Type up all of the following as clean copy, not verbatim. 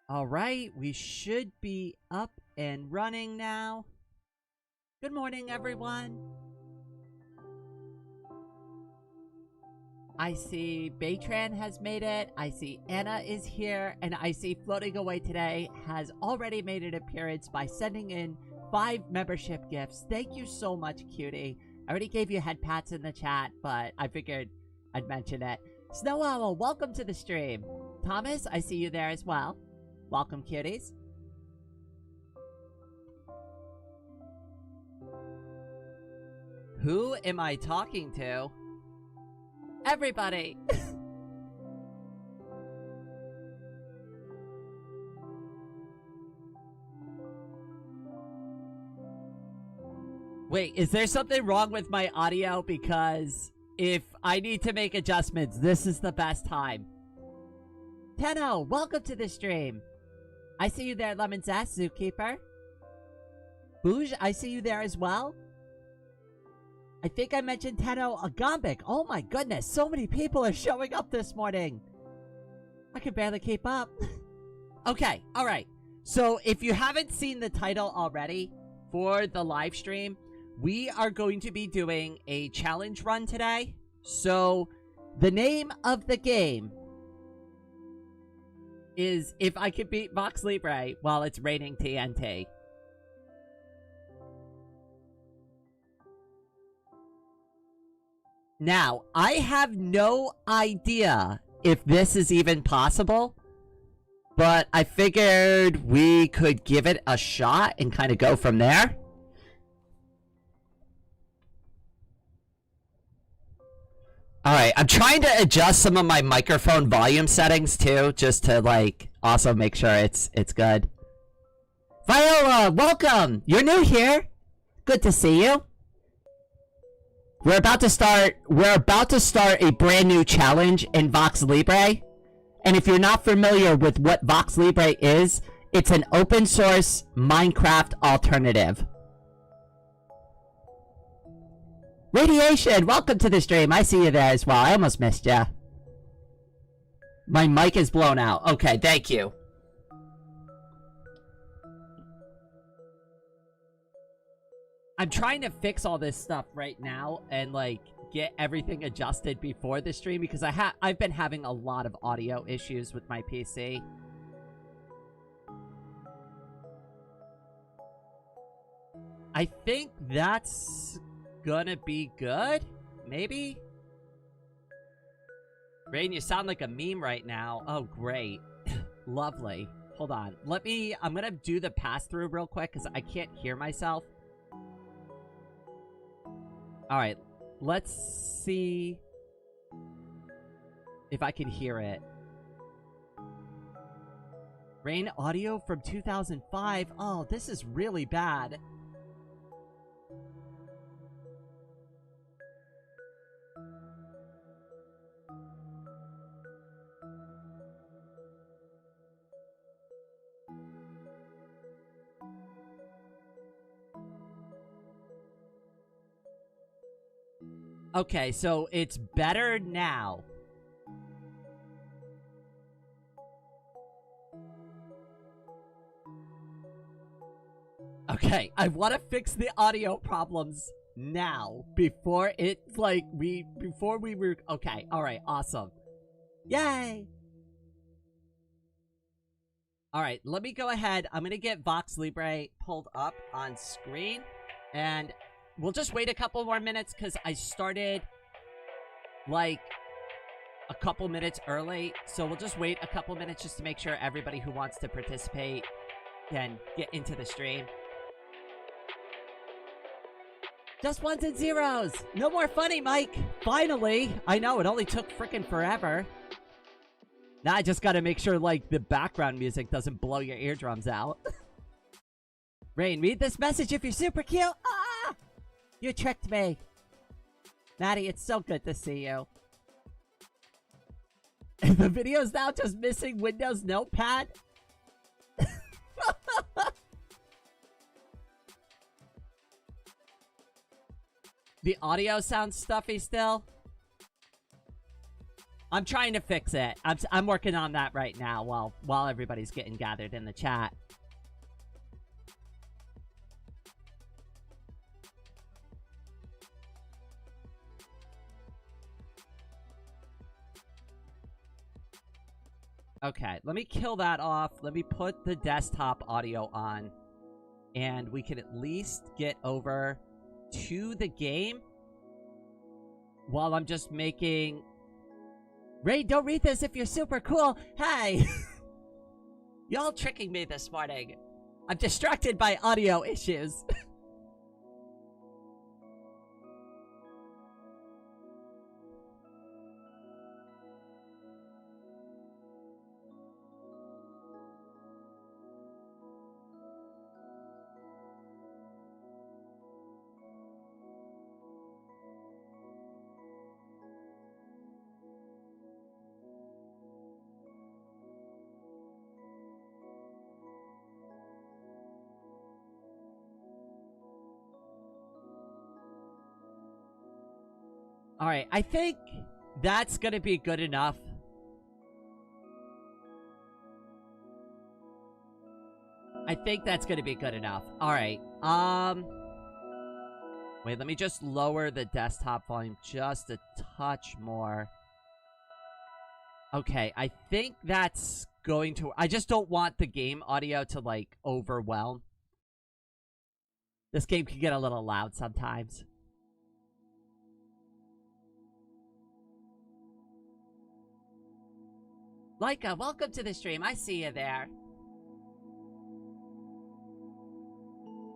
Alright, we should be up and running now. Good morning, everyone. I see Baytran has made it, I see Anna is here, and I see Floating Away Today has already made an appearance by sending in 5 membership gifts. Thank you so much, cutie. I already gave you head pats in the chat, but I figured I'd mention it. Snow Owl, welcome to the stream. Thomas, I see you there as well. Welcome, cuties. Who am I talking to? Everybody! Wait, is there something wrong with my audio? Because if I need to make adjustments, this is the best time. Tenno, welcome to the stream. I see you there, Lemon Zest, Zookeeper. Bouge, I see you there as well. I think I mentioned Tenno Agambik. Oh my goodness, so many people are showing up this morning. I can barely keep up. Okay, alright. So if you haven't seen the title already for the live stream, we are going to be doing a challenge run today. So the name of the game is if I could beat VoxeLibre while it's raining TNT. Now, I have no idea if this is even possible, but I figured we could give it a shot and kind of go from there. Alright, I'm trying to adjust some of my microphone volume settings too, just to like also make sure it's good. Viola, welcome! You're new here. Good to see you. We're about to start a brand new challenge in VoxeLibre. And if you're not familiar with what VoxeLibre is, it's an open source Minecraft alternative. Radiation, welcome to the stream. I see you there as well. I almost missed ya. My mic is blown out. Okay, thank you. I'm trying to fix all this stuff right now and like get everything adjusted before the stream because I've been having a lot of audio issues with my PC. I think that's gonna be good? Maybe? Rain, you sound like a meme right now. Oh, great. Lovely. Hold on. I'm gonna do the pass-through real quick because I can't hear myself. Alright, let's see if I can hear it. Rain audio from 2005. Oh, this is really bad. Okay, so it's better now. Okay, I want to fix the audio problems now before it's like before we were okay. All right, awesome. Yay. All right, let me go ahead. I'm going to get VoxeLibre pulled up on screen and we'll just wait a couple more minutes because I started, like, a couple minutes early. So we'll just wait a couple minutes just to make sure everybody who wants to participate can get into the stream. Just ones and zeros! No more funny, Mike! Finally! I know, it only took frickin' forever. Now I just gotta make sure, like, the background music doesn't blow your eardrums out. Rain, read this message if you're super cute! Ah! You tricked me. Maddie, it's so good to see you. The video's now just missing Windows Notepad? The audio sounds stuffy still? I'm trying to fix it. I'm working on that right now while everybody's getting gathered in the chat. Okay, let me kill that off. Let me put the desktop audio on. And we can at least get over to the game while I'm just making... Ray, don't read this if you're super cool. Hey! Y'all tricking me this morning. I'm distracted by audio issues. Alright, I think that's gonna be good enough. I think that's gonna be good enough. Alright, wait, let me just lower the desktop volume just a touch more. Okay, I think that's going to... I just don't want the game audio to, like, overwhelm. This game can get a little loud sometimes. Laika, welcome to the stream. I see you there.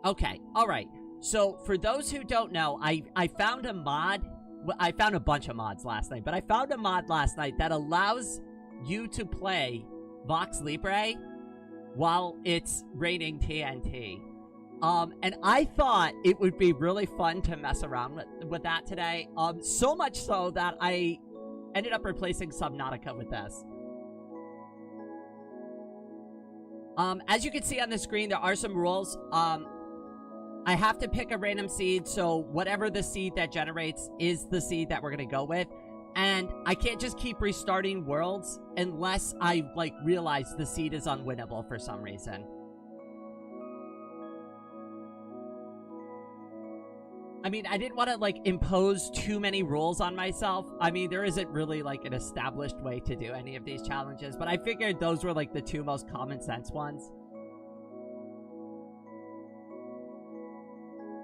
Okay, alright. So, for those who don't know, I found a mod. I found a bunch of mods last night, but I found a mod last night that allows you to play VoxeLibre while it's raining TNT. And I thought it would be really fun to mess around with that today. So much so that I ended up replacing Subnautica with this. As you can see on the screen, there are some rules. I have to pick a random seed, so whatever the seed that generates is the seed that we're gonna go with. And I can't just keep restarting worlds unless I, like, realize the seed is unwinnable for some reason. I mean, I didn't want to, like, impose too many rules on myself. I mean, there isn't really, like, an established way to do any of these challenges, but I figured those were, like, the two most common sense ones.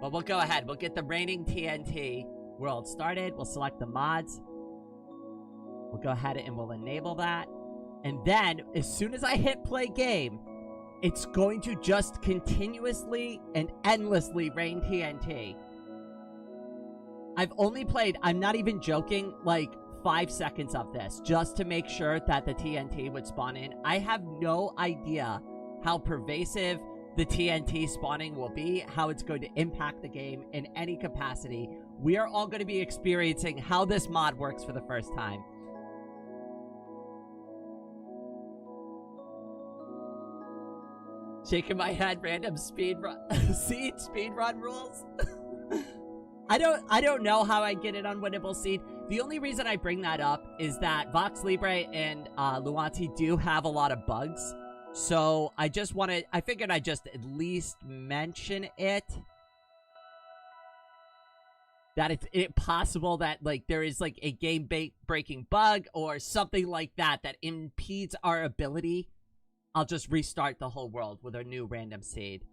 But we'll go ahead. We'll get the raining TNT world started. We'll select the mods. We'll go ahead and we'll enable that. And then, as soon as I hit play game, it's going to just continuously and endlessly rain TNT. I've only played, I'm not even joking, like 5 seconds of this just to make sure that the TNT would spawn in. I have no idea how pervasive the TNT spawning will be, how it's going to impact the game in any capacity. We are all going to be experiencing how this mod works for the first time. Shaking my head, random seed speedrun rules. I don't know how I get an unwinnable seed. The only reason I bring that up is that VoxeLibre and Luanti do have a lot of bugs. So I figured I'd just at least mention it. That it's possible that, like, there is, like, a game-breaking bug or something like that that impedes our ability. I'll just restart the whole world with a new random seed.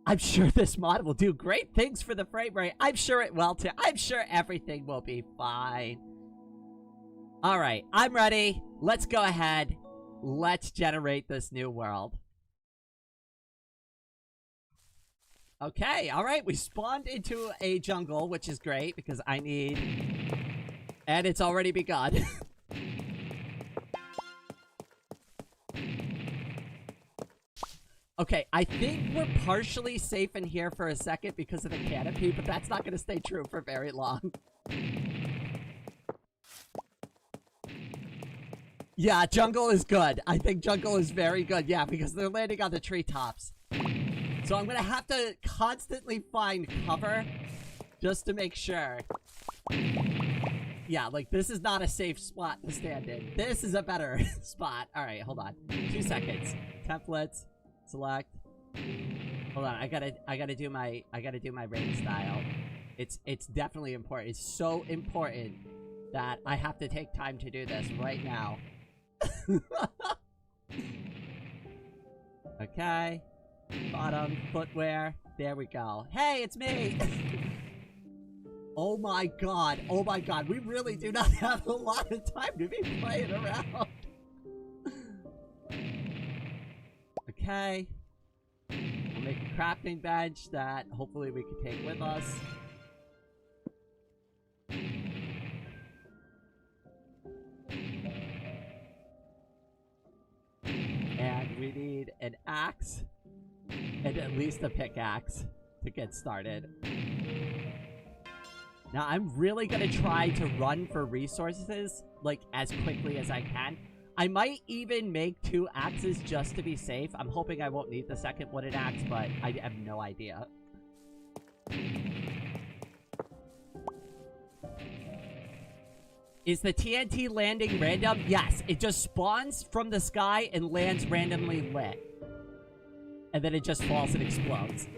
I'm sure this mod will do great things for the frame rate. I'm sure it will too. I'm sure everything will be fine. Alright, I'm ready. Let's go ahead. Let's generate this new world. Okay, alright. We spawned into a jungle, which is great because I need... And it's already begun. Okay, I think we're partially safe in here for a second because of the canopy, but that's not going to stay true for very long. Yeah, jungle is good. I think jungle is very good, yeah, because they're landing on the treetops. So I'm going to have to constantly find cover just to make sure. Yeah, like, this is not a safe spot to stand in. This is a better spot. Alright, hold on. 2 seconds. Templates. Select. Hold on, I gotta do my rain style. It's definitely important. It's so important that I have to take time to do this right now. Okay. Bottom, footwear. There we go. Hey, it's me! Oh my god. Oh my god. We really do not have a lot of time to be playing around. Okay. We'll make a crafting bench that hopefully we can take with us. And we need an axe. And at least a pickaxe to get started. Now, I'm really gonna try to run for resources, like, as quickly as I can. I might even make 2 axes just to be safe. I'm hoping I won't need the second wooden axe, but I have no idea. Is the TNT landing random? Yes, it just spawns from the sky and lands randomly lit. And then it just falls and explodes.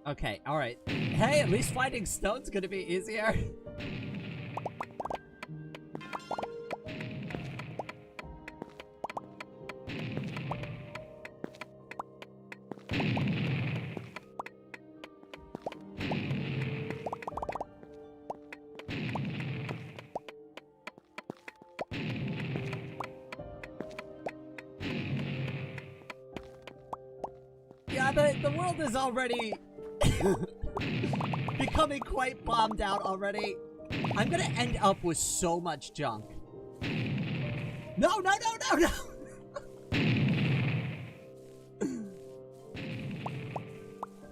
Okay, alright. Hey, at least finding stone's gonna be easier. Yeah, the world is already becoming quite bombed out already. I'm gonna end up with so much junk. No, no, no, no, no!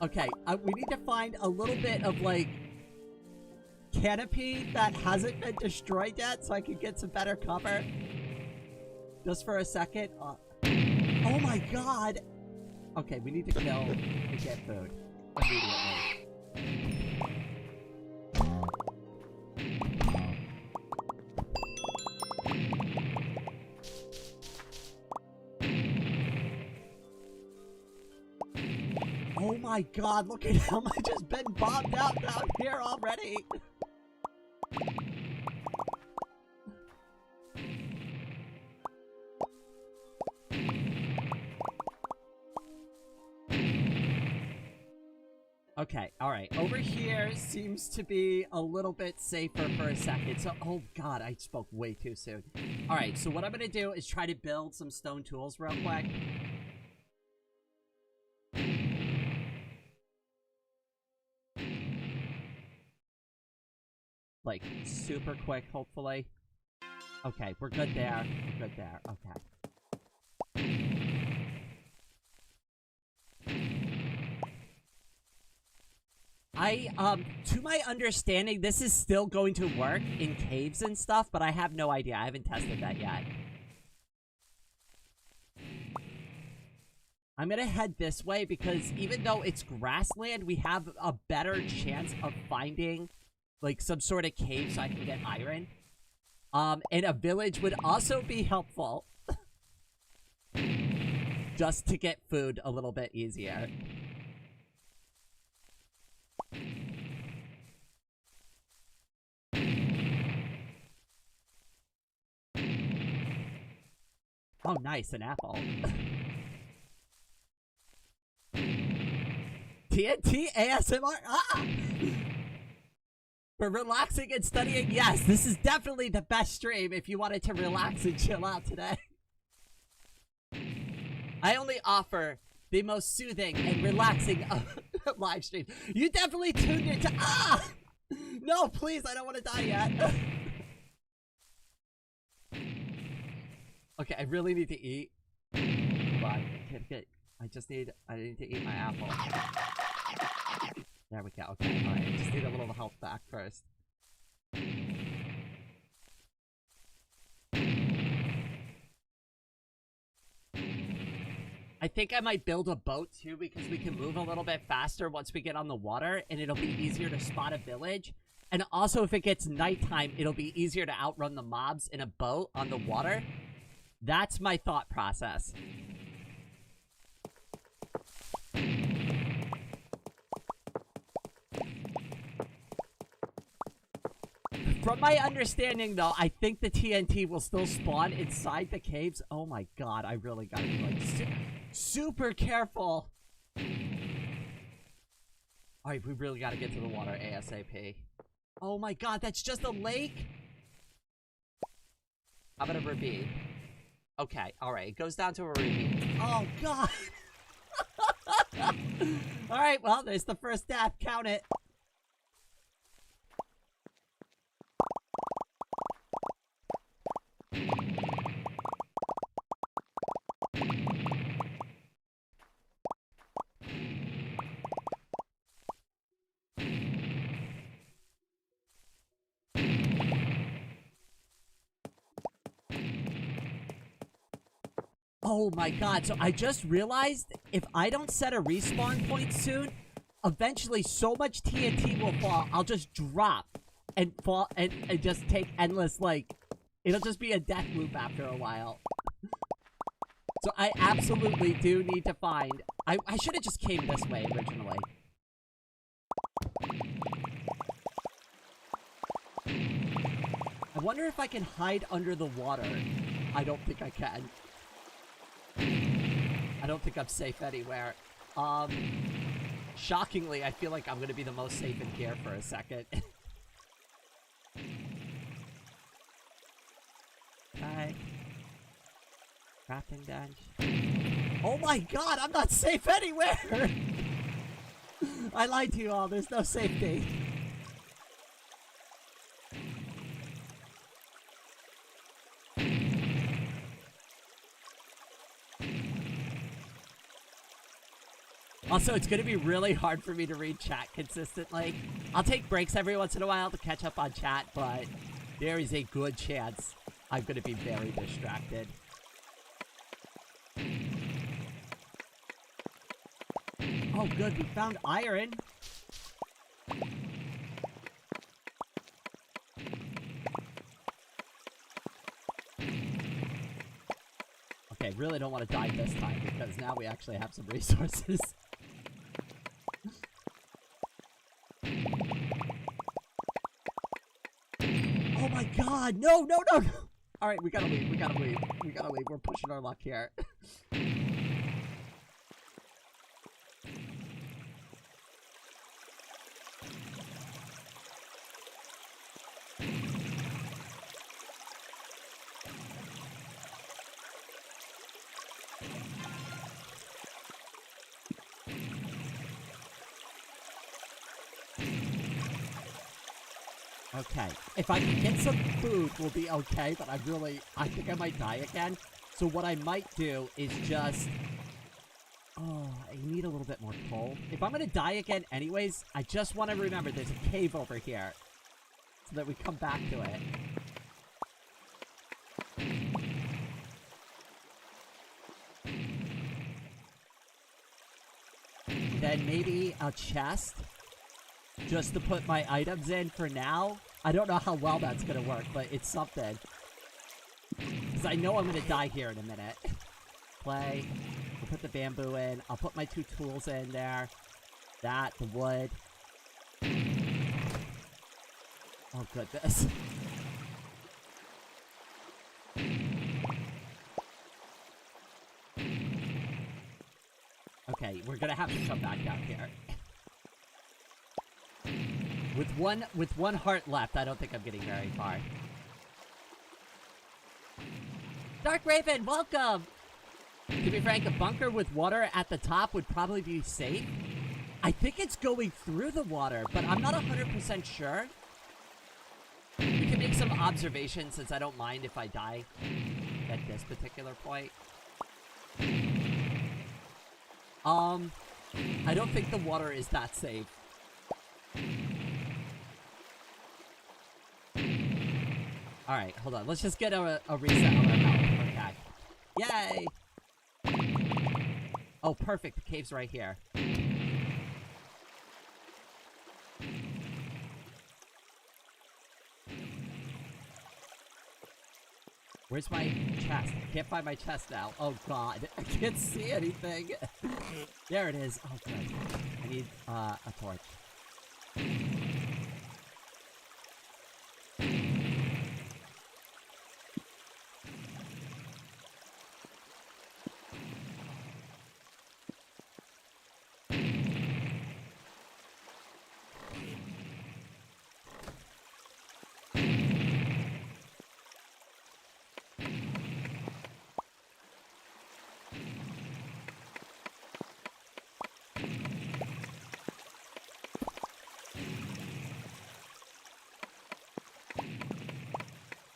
Okay, we need to find a little bit of, like, canopy that hasn't been destroyed yet so I can get some better cover. Just for a second. Oh my god! Okay, we need to kill and get food. Immediately. Oh my god, look at how much has been bombed out down here already! Okay, alright. Over here seems to be a little bit safer for a second. So, oh god, I spoke way too soon. Alright, so what I'm gonna do is try to build some stone tools real quick. Like, super quick, hopefully. Okay, we're good there. We're good there. Okay. To my understanding, this is still going to work in caves and stuff, but I have no idea. I haven't tested that yet. I'm gonna head this way because even though it's grassland, we have a better chance of finding, like, some sort of cave so I can get iron. And a village would also be helpful. Just to get food a little bit easier. Oh, nice, an apple. TNT ASMR? Ah! For relaxing and studying, yes, this is definitely the best stream if you wanted to relax and chill out today. I only offer the most soothing and relaxing live stream. You definitely tuned into— ah! No, please, I don't want to die yet. Okay, I really need to eat. Hold on. I need to eat my apple. There we go. Okay, alright. I just need a little health back first. I think I might build a boat too because we can move a little bit faster once we get on the water and it'll be easier to spot a village. And also if it gets nighttime, it'll be easier to outrun the mobs in a boat on the water. That's my thought process. From my understanding, though, I think the TNT will still spawn inside the caves. Oh my god, I really gotta be, like, super careful. Alright, we really gotta get to the water ASAP. Oh my god, that's just a lake? How about a ravine? Okay, alright, it goes down to a ravine. Oh god! Alright, well, there's the first death. Count it. Oh my god, so I just realized if I don't set a respawn point soon, eventually so much TNT will fall, I'll just drop and fall and just take endless, like, it'll just be a death loop after a while. So I absolutely do need to find, I should have just came this way originally. I wonder if I can hide under the water. I don't think I can. I don't think I'm safe anywhere. Shockingly, I feel like I'm gonna be the most safe in here for a second. Hi. Crafting bench. Oh my god, I'm not safe anywhere! I lied to you all, there's no safety. Also, it's gonna be really hard for me to read chat consistently. I'll take breaks every once in a while to catch up on chat, but there is a good chance I'm gonna be very distracted. Oh good, we found iron. Okay, really don't want to die this time because now we actually have some resources. Oh my god, no, no, no, no! Alright, we gotta leave, we gotta leave, we gotta leave. We're pushing our luck here. Okay, if I can get some food, we'll be okay, but I think I might die again. So what I might do is just... Oh, I need a little bit more coal. If I'm gonna die again anyways, I just want to remember there's a cave over here. So that we come back to it. Then maybe a chest. Just to put my items in for now. I don't know how well that's gonna work, but it's something. Because I know I'm gonna die here in a minute. Play. I'll put the bamboo in. I'll put my 2 tools in there. That, the wood. Oh goodness. Okay, we're gonna have to come back down here. With one heart left, I don't think I'm getting very far. Dark Raven, welcome! To be frank, a bunker with water at the top would probably be safe. I think it's going through the water, but I'm not 100% sure. We can make some observations since I don't mind if I die at this particular point. I don't think the water is that safe. Alright, hold on. Let's just get a reset on our health. Okay. Yay! Oh, perfect. The cave's right here. Where's my chest? I can't find my chest now. Oh god. I can't see anything. There it is. Oh good. I need a torch.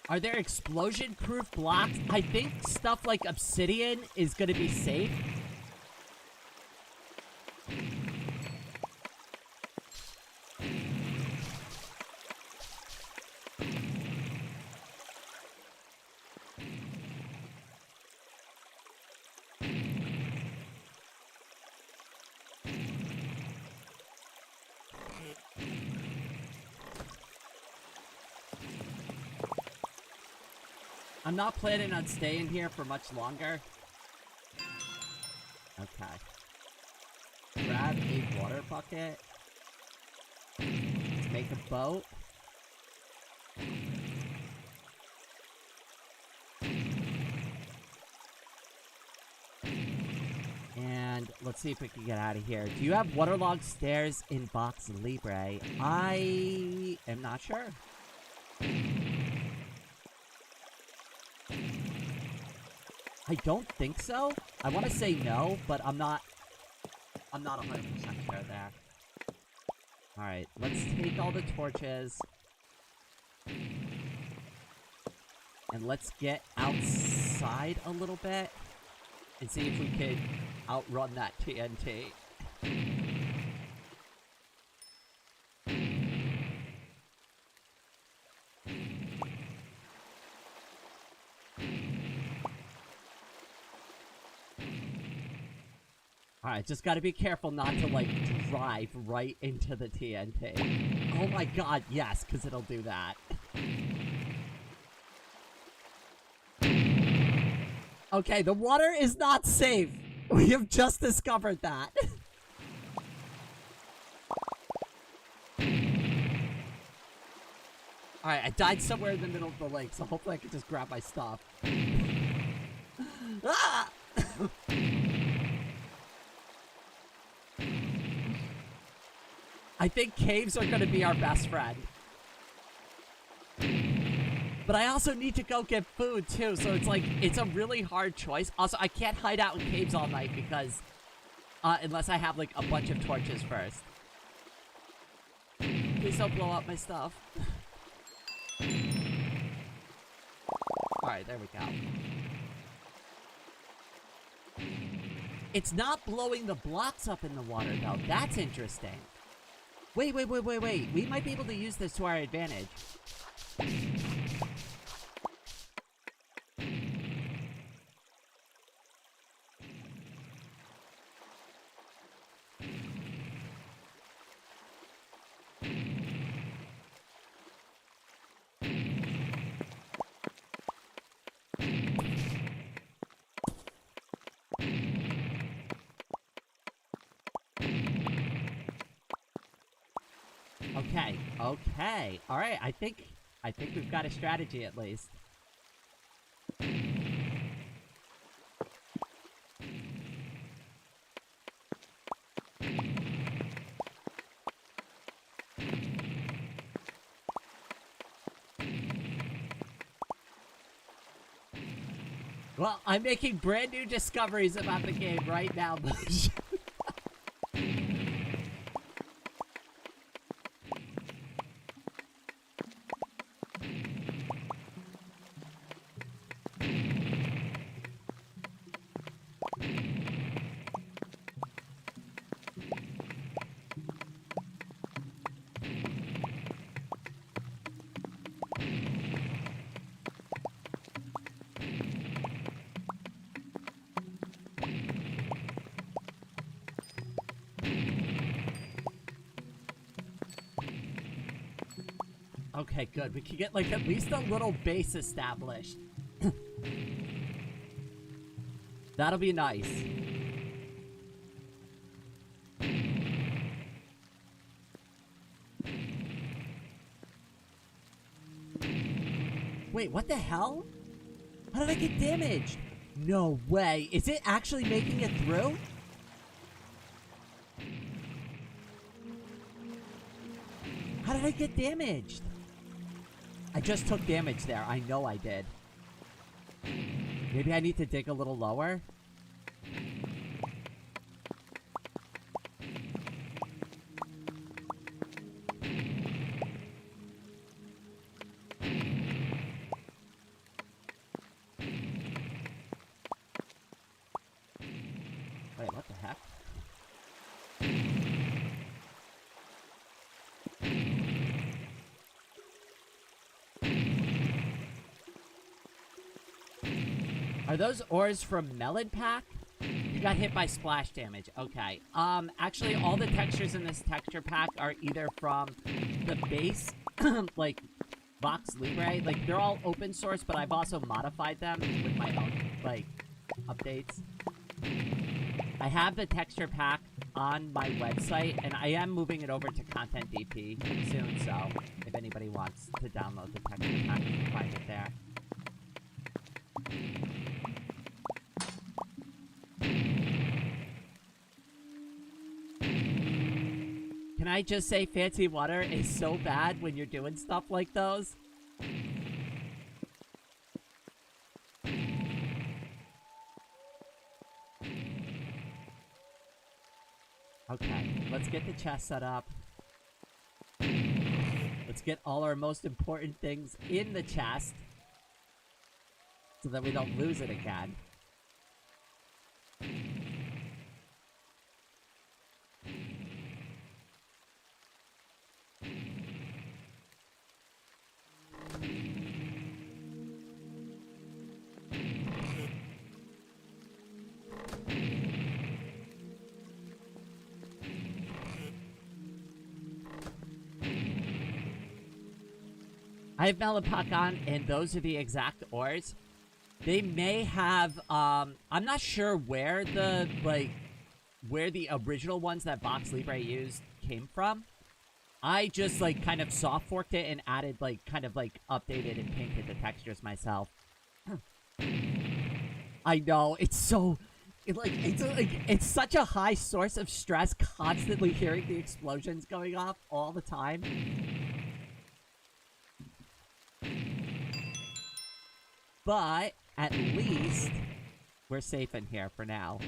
Are there explosion-proof blocks? I think stuff like obsidian is gonna be safe. I'm not planning on staying here for much longer. Okay. Grab a water bucket. Let's make a boat. And let's see if we can get out of here. Do you have waterlogged stairs in VoxeLibre? I am not sure. I don't think so. I want to say no, but I'm not 100% sure there. Alright, let's take all the torches. And let's get outside a little bit. And see if we can outrun that TNT. Alright, just gotta be careful not to, like, drive right into the TNT. Oh my god, yes, because it'll do that. Okay, the water is not safe. We have just discovered that. Alright, I died somewhere in the middle of the lake, so hopefully I can just grab my stuff. Ah! I think caves are gonna be our best friend. But I also need to go get food too, so it's like, it's a really hard choice. Also, I can't hide out in caves all night because, unless I have like a bunch of torches first. Please don't blow up my stuff. Alright, there we go. It's not blowing the blocks up in the water though. That's interesting. Wait. We might be able to use this to our advantage. Okay. Alright, I think we've got a strategy at least. Well, I'm making brand new discoveries about the game right now, Bush. Okay, good. We can get, like, at least a little base established. That'll be nice. Wait, what the hell? How did I get damaged? No way. Is it actually making it through? How did I get damaged? I just took damage there. I know I did. Maybe I need to dig a little lower? Wait, what the heck? Are those ores from Melon Pack? You got hit by splash damage. Okay. Actually, all the textures in this texture pack are either from the base, like, VoxeLibre. Like, they're all open source, but I've also modified them with my own, like, updates. I have the texture pack on my website, and I am moving it over to Content DP soon, so if anybody wants to download the texture pack, you can find it there. Can I just say fancy water is so bad when you're doing stuff like those? Okay, let's get the chest set up. Let's get all our most important things in the chest so that we don't lose it again. I have Melonpack on, and those are the exact ores. They may have, I'm not sure where the, where the original ones that VoxeLibre used came from. I just, like, kind of soft forked it and added, like, kind of, like, updated and painted the textures myself. I know, it's so, it's such a high source of stress constantly hearing the explosions going off all the time. But at least we're safe in here for now.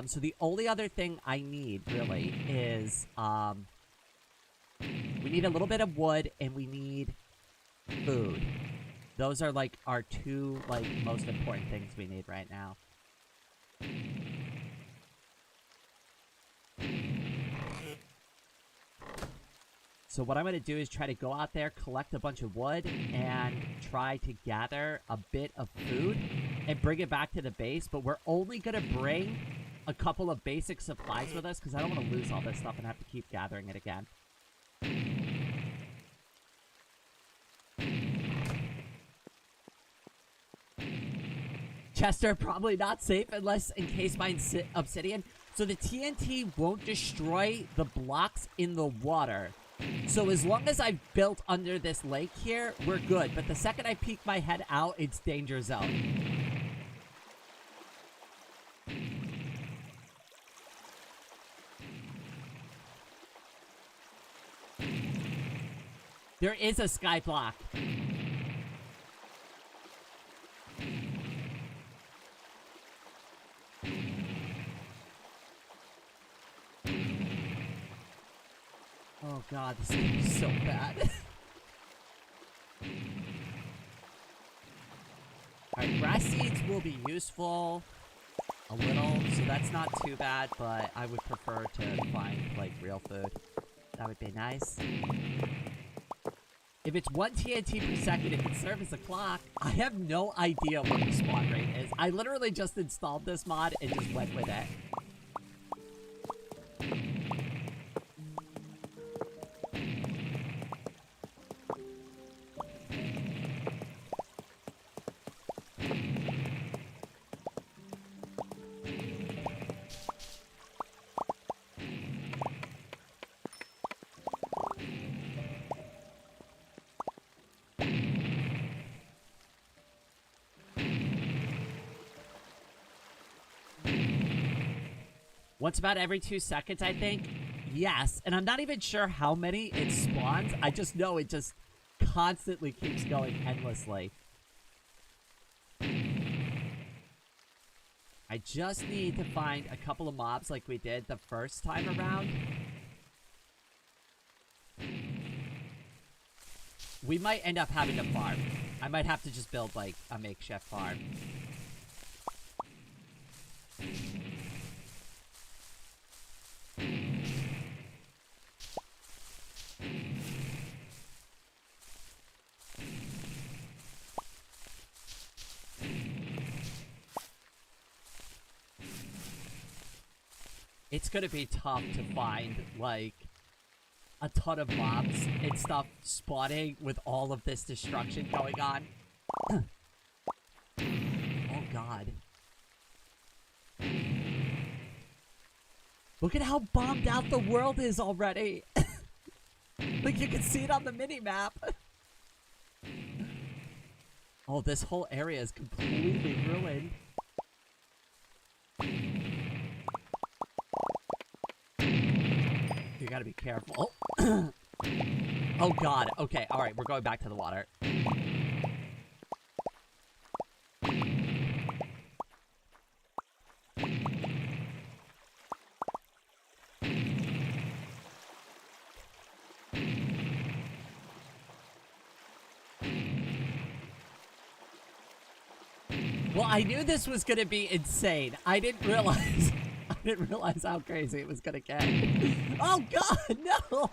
So the only other thing I need really is we need a little bit of wood and we need food. Those are like our two most important things we need right now. So what I'm going to do is try to go out there, collect a bunch of wood, and try to gather a bit of food and bring it back to the base. But we're only going to bring a couple of basic supplies with us because I don't want to lose all this stuff and have to keep gathering it again. Chester, probably not safe unless encased by obsidian. So the TNT won't destroy the blocks in the water. So as long as I've built under this lake here, we're good. But the second I peek my head out, it's danger zone. There is a sky block. Oh god, this is so bad. Alright, grass seeds will be useful a little, so that's not too bad, but I would prefer to find, real food. That would be nice. If it's 1 TNT per second, it can serve as a clock. I have no idea what the spawn rate is. I literally just installed this mod and just went with it. Once about every 2 seconds, I think. Yes, and I'm not even sure how many it spawns. I just know it just constantly keeps going endlessly. I just need to find a couple of mobs like we did the first time around. We might end up having to farm. I might have to just build, like, a makeshift farm. It's gonna be tough to find, like, a ton of mobs and stuff spawning with all of this destruction going on. Oh god. Look at how bombed out the world is already. Like, you can see it on the mini-map. Oh, this whole area is completely ruined. You gotta be careful. Oh god. Okay, alright, we're going back to the water. Well, I knew this was gonna be insane. I didn't realize how crazy it was gonna get. Oh god, no!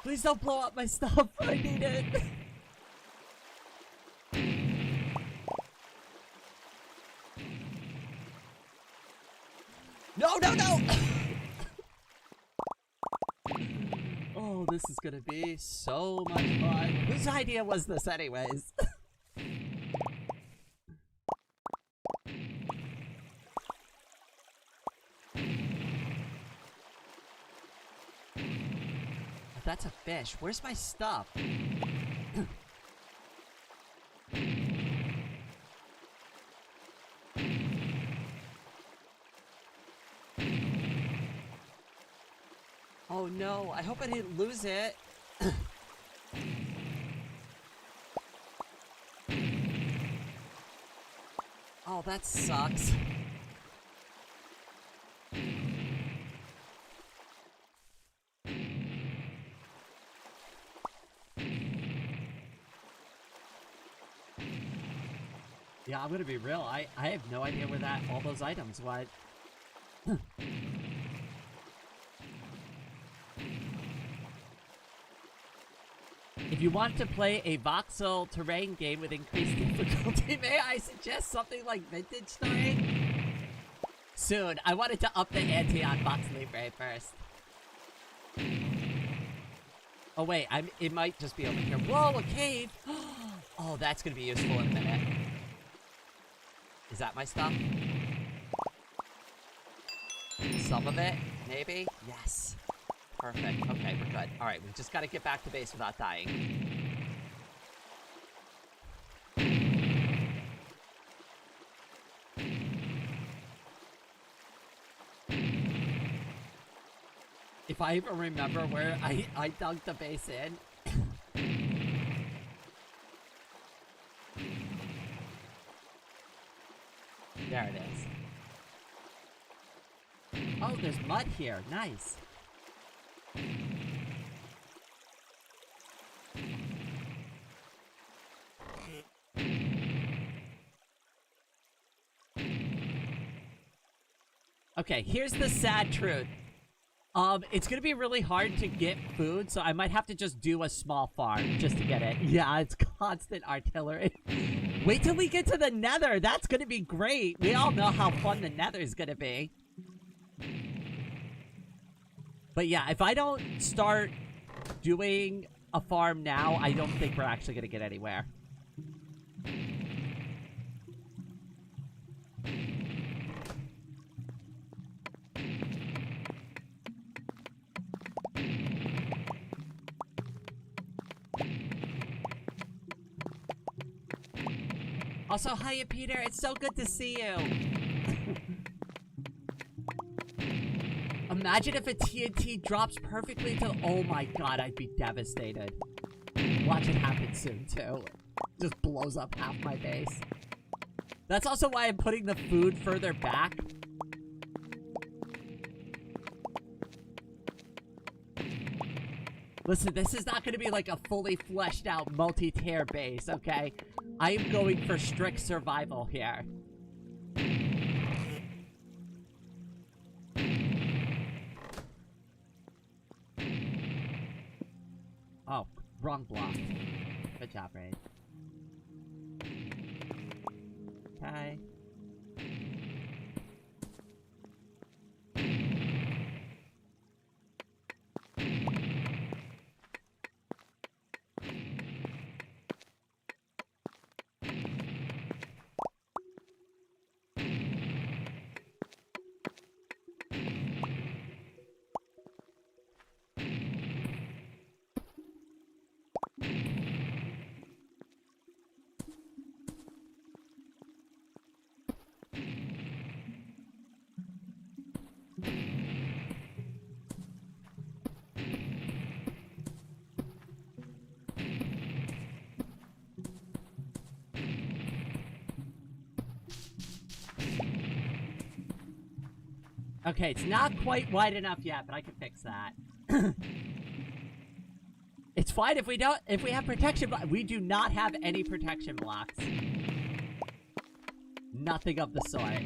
Please don't blow up my stuff. I need it. No, no, no! Oh, this is gonna be so much fun. Whose idea was this anyways? That's a fish. Where's my stuff? Oh no, I hope I didn't lose it. Oh, that sucks. Yeah, I'm gonna be real. I have no idea where all those items went. If you want to play a voxel terrain game with increased difficulty, may I suggest something like vintage terrain? Soon. I wanted to up the ante on VoxeLibre first. Oh wait, it might just be over here. Whoa, a cave! Oh, that's gonna be useful in a minute. Is that my stuff? Some of it, maybe? Yes. Perfect. Okay, we're good. Alright, we just gotta get back to base without dying. If I even remember where I dug the base in. There it is. Oh, there's mud here. Nice. Okay, here's the sad truth. It's gonna be really hard to get food, so I might have to just do a small farm just to get it. Yeah, it's constant artillery. Wait till we get to the nether. That's gonna be great. We all know how fun the nether is gonna be. But yeah, if I don't start doing a farm now, I don't think we're actually gonna get anywhere. Also, hiya, Peter. It's so good to see you. imagine if a TNT drops perfectly to... Oh my god, I'd be devastated. Watch it happen soon, too. Just blows up half my base. That's also why I'm putting the food further back. Listen, this is not going to be like a fully fleshed out multi-tier base, okay? I am going for strict survival here. Oh, wrong block. Good job, Raid. Okay. Okay, it's not quite wide enough yet, but I can fix that. It's fine if we don't, if we have protection blocks. We do not have any protection blocks. Nothing of the sort.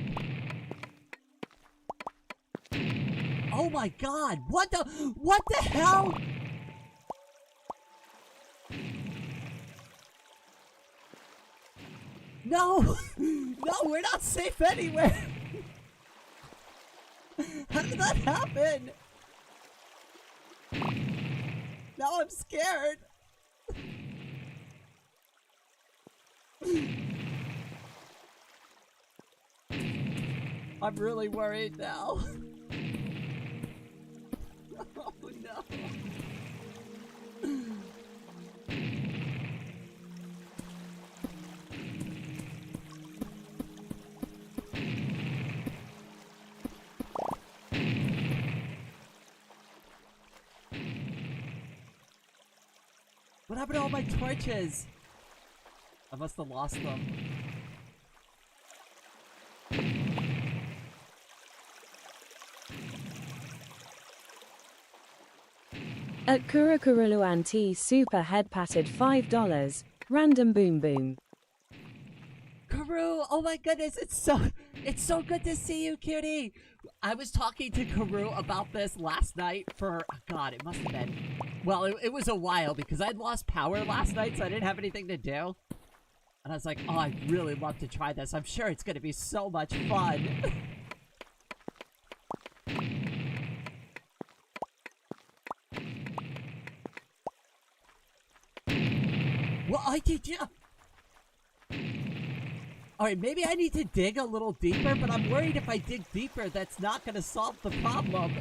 Oh my god, what the hell? No, no, we're not safe anywhere. How did that happen? Now I'm scared. I'm really worried now. Oh no. What happened to all my torches? I must have lost them. At Kurakura Luanti super head patted $5. Random boom boom. Karu, oh my goodness, it's so good to see you, cutie. I was talking to Karu about this last night for, oh god, it must have been, well, it was a while because I'd lost power last night, so I didn't have anything to do. And I was like, oh, I'd really love to try this. I'm sure it's going to be so much fun. Well, I did, yeah. Alright, maybe I need to dig a little deeper, but I'm worried if I dig deeper, that's not going to solve the problem.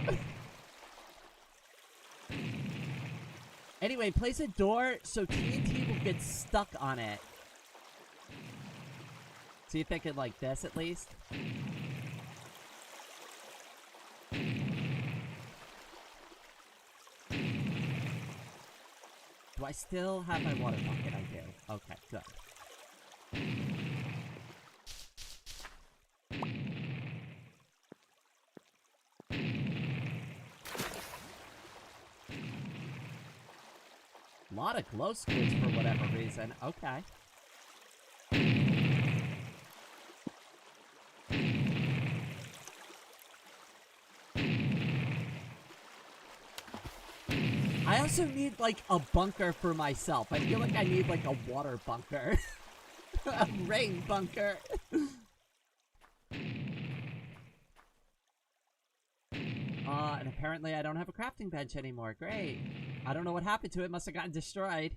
Anyway, place a door so TNT will get stuck on it. See if I can like this at least. Do I still have my water bucket? I do. Okay, good. A lot of glow squids for whatever reason. Okay. I also need, like, a bunker for myself. I feel like I need, like, a water bunker. A rain bunker. And apparently I don't have a crafting bench anymore. Great. I don't know what happened to it. Must have gotten destroyed.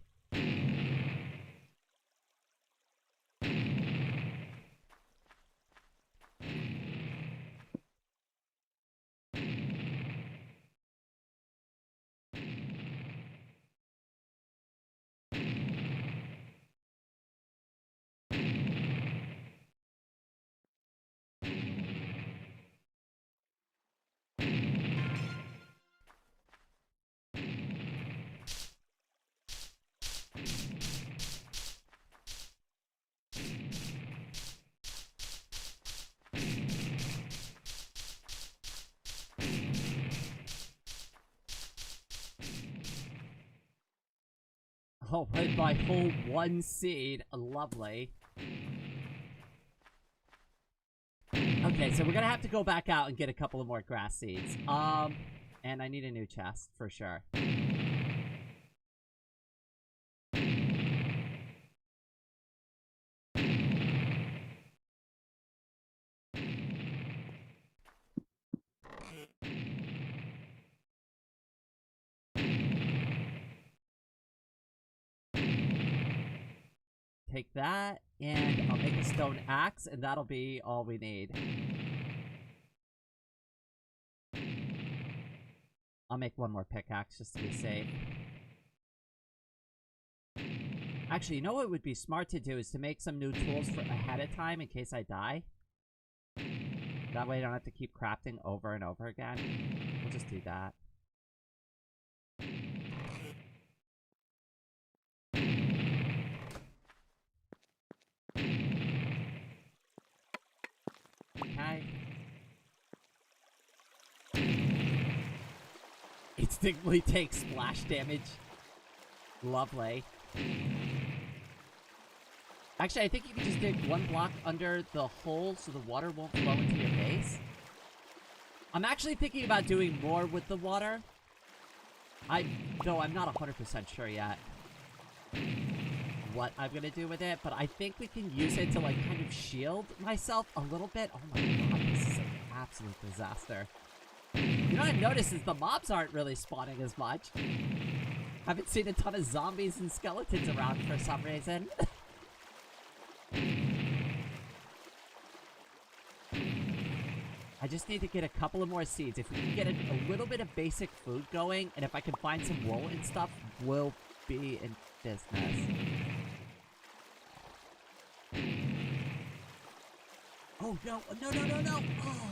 Oh, with my whole 1 seed. Lovely. Okay, so we're gonna have to go back out and get a couple of more grass seeds. And I need a new chest, for sure. Take that, and I'll make a stone axe, and that'll be all we need. I'll make one more pickaxe just to be safe. Actually, you know what would be smart to do is to make some new tools for ahead of time in case I die. That way I don't have to keep crafting over and over again. We'll just do that. Okay. Instantly takes splash damage. Lovely. Actually, I think you can just dig 1 block under the hole so the water won't flow into your base. I'm actually thinking about doing more with the water. Though I'm not 100% sure yet what I'm gonna do with it, but I think we can use it to, like, kind of shield myself a little bit. Oh my god, this is an absolute disaster. You know what I've noticed is the mobs aren't really spawning as much. Haven't seen a ton of zombies and skeletons around for some reason. I just need to get a couple of more seeds. If we can get a little bit of basic food going, and if I can find some wool and stuff, we'll be in business. Oh, no. No, no, no, no. Oh.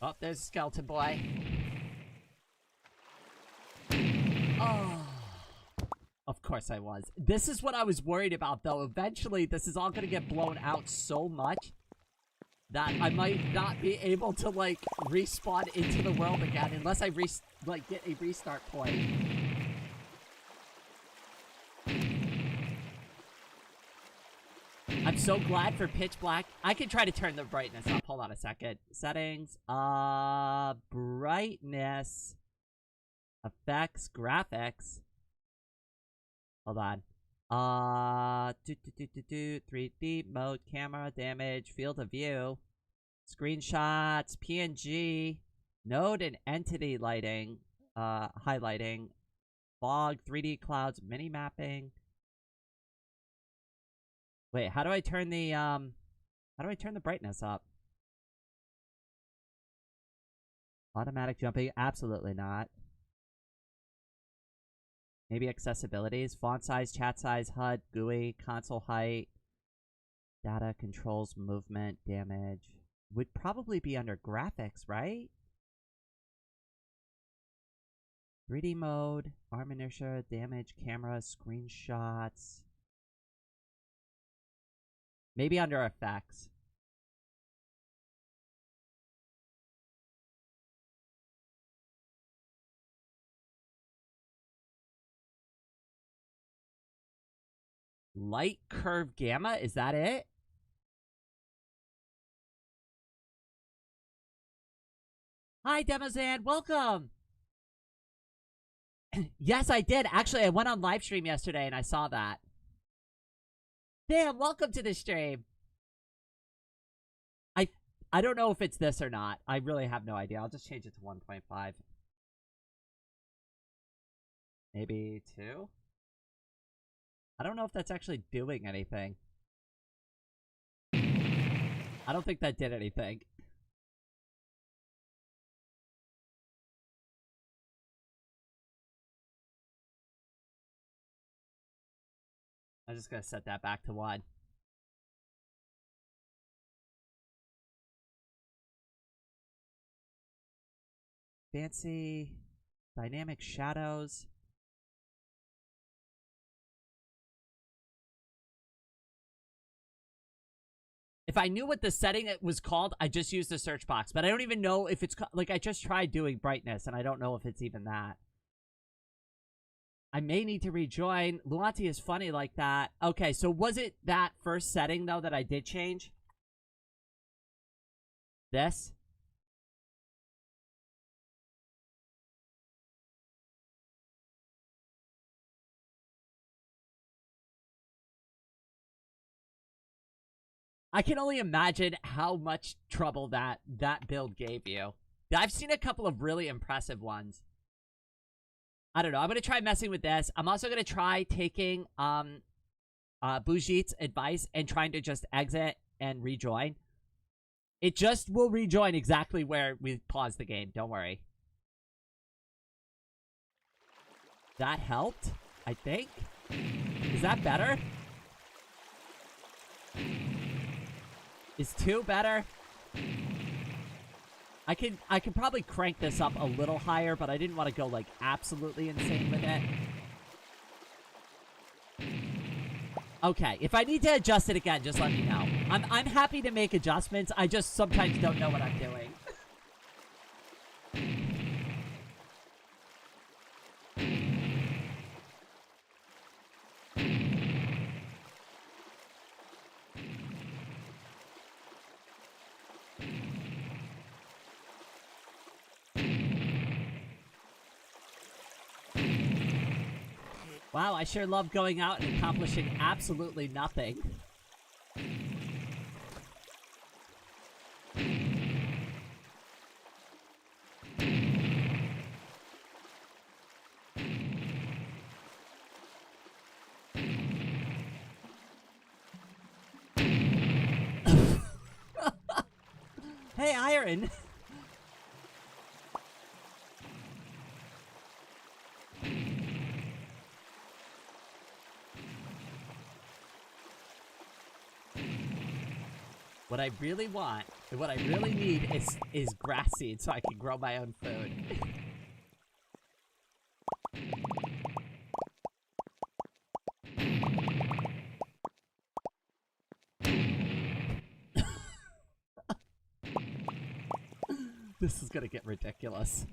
Oh, there's a skeleton boy. Oh. Of course I was. This is what I was worried about, though. Eventually, this is all gonna get blown out so much that I might not be able to, like, respawn into the world again unless I, get a restart point. I'm so glad for pitch black. I can try to turn the brightness up. Hold on a second. Settings. Brightness. Effects. Graphics. Hold on. 3D mode, camera, damage, field of view, screenshots, PNG, node and entity lighting, highlighting, fog, 3D clouds, mini mapping. Wait, how do I turn the brightness up? Automatic jumping? Absolutely not. Maybe accessibilities, font size, chat size, HUD, GUI, console height, data controls, movement, damage. Would probably be under graphics, right? 3D mode, arm inertia, damage, camera, screenshots. Maybe under effects. Light curve gamma, is that it? Hi, Demozan, welcome! Yes, I did. Actually, I went on Livestream yesterday and I saw that. Damn, welcome to the stream. I don't know if it's this or not. I really have no idea. I'll just change it to 1.5. Maybe 2? I don't know if that's actually doing anything. I don't think that did anything. I'm just gonna set that back to 1. Fancy dynamic shadows. If I knew what the setting it was called, I just used the search box. But I don't even know if it's... Like, I just tried doing brightness, and I don't know if it's even that. I may need to rejoin. Luanti is funny like that. Okay, so was it that first setting, though, that I did change? This? I can only imagine how much trouble that build gave you. I've seen a couple of really impressive ones. I don't know. I'm going to try messing with this. I'm also going to try taking Bougit's advice and trying to just exit and rejoin. It just will rejoin exactly where we paused the game. Don't worry. That helped, I think. Is that better? Is 2 better? I can probably crank this up a little higher, but I didn't want to go like absolutely insane with it. Okay, if I need to adjust it again, just let me know. I'm happy to make adjustments. I just sometimes don't know what I'm doing. Wow, I sure love going out and accomplishing absolutely nothing. Hey, Iron! What I really want, and what I really need is grass seed so I can grow my own food. This is gonna get ridiculous.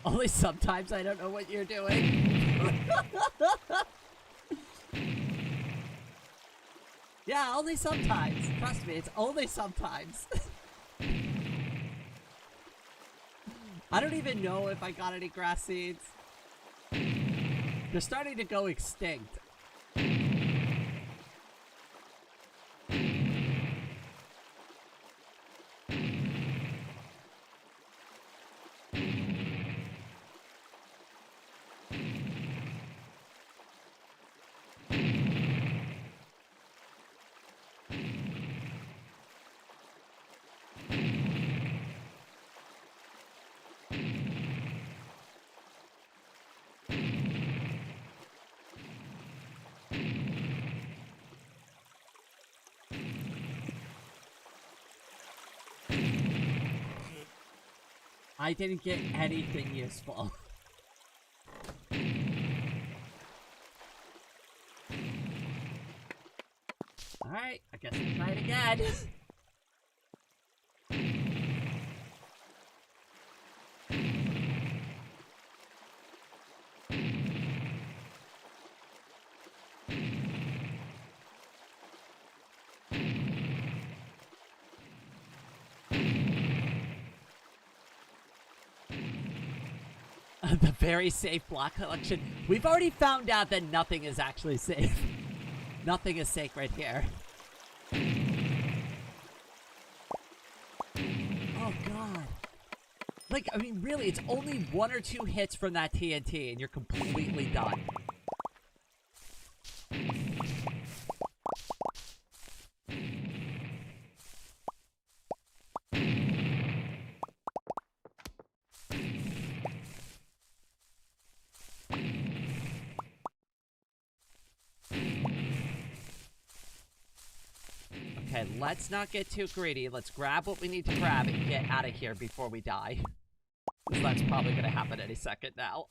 Only sometimes I don't know what you're doing. Yeah, only sometimes. Trust me, it's only sometimes. I don't even know if I got any grass seeds. They're starting to go extinct. I didn't get anything useful. Alright, I guess we'll try it again. The very safe block collection. We've already found out that nothing is actually safe. Nothing is sacred here. Oh god. like, I mean, really, it's only 1 or 2 hits from that TNT, and you're completely done. Okay, let's not get too greedy. Let's grab what we need to grab and get out of here before we die. Because that's probably going to happen any second now.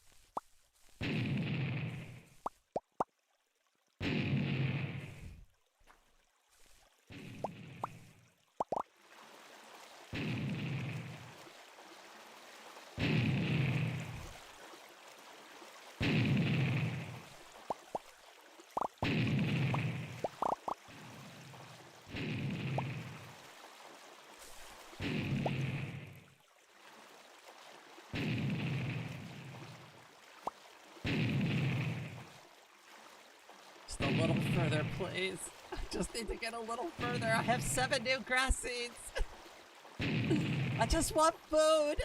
Just a little further, please. I just need to get a little further. I have 7 new grass seeds. I just want food.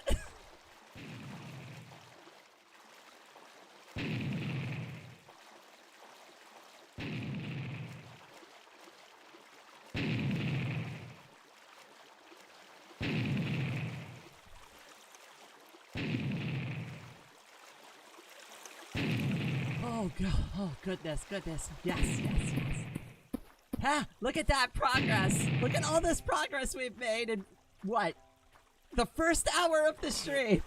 Oh, God. Oh, goodness, goodness. Yes, yes, yes. Ah, look at that progress. Look at all this progress we've made in, what? The first hour of the stream.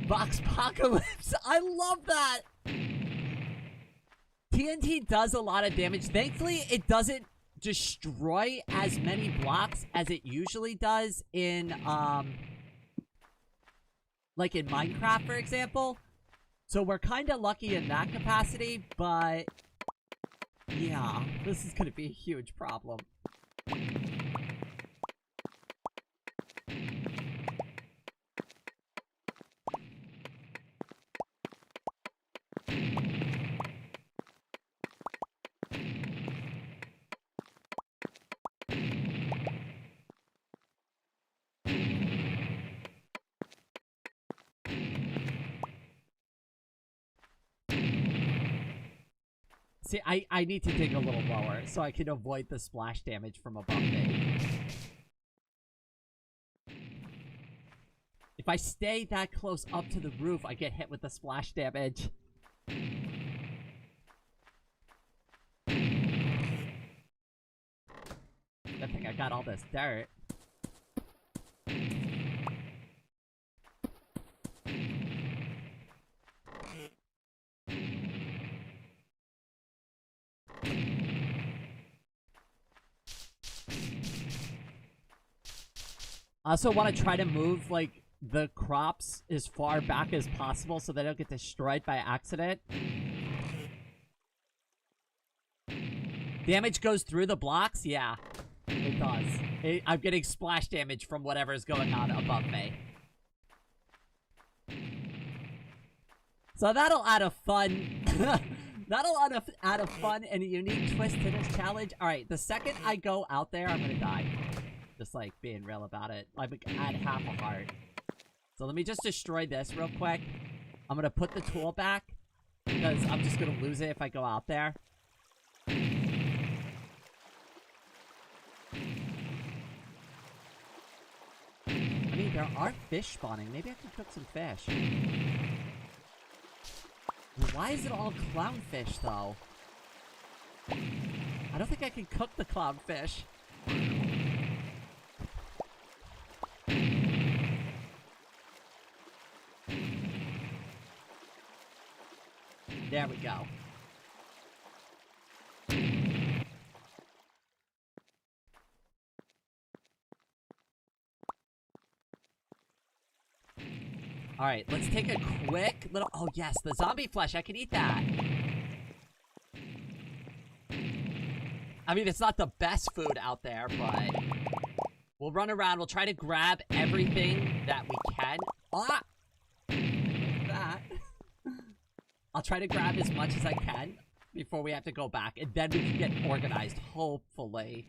Voxapocalypse. I love that. TNT does a lot of damage. Thankfully, it doesn't destroy as many blocks as it usually does in, like in Minecraft, for example. So we're kind of lucky in that capacity, but yeah, this is going to be a huge problem. See, I need to dig a little lower so I can avoid the splash damage from above me. If I stay that close up to the roof, I get hit with the splash damage. Good thing I got all this dirt. I also want to try to move, like, the crops as far back as possible so they don't get destroyed by accident. Damage goes through the blocks? Yeah, it does. I'm getting splash damage from whatever's going on above me. So that'll add a fun... that'll add a fun and a unique twist to this challenge. Alright, the second I go out there, I'm gonna die. Just, like, being real about it. I would add half a heart. So let me just destroy this real quick. I'm gonna put the tool back, because I'm just gonna lose it if I go out there. I mean, there are fish spawning. Maybe I can cook some fish. Why is it all clownfish, though? I don't think I can cook the clownfish. There we go. Alright, let's take a quick little... Oh, yes, the zombie flesh. I can eat that. I mean, it's not the best food out there, but... We'll run around. We'll try to grab everything that we can. Ah! Like that. I'll try to grab as much as I can before we have to go back, and then we can get organized, hopefully.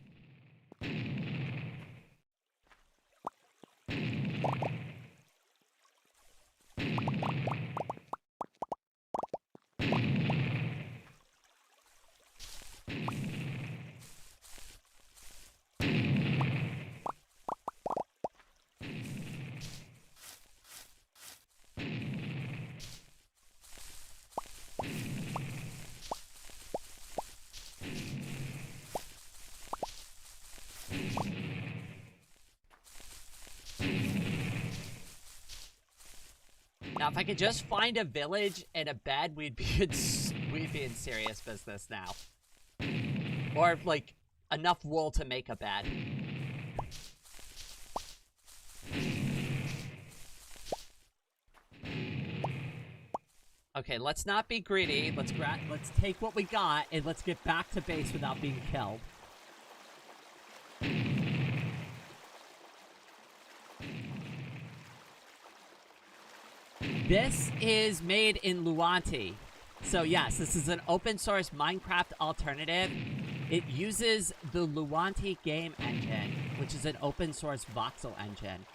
Now, if I could just find a village and a bed, we'd be in serious business now. Or, like, enough wool to make a bed. Okay, let's not be greedy. Let's take what we got, and let's get back to base without being killed. This is made in Luanti. So yes, this is an open source Minecraft alternative. It uses the Luanti game engine, which is an open source voxel engine.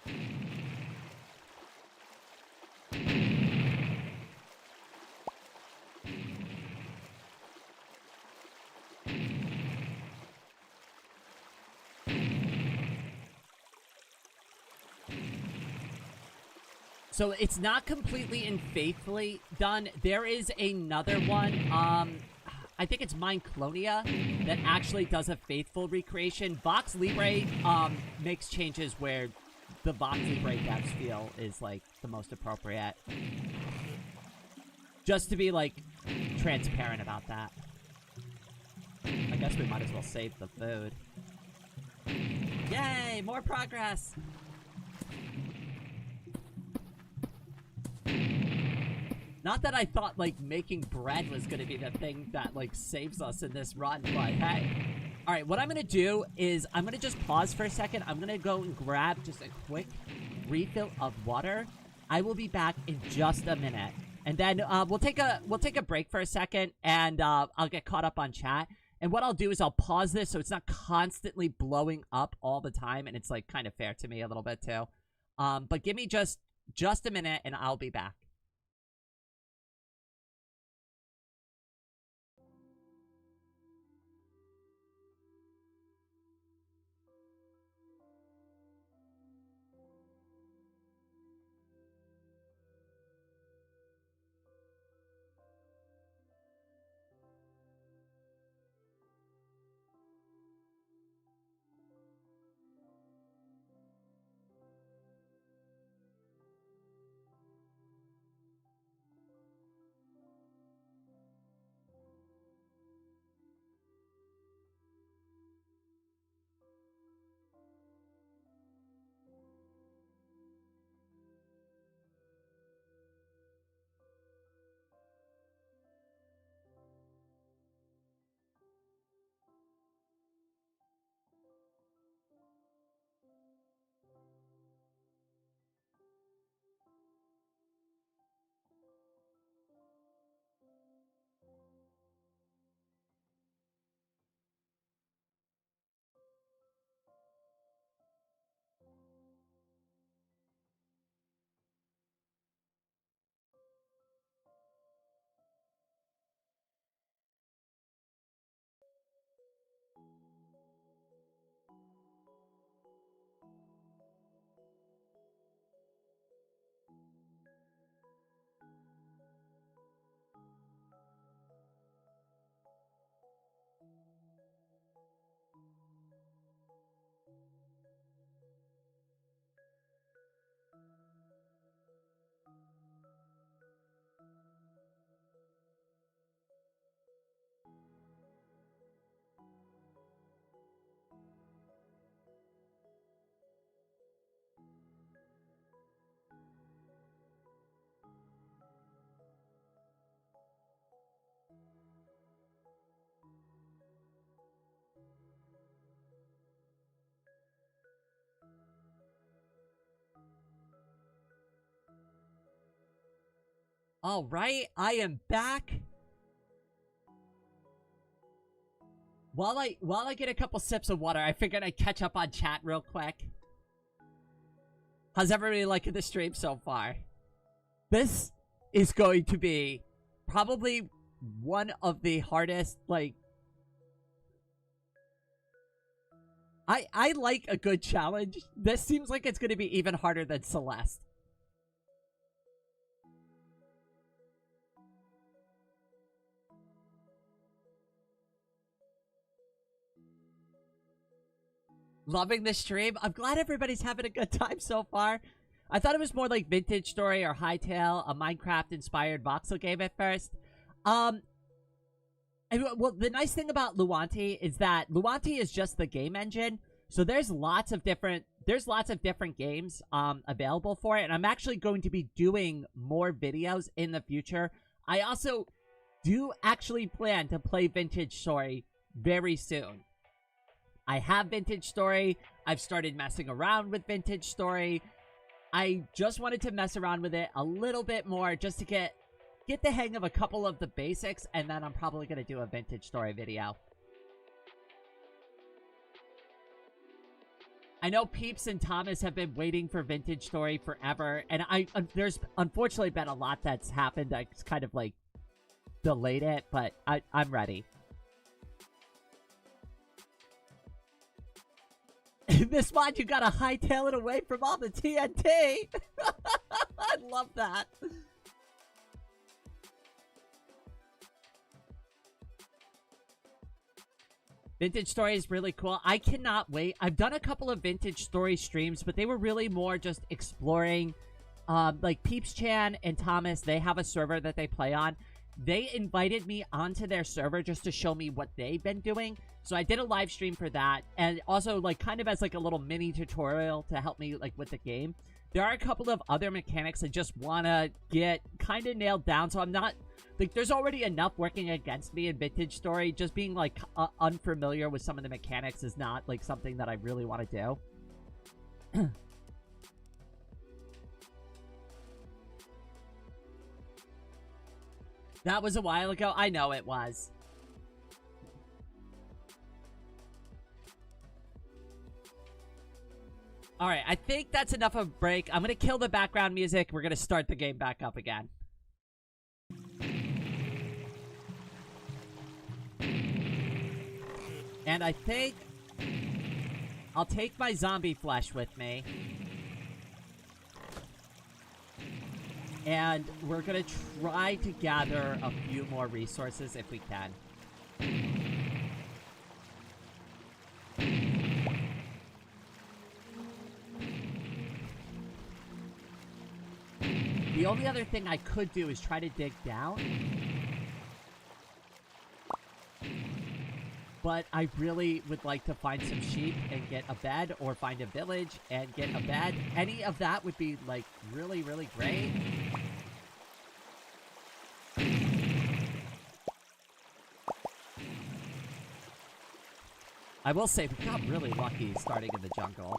So it's not completely and faithfully done. There is another one, I think it's Mineclonia, that actually does a faithful recreation. VoxeLibre makes changes where the VoxeLibre devs feel is, like, the most appropriate. Just to be, like, transparent about that. I guess we might as well save the food. Yay! More progress! Not that I thought, like, making bread was gonna be the thing that, like, saves us in this run, but hey. Alright, what I'm gonna do is I'm gonna just pause for a second. I'm gonna go and grab just a quick refill of water. I will be back in just a minute. And then, we'll take a break for a second, and, I'll get caught up on chat. And what I'll do is I'll pause this so it's not constantly blowing up all the time, and it's, like, kind of fair to me a little bit, too. But give me just a minute, and I'll be back. All right, I am back. While I get a couple sips of water, I figured I'd catch up on chat real quick. How's everybody liking the stream so far? This is going to be probably one of the hardest, like... I like a good challenge. This seems like it's going to be even harder than Celeste. Loving the stream. I'm glad everybody's having a good time so far. I thought it was more like Vintage Story or Hytale, a Minecraft-inspired voxel game at first. Well, the nice thing about Luanti is that Luanti is just the game engine, so there's lots of different games available for it, and I'm actually going to be doing more videos in the future. I also do actually plan to play Vintage Story very soon. I have Vintage Story. I've started messing around with Vintage Story. I just wanted to mess around with it a little bit more just to get the hang of a couple of the basics, and then I'm probably going to do a Vintage Story video. I know Peeps and Thomas have been waiting for Vintage Story forever, and there's unfortunately been a lot that's happened. I just kind of like delayed it, but I'm ready. This mod, you gotta hightail it away from all the TNT. I love that. Vintage Story is really cool. I cannot wait. I've done a couple of Vintage Story streams, but they were really more just exploring. Like Peeps Chan and Thomas, they have a server that they play on. They invited me onto their server just to show me what they've been doing. So I did a live stream for that, and also like kind of as like a little mini tutorial to help me like with the game. There are a couple of other mechanics I just want to get kind of nailed down, so I'm not like there's already enough working against me in Vintage Story. Just being like unfamiliar with some of the mechanics is not like something that I really want to do. That was a while ago. I know it was. Alright, I think that's enough of a break. I'm gonna kill the background music. We're gonna start the game back up again. And I think I'll take my zombie flesh with me. And we're gonna try to gather a few more resources if we can. The only other thing I could do is try to dig down. But I really would like to find some sheep and get a bed, or find a village and get a bed. Any of that would be, like, really, really great. I will say, we got really lucky starting in the jungle.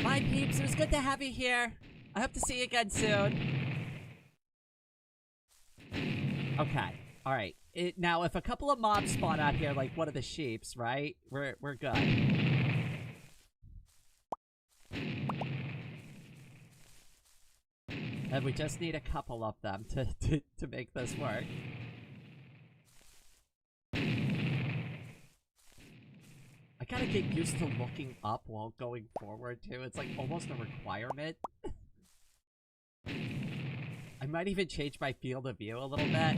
Bye, peeps. It was good to have you here. I hope to see you again soon. Okay. Alright. Now, if a couple of mobs spawn out here, like one of the sheeps, right? We're good. And we just need a couple of them to make this work. I gotta get used to looking up while going forward, too. It's like almost a requirement. I might even change my field of view a little bit.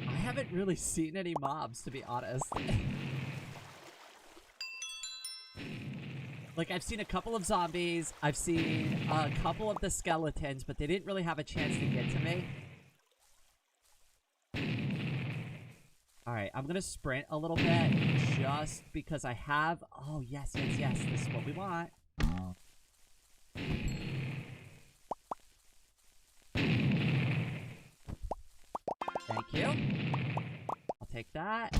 I haven't really seen any mobs, to be honest. Like, I've seen a couple of zombies. I've seen a couple of the skeletons, but they didn't really have a chance to get to me. Alright, I'm gonna sprint a little bit just because I have... Oh, yes, yes, yes. This is what we want. Thank you. I'll take that.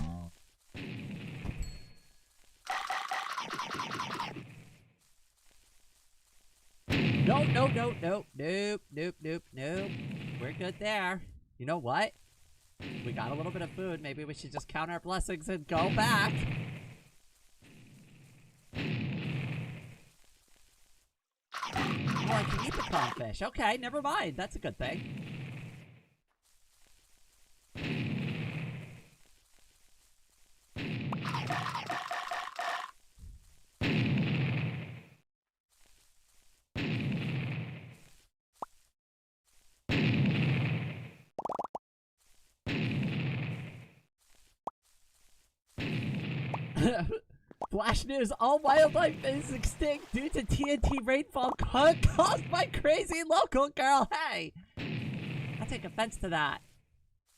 No, no, no, no, nope, nope, nope, nope. We're good there. You know what? We got a little bit of food. Maybe we should just count our blessings and go back. Oh, I can eat the clownfish. Okay, never mind. That's a good thing. Flash news, all wildlife is extinct due to TNT rainfall caused by crazy local girl. Hey! I take offense to that.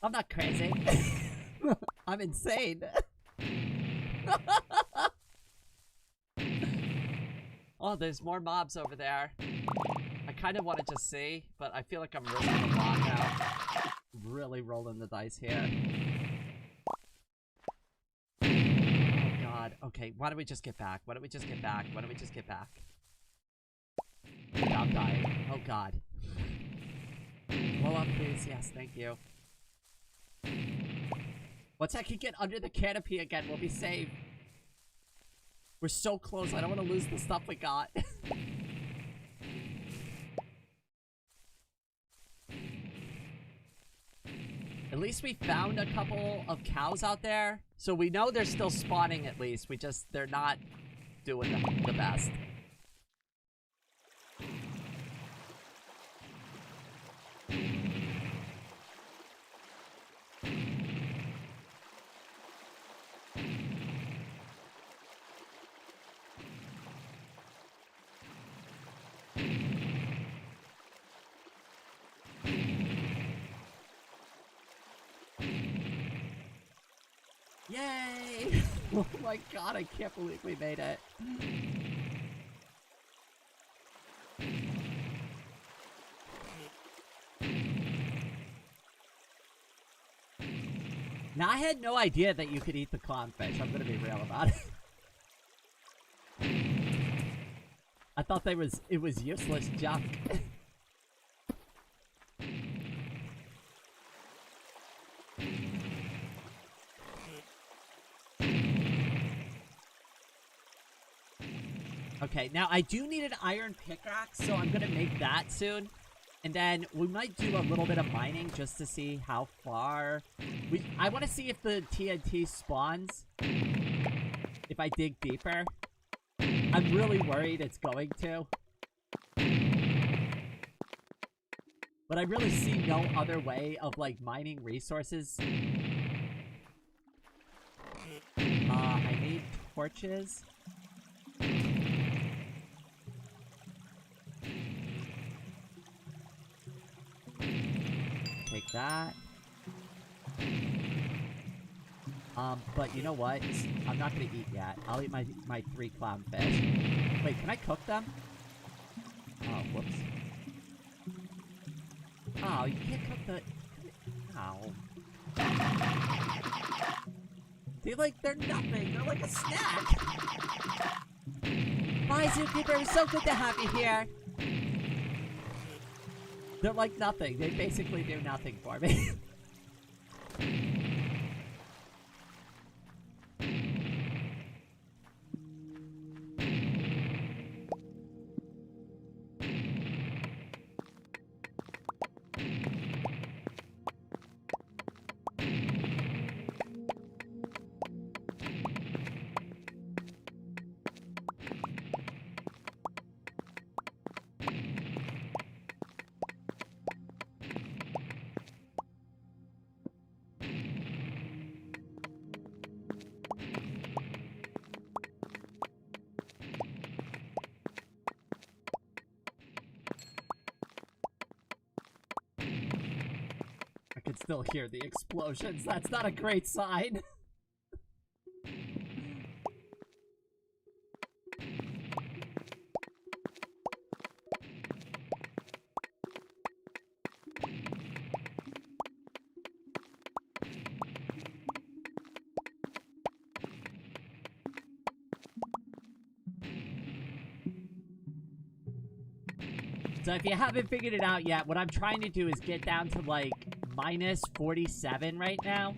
I'm not crazy. I'm insane. Oh, there's more mobs over there. I kind of want to just see, but I feel like I'm risking a lot now. Really rolling the dice here. God. Okay, why don't we just get back? Why don't we just get back? Why don't we just get back? Without dying. Oh, God. Blow up, please. Yes, thank you. Once I can get under the canopy again, we'll be safe. We're so close. I don't want to lose the stuff we got. At least we found a couple of cows out there. So we know they're still spawning at least. They're not doing the best. Yay! Oh my God, I can't believe we made it. Now, I had no idea that you could eat the clownfish. I'm gonna be real about it. I thought it was useless junk. Okay, now I do need an iron pickaxe, so I'm gonna make that soon. And then we might do a little bit of mining just to see how far... I want to see if the TNT spawns. If I dig deeper. I'm really worried it's going to. But I really see no other way of, like, mining resources. I need torches. Take that. But you know what? I'm not gonna eat yet. I'll eat my 3 clownfish. Wait, can I cook them? Oh, whoops. Oh, you can't cook the... Ow. They're nothing. They're like a snack. Bye, Zookeeper. It's so good to have you here. They're like nothing. They basically do nothing for me. can still hear the explosions. That's not a great sign. So if you haven't figured it out yet, what I'm trying to do is get down to like minus 47 right now.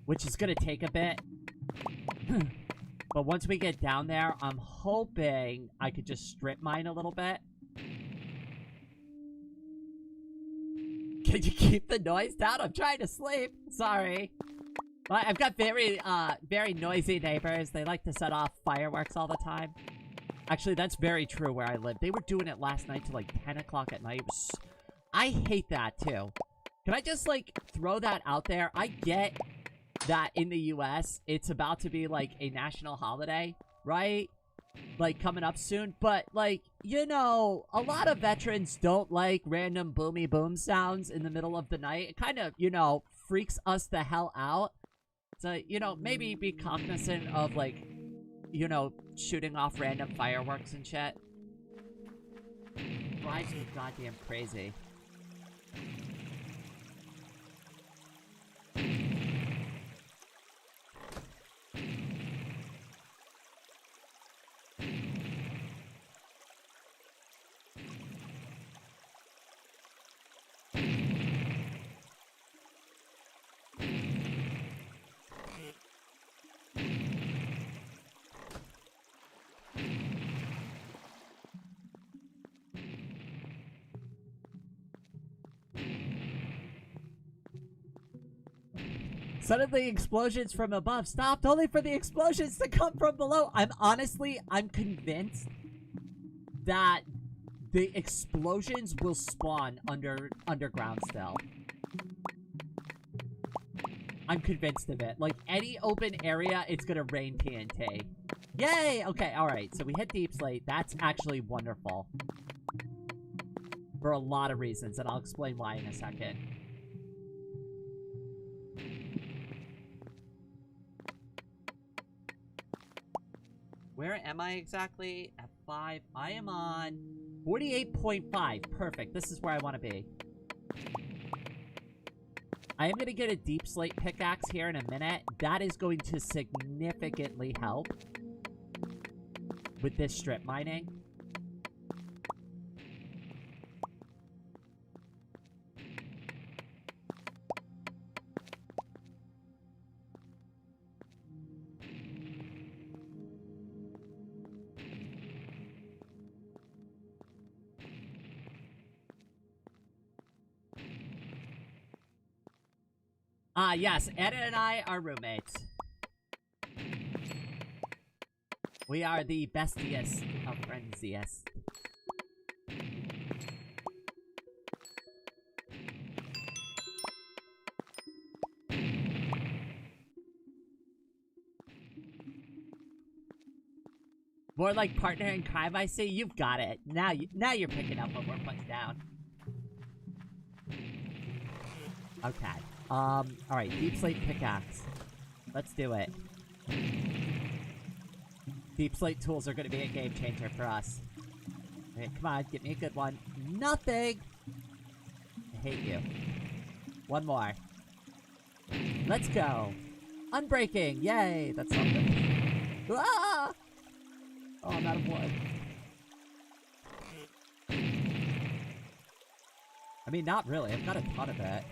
Which is going to take a bit. But once we get down there, I'm hoping I could just strip mine a little bit. Can you keep the noise down? I'm trying to sleep. Sorry. But I've got very noisy neighbors. They like to set off fireworks all the time. Actually, that's very true where I live. They were doing it last night till like 10 o'clock at night. I hate that too. Can I just like throw that out there? I get that in the US, it's about to be like a national holiday, right? Like coming up soon. But like, you know, a lot of veterans don't like random boomy boom sounds in the middle of the night. It kind of, you know, freaks us the hell out. So, you know, maybe be cognizant of like, you know, shooting off random fireworks and shit. Drives me goddamn crazy. Suddenly, explosions from above stopped, only for the explosions to come from below. I'm convinced that the explosions will spawn underground still. I'm convinced of it. Like, any open area, it's gonna rain TNT. Yay! Okay, alright, so we hit Deep Slate. That's actually wonderful. For a lot of reasons, and I'll explain why in a second. Where am I exactly? At 5. I am on 48.5. Perfect. This is where I want to be. I am going to get a deep slate pickaxe here in a minute. That is going to significantly help with this strip mining. Ah, yes, Anna and I are roommates. We are the bestiest of friendsiest. More like partner in crime, I see. You've got it. Now you're picking up what we're putting down. Okay. Alright, deep slate pickaxe. Let's do it. Deep slate tools are gonna be a game changer for us. Okay, come on, get me a good one. Nothing! I hate you. One more. Let's go. Unbreaking! Yay! That's something. Ah! Oh, I'm out of wood. I mean, not really. I've got a ton of it.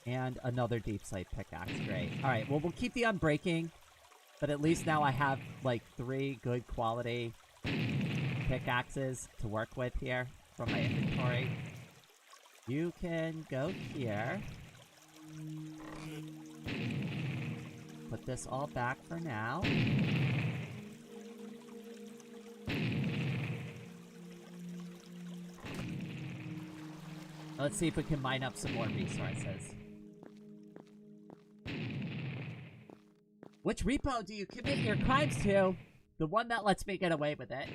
And another deep slate pickaxe. Great. Alright, well, we'll keep the unbreaking. But at least now I have, like, 3 good quality pickaxes to work with here from my inventory. You can go here. Put this all back for now. Let's see if we can mine up some more resources. Which repo do you commit your crimes to? The one that lets me get away with it.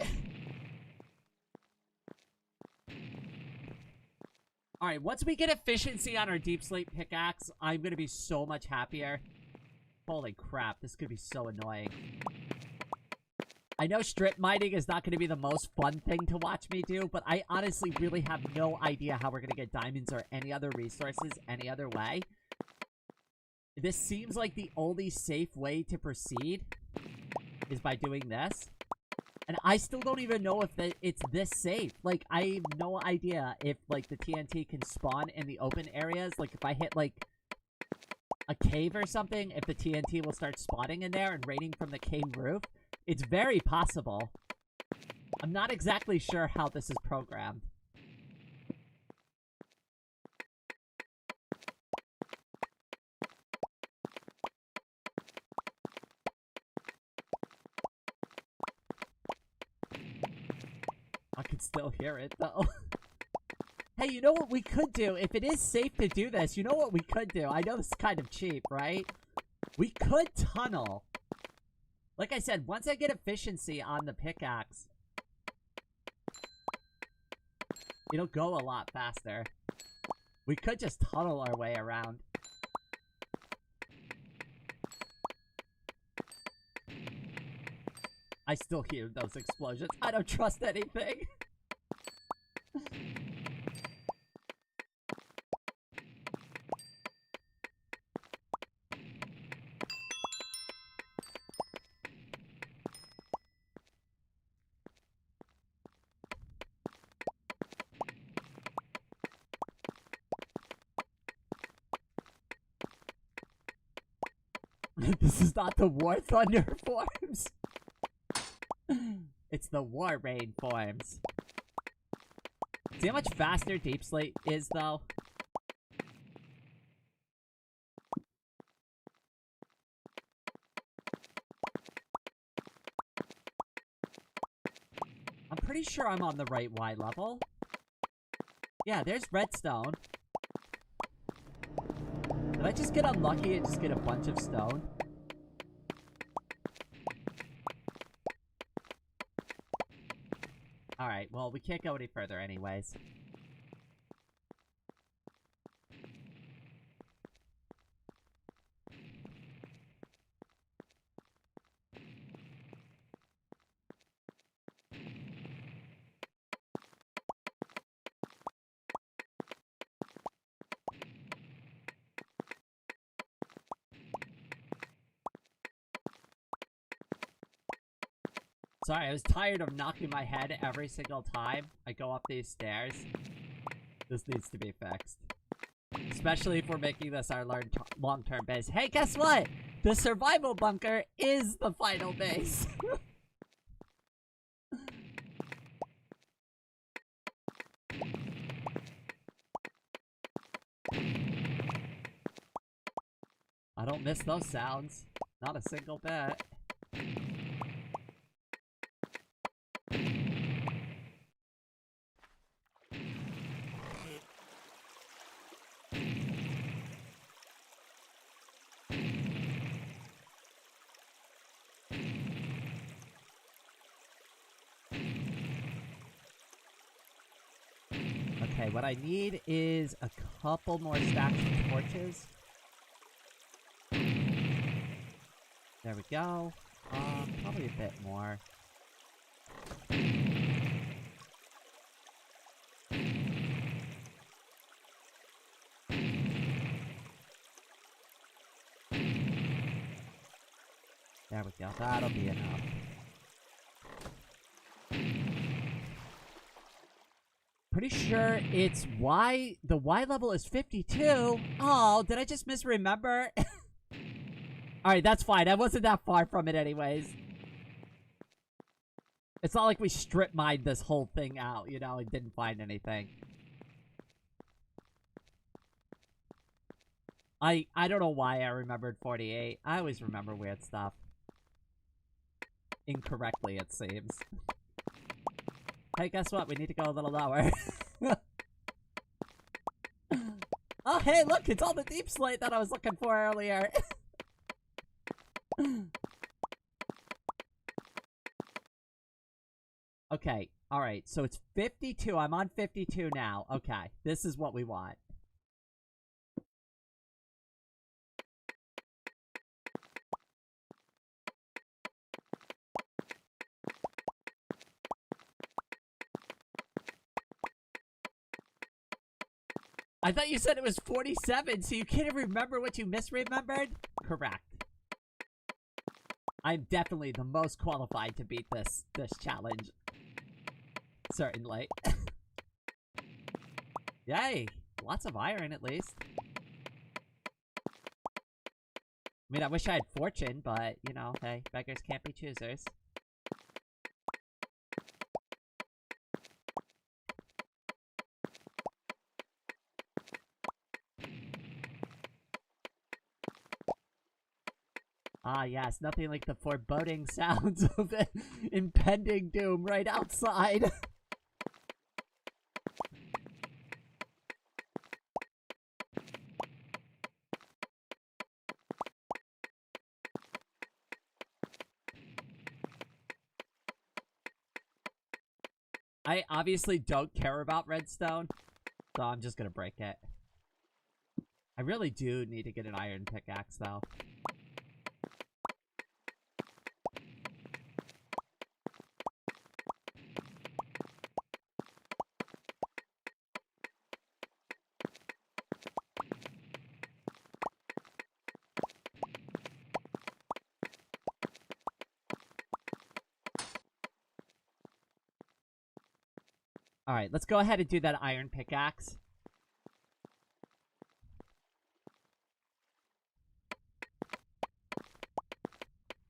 Alright, once we get efficiency on our deep slate pickaxe, I'm gonna be so much happier. Holy crap, this could be so annoying. I know strip mining is not gonna be the most fun thing to watch me do, but I honestly really have no idea how we're gonna get diamonds or any other resources any other way. This seems like the only safe way to proceed is by doing this. And I still don't even know if it's this safe. Like, I have no idea if, like, the TNT can spawn in the open areas. Like, if I hit, like, a cave or something, if the TNT will start spawning in there and raining from the cave roof. It's very possible. I'm not exactly sure how this is programmed. I can still hear it, though. Hey, you know what we could do? If it is safe to do this, you know what we could do? I know this is kind of cheap, right? We could tunnel. Like I said, once I get efficiency on the pickaxe, it'll go a lot faster. We could just tunnel our way around. I still hear those explosions. I don't trust anything. This is not the War Thunder forms. It's the War Rain forms. See how much faster Deep Slate is, though? I'm pretty sure I'm on the right Y level. Yeah, there's redstone. Did I just get unlucky and just get a bunch of stone? Alright, well, we can't go any further anyways. Sorry, I was tired of knocking my head every single time I go up these stairs. This needs to be fixed. Especially if we're making this our long-term base. Hey, guess what? The survival bunker is the final base. I don't miss those sounds. Not a single bit. Okay, what I need is a couple more stacks of torches. There we go. Probably a bit more. There we go. That'll be enough. Pretty sure it's Y. The Y level is 52. Oh, did I just misremember? Alright, that's fine. I wasn't that far from it anyways. It's not like we strip mined this whole thing out, you know, and didn't find anything. I don't know why I remembered 48. I always remember weird stuff. Incorrectly, it seems. Hey, guess what? We need to go a little lower. Oh, hey, look! It's all the deep slate that I was looking for earlier. Okay, alright, so it's 52. I'm on 52 now. Okay, this is what we want. I thought you said it was 47, so you can't remember what you misremembered? Correct. I'm definitely the most qualified to beat this challenge. Certainly. Yay! Lots of iron, at least. I mean, I wish I had fortune, but, you know, hey, beggars can't be choosers. Ah, yes, nothing like the foreboding sounds of the impending doom right outside. I obviously don't care about redstone, so I'm just gonna break it. I really do need to get an iron pickaxe, though. Alright, let's go ahead and do that iron pickaxe.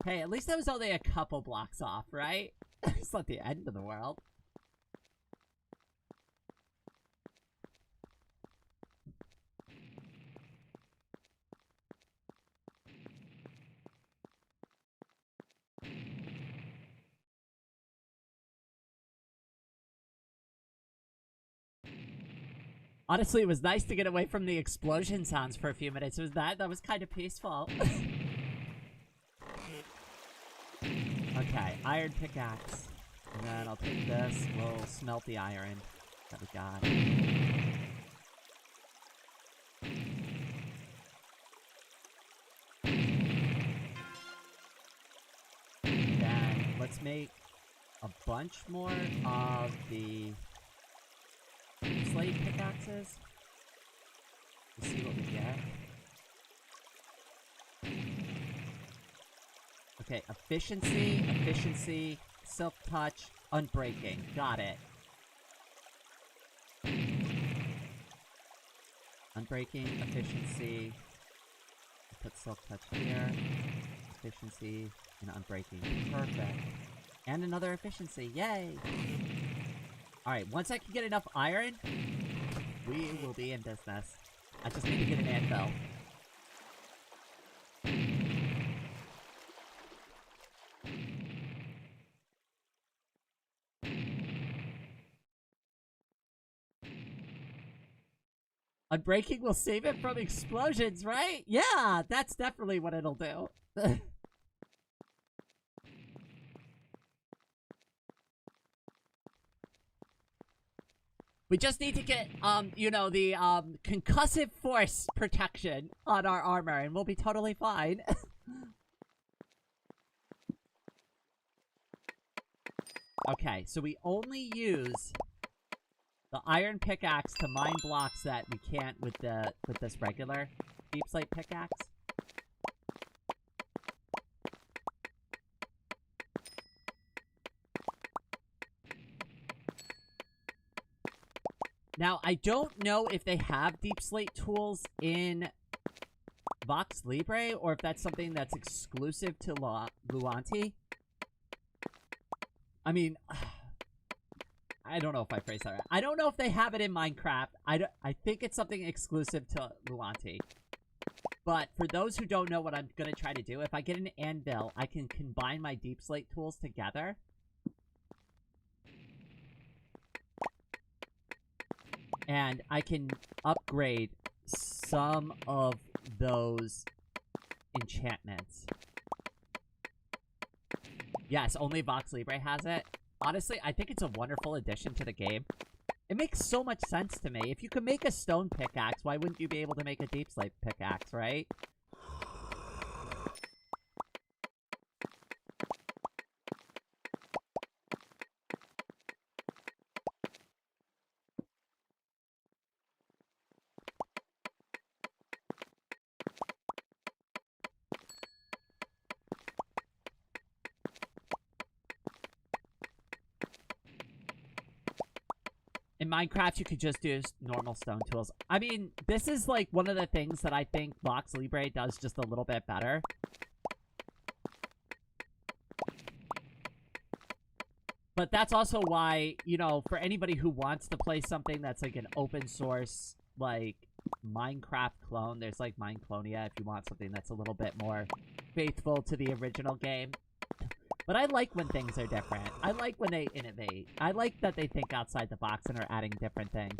Hey, at least that was only a couple blocks off, right? It's not the end of the world. Honestly, it was nice to get away from the explosion sounds for a few minutes. That was kind of peaceful. Okay, iron pickaxe. And then I'll take this. We'll smelt the iron that we got. Then let's make a bunch more of the slate pickaxes. Let's see what we get. Okay, efficiency, silk touch, unbreaking. Got it. Unbreaking, efficiency. Put silk touch here. Efficiency and unbreaking. Perfect. And another efficiency. Yay! Alright, once I can get enough iron, we will be in business. I just need to get an anvil. Unbreaking will save it from explosions, right? Yeah, that's definitely what it'll do. We just need to get, you know, the, concussive force protection on our armor, and we'll be totally fine. Okay, so we only use the iron pickaxe to mine blocks that we can't with this regular deep slate pickaxe. Now, I don't know if they have deep slate tools in VoxeLibre, or if that's something that's exclusive to Luanti. I mean, I don't know if I phrased that right. I don't know if they have it in Minecraft. I think it's something exclusive to Luanti. But for those who don't know what I'm going to try to do, if I get an anvil, I can combine my deep slate tools together. And I can upgrade some of those enchantments. Yes, only VoxeLibre has it. Honestly, I think it's a wonderful addition to the game. It makes so much sense to me. If you could make a stone pickaxe, why wouldn't you be able to make a deep slate pickaxe, right? In Minecraft, you could just use normal stone tools. I mean, this is like one of the things that I think VoxeLibre does just a little bit better. But that's also why, you know, for anybody who wants to play something that's like an open source, like, Minecraft clone, there's like Mineclonia if you want something that's a little bit more faithful to the original game. But I like when things are different. I like when they innovate. I like that they think outside the box and are adding different things.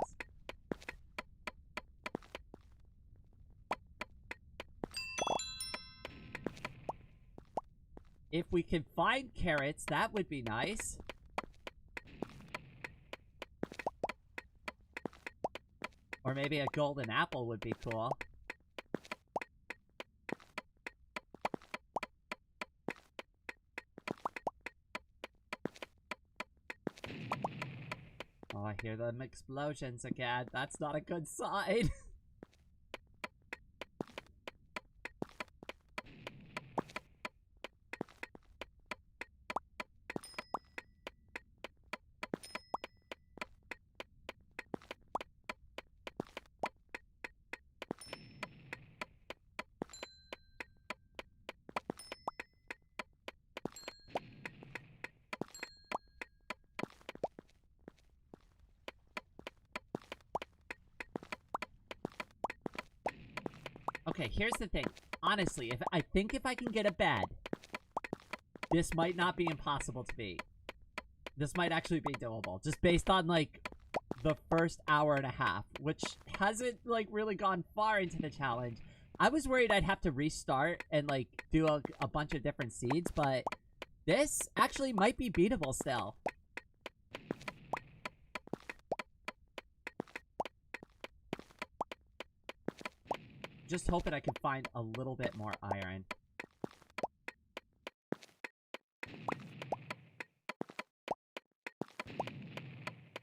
If we can find carrots, that would be nice. Or maybe a golden apple would be cool. Oh, I hear them explosions again. That's not a good sign. Okay, here's the thing. Honestly, I think if I can get a bed, this might not be impossible to beat. This might actually be doable, just based on, like, the first hour and a half, which hasn't, like, really gone far into the challenge. I was worried I'd have to restart and, like, do a bunch of different seeds, but this actually might be beatable still. Just hoping I can find a little bit more iron.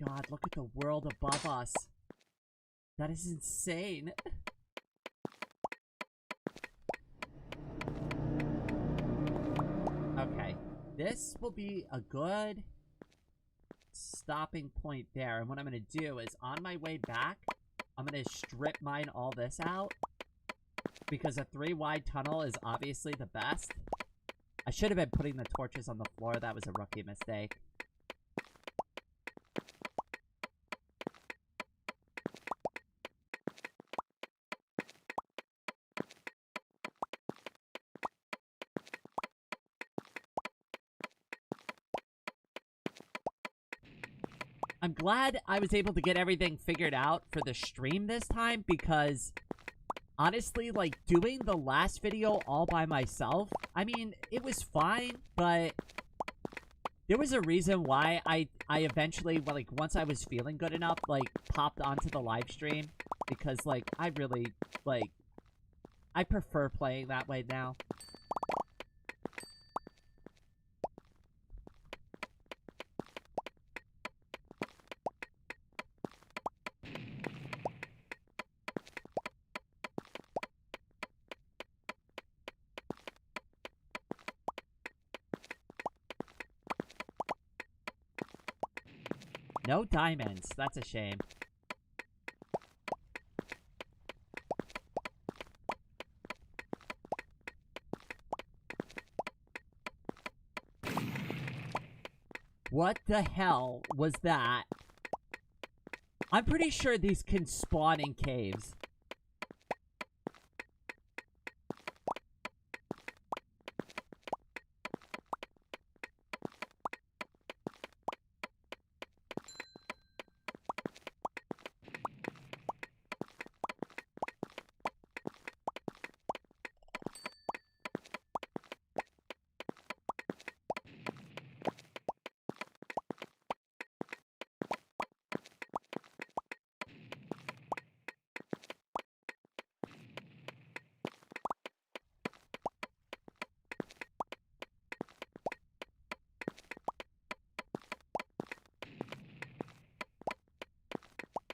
God, look at the world above us. That is insane. Okay, this will be a good stopping point there. And what I'm going to do is, on my way back, I'm going to strip mine all this out. Because a 3-wide tunnel is obviously the best. I should have been putting the torches on the floor. That was a rookie mistake. I'm glad I was able to get everything figured out for the stream this time, because honestly, like, doing the last video all by myself, I mean, it was fine, but there was a reason why I eventually, like, once I was feeling good enough, like, popped onto the live stream, because, like, I really, like, I prefer playing that way now. No diamonds. That's a shame. What the hell was that? I'm pretty sure these can spawn in caves.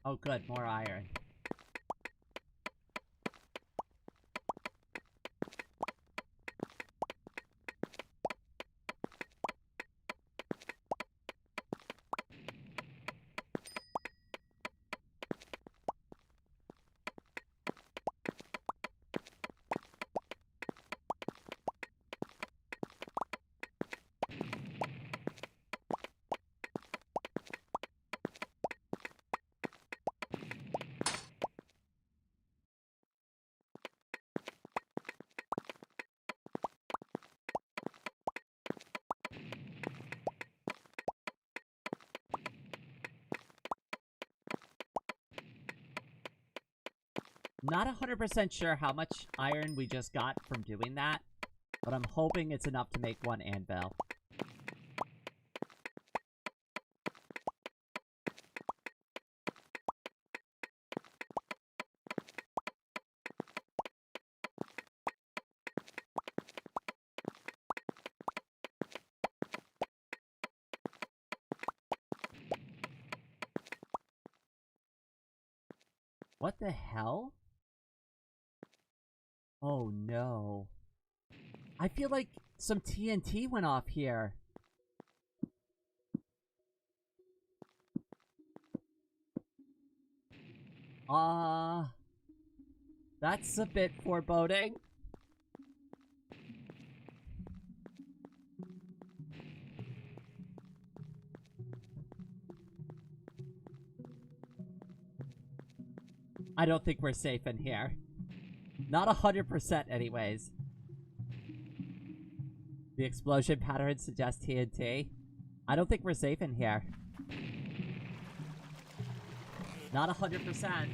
Oh good, more iron. Not 100% sure how much iron we just got from doing that, but I'm hoping it's enough to make one anvil. What the hell? Oh no. I feel like some TNT went off here. That's a bit foreboding. I don't think we're safe in here. Not 100% anyways. The explosion pattern suggests TNT. I don't think we're safe in here. Not 100%.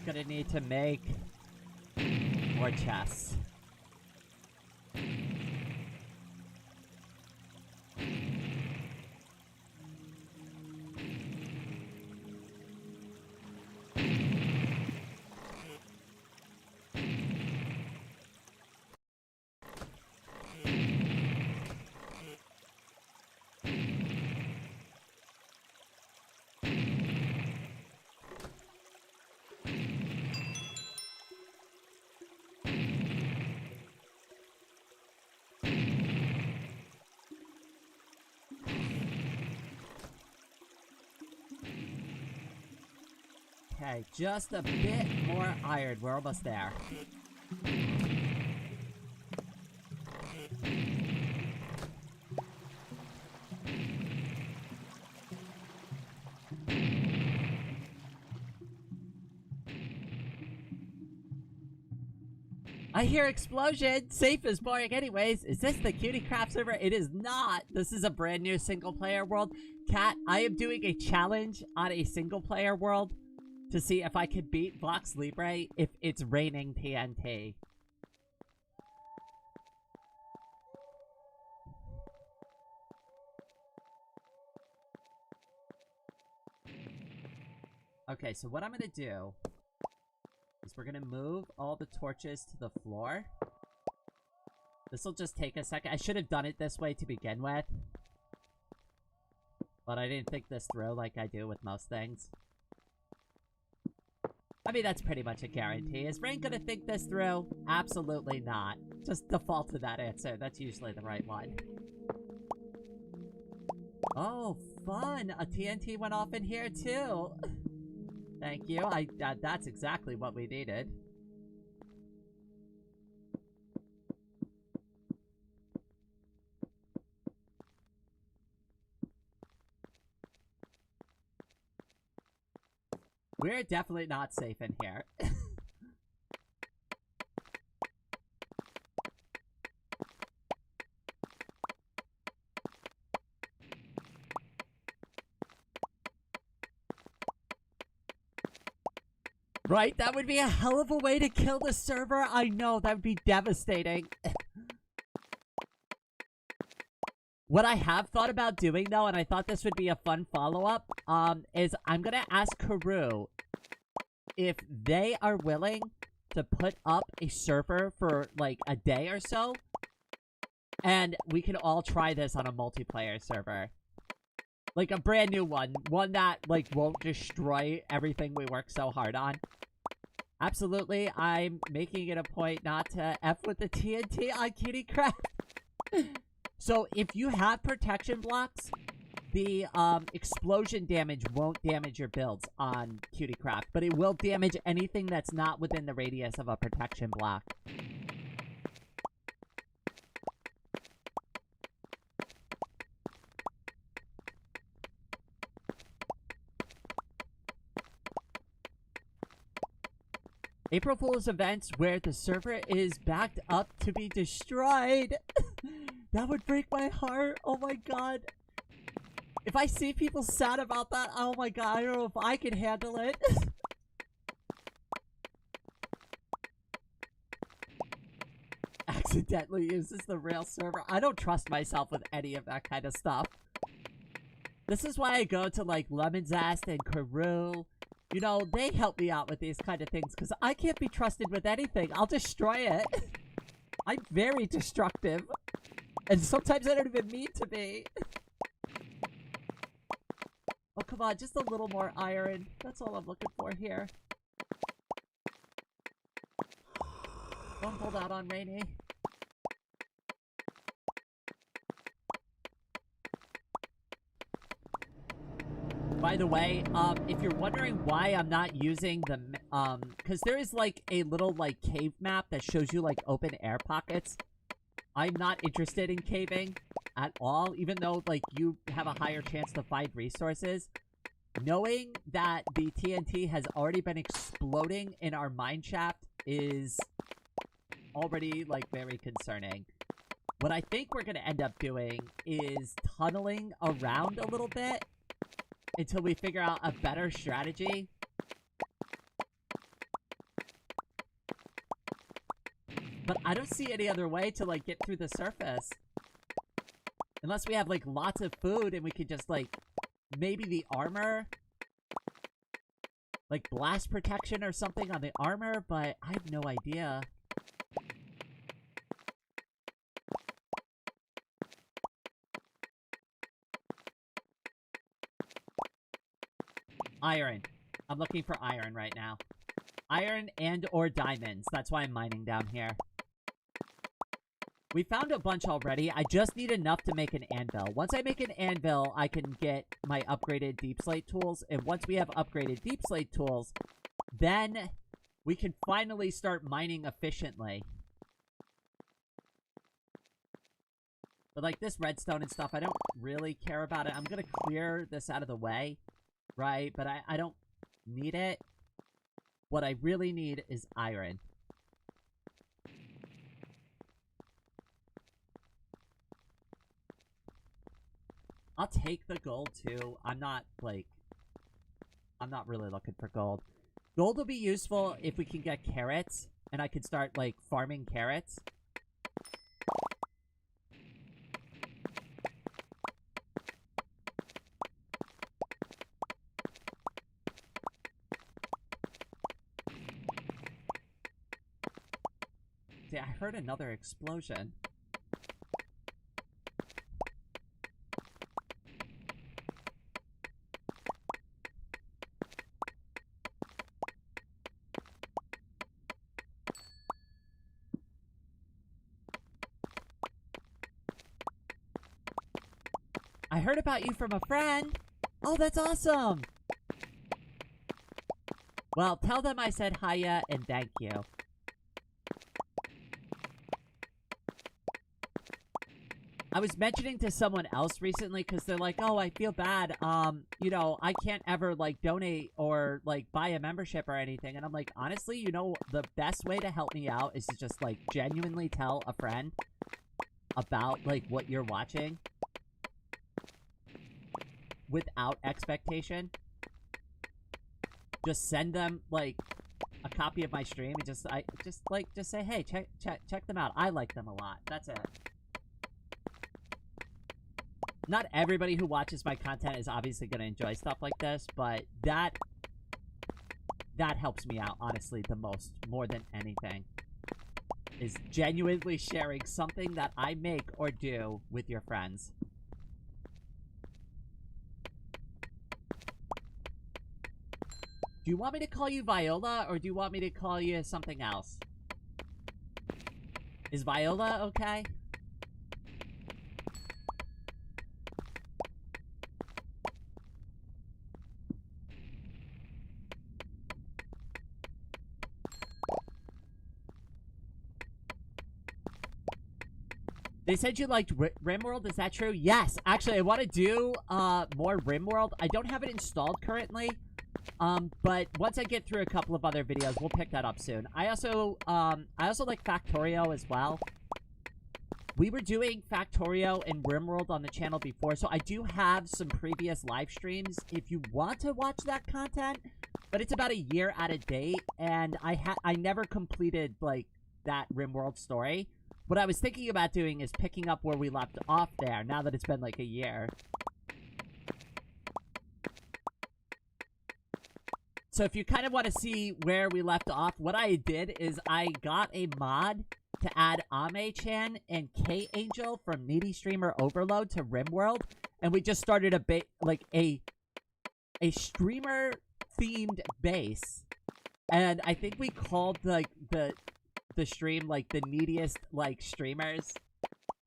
Gonna need to make more chests. Okay, just a bit more iron. We're almost there. I hear explosion! Safe is boring anyways. Is this the Cutie Craft server? It is not! This is a brand new single player world. Cat, I am doing a challenge on a single player world to see if I could beat VoxeLibre if it's raining TNT. Okay, so what I'm gonna do is we're gonna move all the torches to the floor. This will just take a second. I should have done it this way to begin with, but I didn't think this through like I do with most things. I mean, that's pretty much a guarantee. Is Rain gonna think this through? Absolutely not. Just default to that answer. That's usually the right one. Oh, fun! A TNT went off in here too! Thank you. That's exactly what we needed. We're definitely not safe in here. Right? That would be a hell of a way to kill the server. I know, that would be devastating. What I have thought about doing, though, and I thought this would be a fun follow-up, is I'm gonna ask Karoo if they are willing to put up a server for, like, a day or so, and we can all try this on a multiplayer server. Like, a brand new one. One that, like, won't destroy everything we work so hard on. Absolutely, I'm making it a point not to F with the TNT on CutieCraft. So, if you have protection blocks, the explosion damage won't damage your builds on CutieCraft, but it will damage anything that's not within the radius of a protection block. April Fool's events where the server is backed up to be destroyed. That would break my heart. Oh my god. If I see people sad about that, oh my god, I don't know if I can handle it. Accidentally uses the real server. I don't trust myself with any of that kind of stuff. This is why I go to like Lemon Zest and Karoo. You know, they help me out with these kind of things because I can't be trusted with anything. I'll destroy it. I'm very destructive. And sometimes I don't even mean to be. Oh, come on. Just a little more iron. That's all I'm looking for here. Don't hold out on Rainy. By the way, if you're wondering why I'm not using the, because there is, like, a little, like, cave map that shows you, like, open air pockets. I'm not interested in caving at all, even though, like, you have a higher chance to find resources. Knowing that the TNT has already been exploding in our mine shaft is already, like, very concerning. What I think we're gonna end up doing is tunneling around a little bit until we figure out a better strategy. But I don't see any other way to, like, get through the surface. Unless we have, like, lots of food and we could just, like, maybe the armor. Like, blast protection or something on the armor, but I have no idea. Iron. I'm looking for iron right now. Iron and or diamonds. That's why I'm mining down here. We found a bunch already. I just need enough to make an anvil. Once I make an anvil, I can get my upgraded deep slate tools. And once we have upgraded deep slate tools, then we can finally start mining efficiently. But like this redstone and stuff, I don't really care about it. I'm going to clear this out of the way. Right, but I don't need it. What I really need is iron. I'll take the gold too. I'm not really looking for gold. Gold will be useful if we can get carrots, and I can start like farming carrots. I heard another explosion. I heard about you from a friend. Oh, that's awesome. Well, tell them I said hiya and thank you. I was mentioning to someone else recently because they're like, oh, I feel bad. You know, I can't ever, like, donate or, like, buy a membership or anything. And I'm like, honestly, you know, the best way to help me out is to just, like, genuinely tell a friend about, like, what you're watching without expectation. Just send them, like, a copy of my stream and just say, hey, check them out. I like them a lot. That's it. Not everybody who watches my content is obviously going to enjoy stuff like this, but that helps me out, honestly, the most, more than anything, is genuinely sharing something that I make or do with your friends. Do you want me to call you Viola, or do you want me to call you something else? Is Viola okay? They said you liked RimWorld, is that true? Yes, actually I want to do more RimWorld. I don't have it installed currently, but once I get through a couple of other videos, we'll pick that up soon. I also like Factorio as well. We were doing Factorio and RimWorld on the channel before, so I do have some previous live streams if you want to watch that content, but it's about a year out of date, and I never completed, like, that RimWorld story. What I was thinking about doing is picking up where we left off there, now that it's been like a year. So if you kind of want to see where we left off, what I did is I got a mod to add Ame-chan and K-Angel from Needy Streamer Overload to RimWorld, and we just started a streamer-themed base, and I think we called, like, the stream, like, the neediest, like, streamers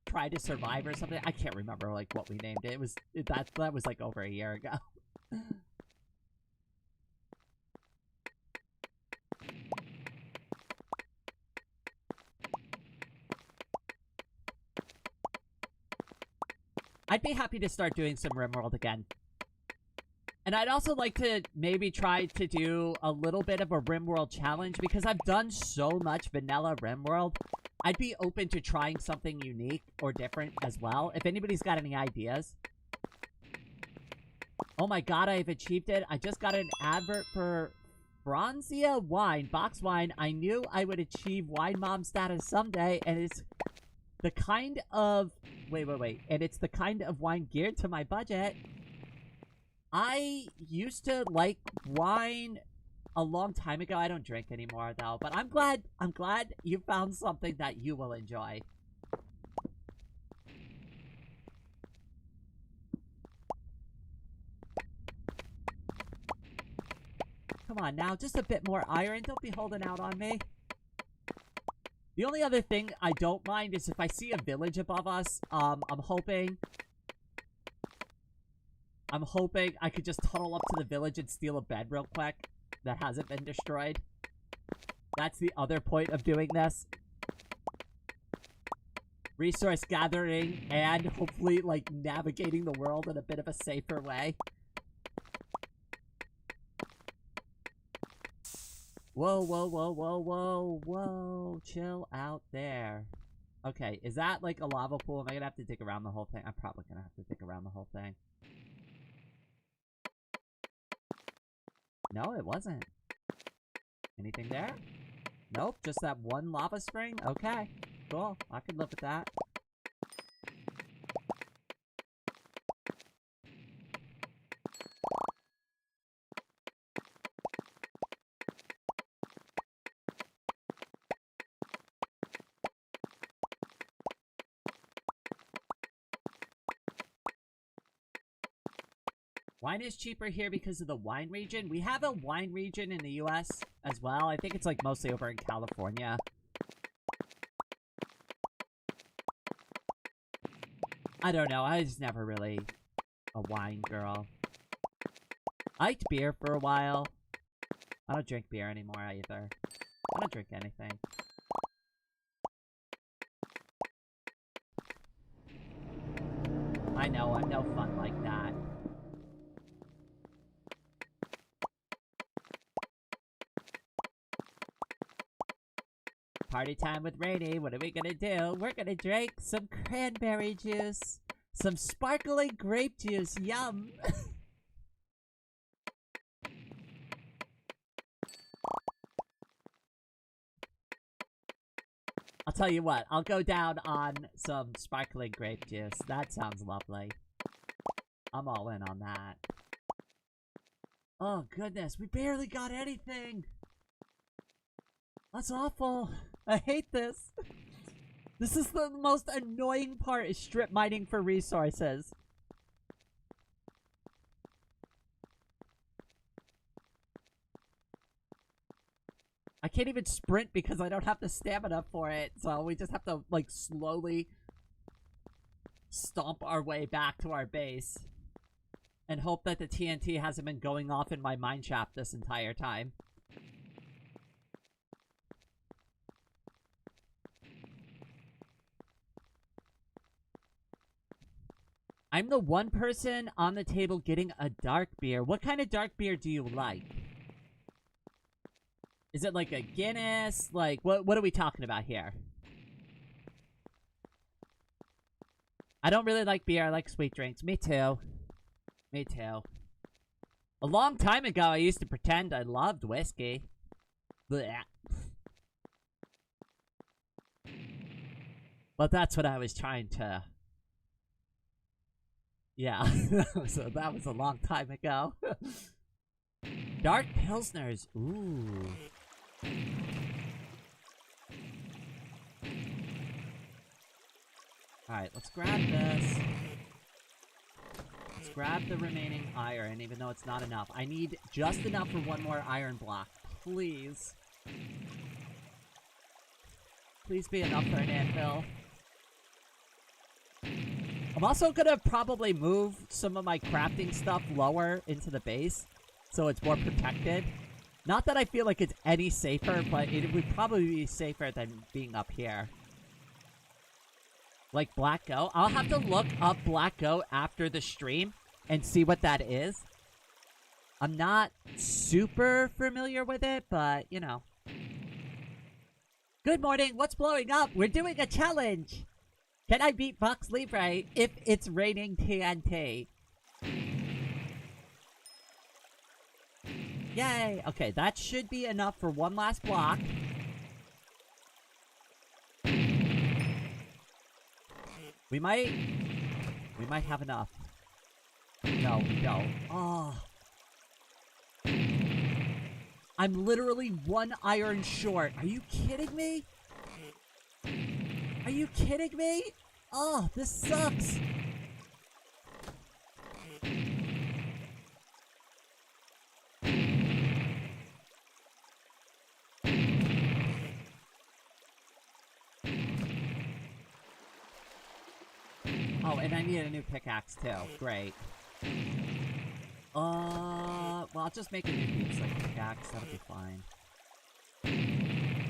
try to survive or something. I can't remember, like, what we named it. That was like over a year ago. I'd be happy to start doing some RimWorld again. And I'd also like to maybe try to do a little bit of a RimWorld challenge, because I've done so much vanilla RimWorld. I'd be open to trying something unique or different as well, if anybody's got any ideas. Oh my god, I've achieved it. I just got an advert for Franzia Wine, box wine. I knew I would achieve Wine Mom status someday, and it's the kind of... Wait. And it's the kind of wine geared to my budget. I used to like wine a long time ago. I don't drink anymore, though. But I'm glad you found something that you will enjoy. Come on now, just a bit more iron. Don't be holding out on me. The only other thing I don't mind is if I see a village above us, I'm hoping I could just tunnel up to the village and steal a bed real quick that hasn't been destroyed. That's the other point of doing this. Resource gathering and hopefully, like, navigating the world in a bit of a safer way. Whoa. Chill out there. Okay, is that like a lava pool? Am I gonna have to dig around the whole thing? I'm probably gonna have to dig around the whole thing. No, it wasn't. Anything there? Nope, just that one lava spring? Okay, cool. I can live with that. Wine is cheaper here because of the wine region. We have a wine region in the US as well. I think it's like mostly over in California. I don't know. I was never really a wine girl. I liked beer for a while. I don't drink beer anymore either. I don't drink anything. I know, I'm no fun like that. Party time with Rainy. What are we gonna do? We're gonna drink some cranberry juice. Some sparkling grape juice. Yum! tell you what. I'll go down on some sparkling grape juice. That sounds lovely. I'm all in on that. Oh, goodness. We barely got anything. That's awful. I hate this. This is the most annoying part, is strip mining for resources. I can't even sprint because I don't have the stamina for it, so we just have to, like, slowly stomp our way back to our base. And hope that the TNT hasn't been going off in my mine shaft this entire time. I'm the one person on the table getting a dark beer. What kind of dark beer do you like? Is it like a Guinness? Like, what are we talking about here? I don't really like beer. I like sweet drinks. Me too. Me too. A long time ago, I used to pretend I loved whiskey. Blech. But that's what I was trying to... Yeah, so that was a long time ago. Dark Pilsners. Ooh. Alright, let's grab this. Let's grab the remaining iron, even though it's not enough. I need just enough for one more iron block. Please. Please be enough for an anvil. I'm also gonna probably move some of my crafting stuff lower into the base, so it's more protected. Not that I feel like it's any safer, but it would probably be safer than being up here. Like Black Goat. I'll have to look up Black Goat after the stream and see what that is. I'm not super familiar with it, but, you know. Good morning, what's blowing up? We're doing a challenge! Can I beat VoxeLibre if it's raining TNT? Yay! Okay, that should be enough for one last block. We might have enough. No, we don't. Oh. I'm literally one iron short. Are you kidding me? Are you kidding me? Oh, this sucks. Oh, and I need a new pickaxe too. Great. Well, I'll just make a new beach-like pickaxe. That'll be fine. Do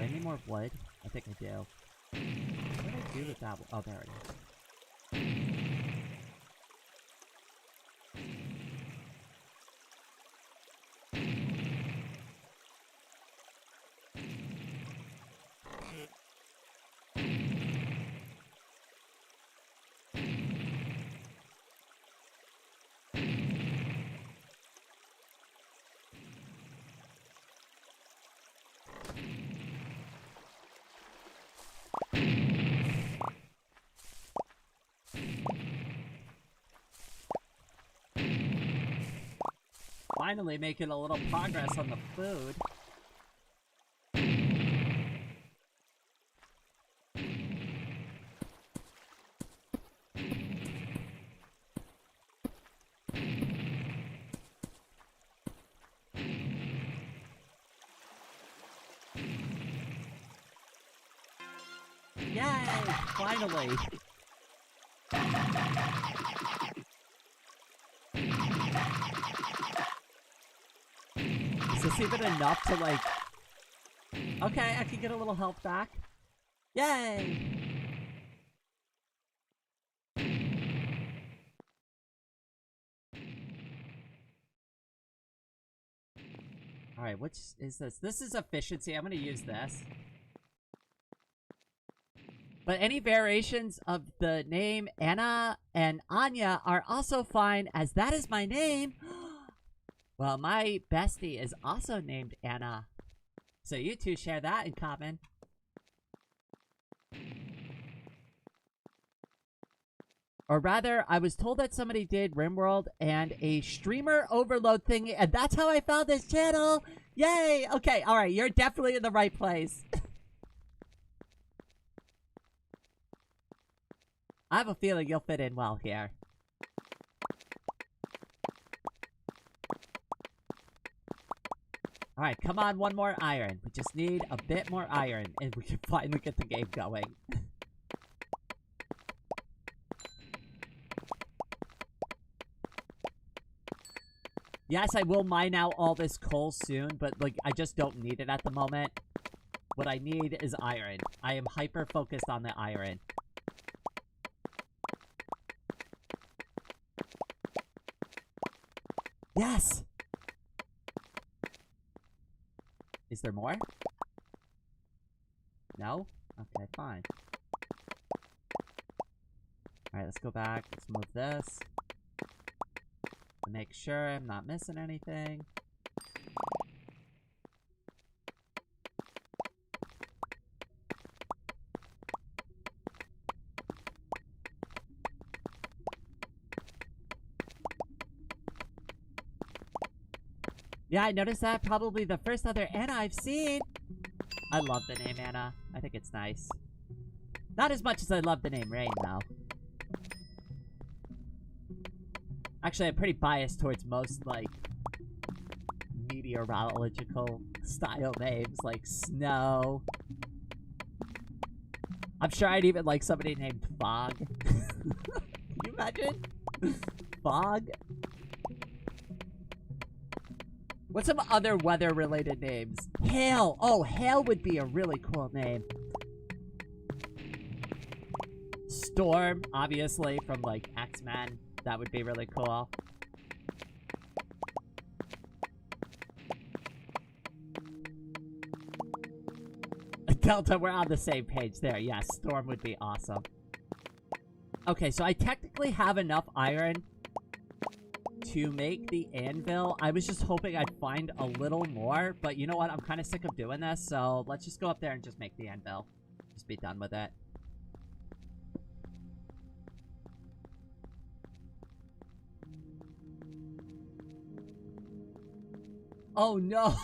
I need more wood? I think I do. What did I do with that? Oh, there it is. Finally making a little progress on the food. Yay! Finally! Is this even enough to, like... Okay, I can get a little health back. Yay! Alright, which is this? This is efficiency. I'm gonna use this. But any variations of the name Anna and Anya are also fine, as that is my name. Well, my bestie is also named Anna. So you two share that in common. Or rather, I was told that somebody did RimWorld and a streamer overload thingy, and that's how I found this channel! Yay! Okay, alright, you're definitely in the right place. I have a feeling you'll fit in well here. Alright, come on, one more iron. We just need a bit more iron, and we can finally get the game going. Yes, I will mine out all this coal soon, but, like, I just don't need it at the moment. What I need is iron. I am hyper-focused on the iron. Yes! Is there more? No? Okay, fine. Alright, let's go back. Let's move this. To make sure I'm not missing anything. Yeah, I noticed that. Probably the first other Anna I've seen. I love the name Anna. I think it's nice. Not as much as I love the name Rain, though. Actually, I'm pretty biased towards most, like, meteorological style names, like Snow. I'm sure I'd even like somebody named Fog. Can you imagine? Fog? What's some other weather-related names? Hail! Oh, Hail would be a really cool name. Storm, obviously, from, like, X-Men. That would be really cool. Delta, we're on the same page there. Yes, Storm would be awesome. Okay, so I technically have enough iron to make the anvil. I was just hoping I'd find a little more, but you know what? I'm kind of sick of doing this, so let's just go up there and just make the anvil. Just be done with it. Oh no!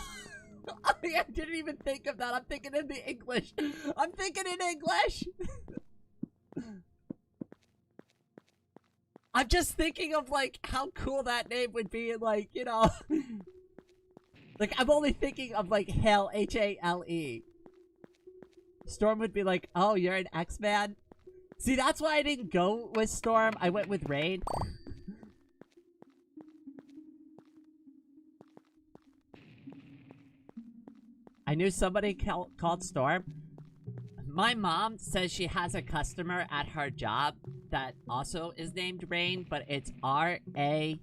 I didn't even think of that. I'm thinking in the English. I'm thinking in English! I'm just thinking of, like, how cool that name would be, like, you know. Like, I'm only thinking of, like, Hale, H-A-L-E. Storm would be like, oh, you're an X-Man? See, that's why I didn't go with Storm. I went with Rain. I knew somebody called Storm. My mom says she has a customer at her job that also is named Rain, but it's R-A-Y-N-E.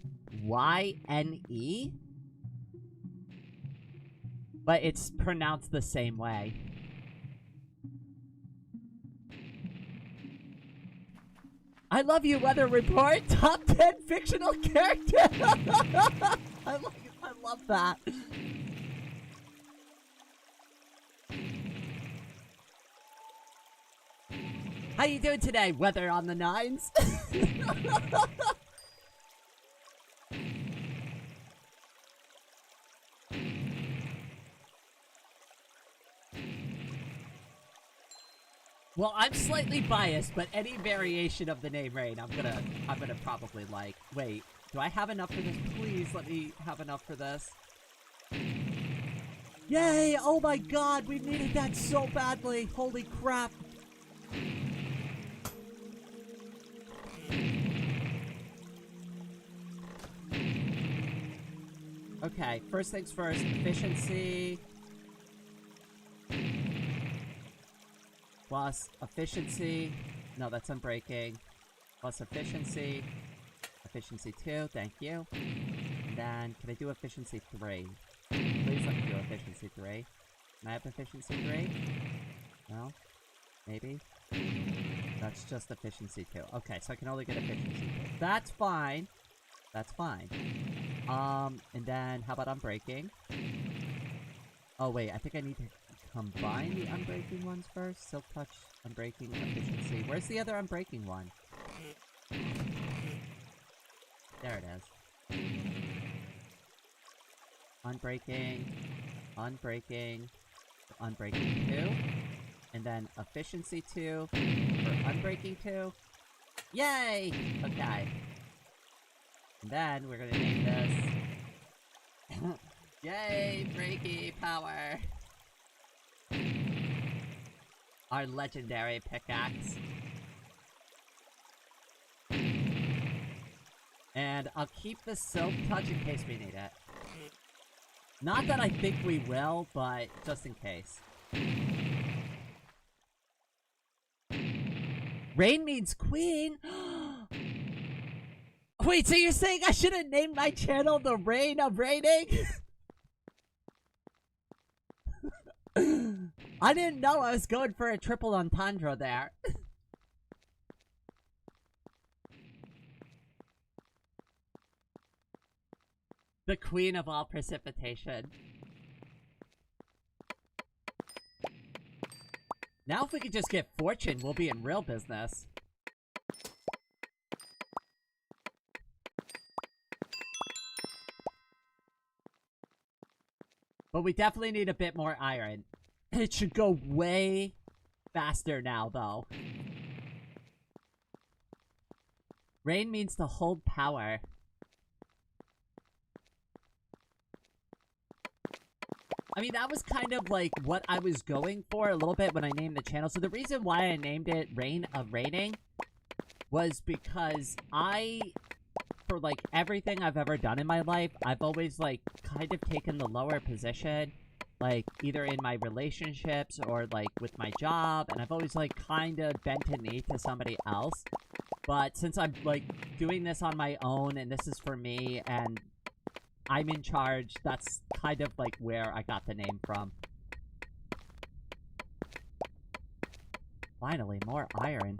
But it's pronounced the same way. I love you, Weather Report. Top 10 fictional character. I love that. How you doing today? Weather on the nines? Well, I'm slightly biased, but any variation of the name Rain, I'm gonna probably like. Wait, do I have enough for this? Please let me have enough for this. Yay! Oh my god, we needed that so badly. Holy crap. Okay, first things first, efficiency. Plus efficiency. No, that's unbreaking. Plus efficiency. Efficiency 2, thank you. And then, can I do efficiency 3? Please let me do efficiency 3. Can I have efficiency 3? No? Maybe? That's just efficiency 2. Okay, so I can only get efficiency 2. That's fine. That's fine. And then, how about unbreaking? Oh, wait, I think I need to combine the unbreaking ones first. Silk touch, unbreaking, efficiency. Where's the other unbreaking one? There it is. Unbreaking, unbreaking, unbreaking 2. And then efficiency 2 for unbreaking 2. Yay! Okay. And then we're gonna name this. Yay! Breaky power! Our legendary pickaxe. And I'll keep the silk touch in case we need it. Not that I think we will, but just in case. Rain means queen? Wait, so you're saying I should have named my channel The Reign of Raining? I didn't know I was going for a triple entendre there. The queen of all precipitation. Now if we could just get fortune, we'll be in real business. But we definitely need a bit more iron. It should go way faster now, though. Rain means to hold power. I mean, that was kind of like what I was going for a little bit when I named the channel. So the reason why I named it Reign of Raining was because for like everything I've ever done in my life, I've always like kind of taken the lower position, like either in my relationships or like with my job, and I've always like kind of bent a knee to somebody else. But since I'm like doing this on my own and this is for me and I'm in charge, that's kind of like where I got the name from. Finally, more iron.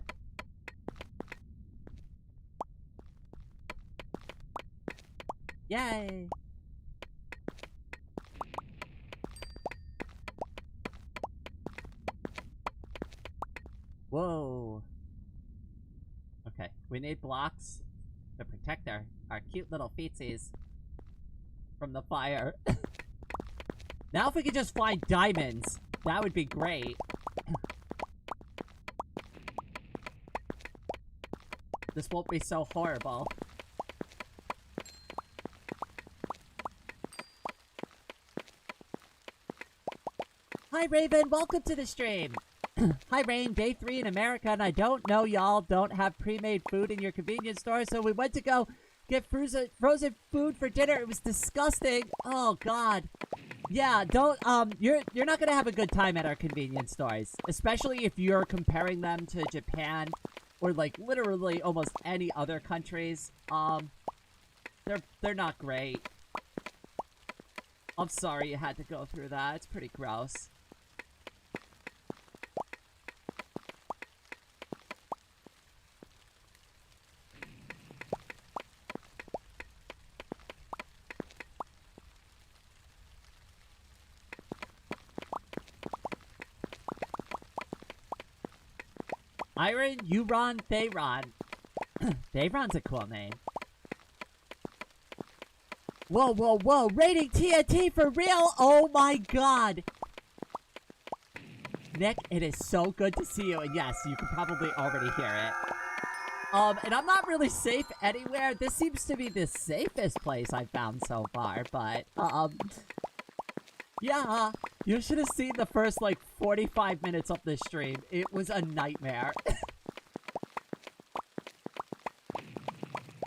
Yay! Whoa. Okay, we need blocks to protect our cute little feetsies from the fire. Now if we could just find diamonds, that would be great. This won't be so horrible. Hi Raven, welcome to the stream. Hi Rain, day 3 in America, and I don't know y'all don't have pre-made food in your convenience store, so we went to go get frozen food for dinner. It was disgusting. Oh god. Yeah, don't you're not gonna have a good time at our convenience stores, especially if you're comparing them to Japan or like literally almost any other countries. They're not great. I'm sorry you had to go through that. It's pretty gross. Iron, Euron, Thayron. Thayron's a cool name. Whoa, whoa, whoa! Rating TNT for real? Oh my god! Nick, it is so good to see you, and yes, you can probably already hear it. And I'm not really safe anywhere. This seems to be the safest place I've found so far, but, yeah, you should have seen the first, like, 45 minutes of this stream. It was a nightmare.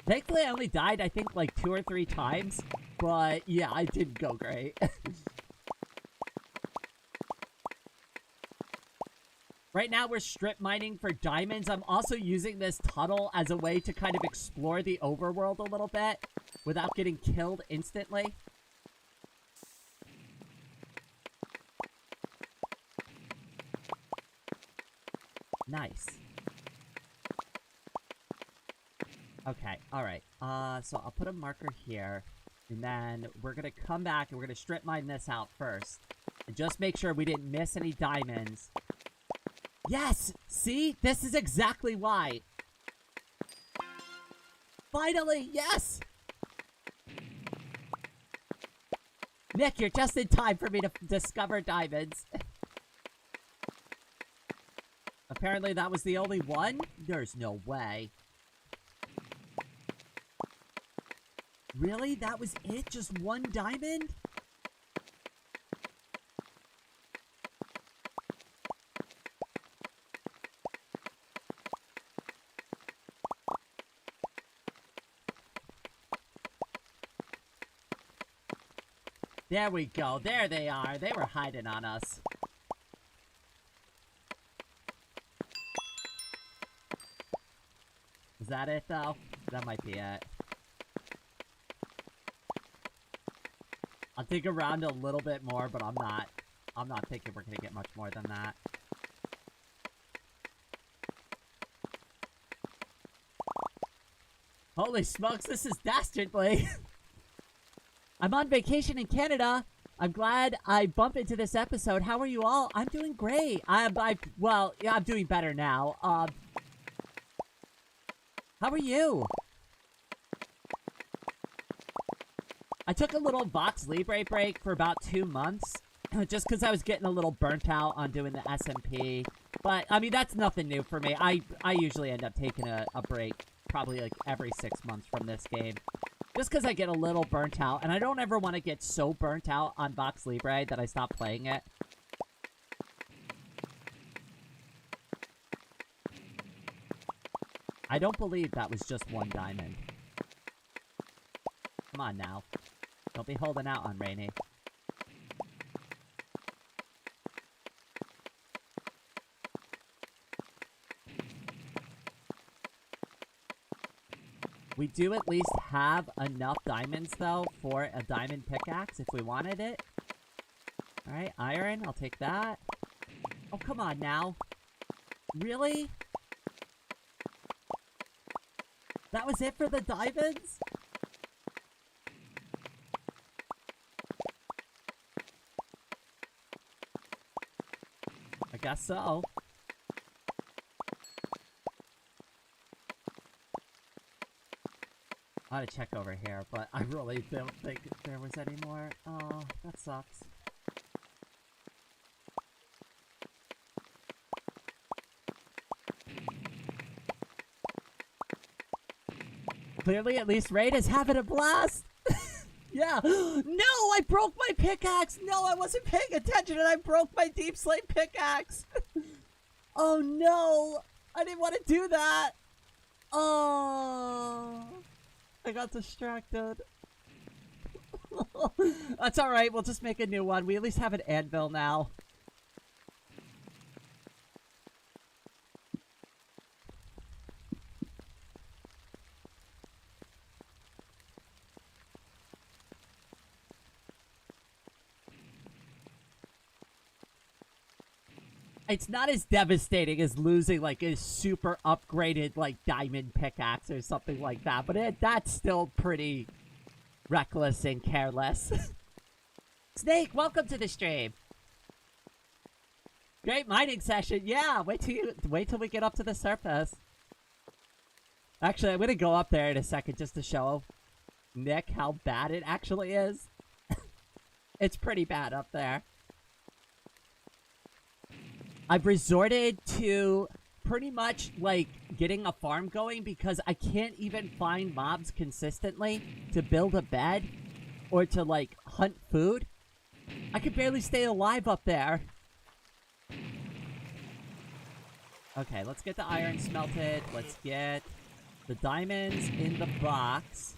Thankfully, I only died, I think, like, 2 or 3 times. But, yeah, I didn't go great. Right now, we're strip mining for diamonds. I'm also using this tunnel as a way to kind of explore the overworld a little bit without getting killed instantly. Nice. Okay, alright. So I'll put a marker here. And then we're gonna come back and we're gonna strip mine this out first. And just make sure we didn't miss any diamonds. Yes! See? This is exactly why. Finally! Yes! Nick, you're just in time for me to discover diamonds. Apparently that was the only one? There's no way. Really? That was it? Just one diamond? There we go. There they are. They were hiding on us. Is that it, though? That might be it. I'll dig around a little bit more, but I'm not thinking we're gonna get much more than that. Holy smokes, this is dastardly! I'm on vacation in Canada. I'm glad I bumped into this episode. How are you all? I'm doing great. Well, yeah, I'm doing better now. How are you? I took a little VoxeLibre break for about 2 months. Just because I was getting a little burnt out on doing the SMP. But, I mean, that's nothing new for me. I usually end up taking a break probably like every 6 months from this game. Just because I get a little burnt out, and I don't ever want to get so burnt out on VoxeLibre that I stop playing it. I don't believe that was just one diamond. Come on now. Don't be holding out on Rainy. We do at least have enough diamonds, though, for a diamond pickaxe if we wanted it. Alright, iron. I'll take that. Oh, come on now. Really? That was it for the diamonds? I guess so. I ought to check over here, but I really don't think there was any more. Oh, that sucks. Clearly, at least Raid is having a blast! Yeah! No! I broke my pickaxe! No, I wasn't paying attention and I broke my Deep Slate pickaxe! Oh no! I didn't want to do that! Oh... I got distracted. That's alright, we'll just make a new one. We at least have an anvil now. It's not as devastating as losing, like, a super upgraded, like, diamond pickaxe or something like that. But that's still pretty reckless and careless. Snake, welcome to the stream. Great mining session. Yeah, wait till we get up to the surface. Actually, I'm gonna go up there in a second just to show Nick how bad it actually is. It's pretty bad up there. I've resorted to pretty much, like, getting a farm going because I can't even find mobs consistently to build a bed or to, like, hunt food. I could barely stay alive up there. Okay, let's get the iron smelted. Let's get the diamonds in the box.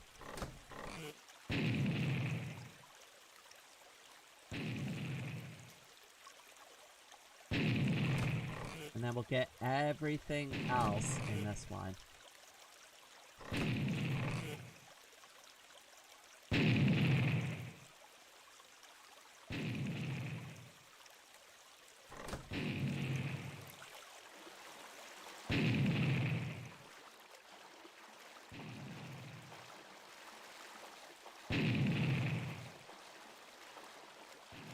And then we'll get everything else in this one.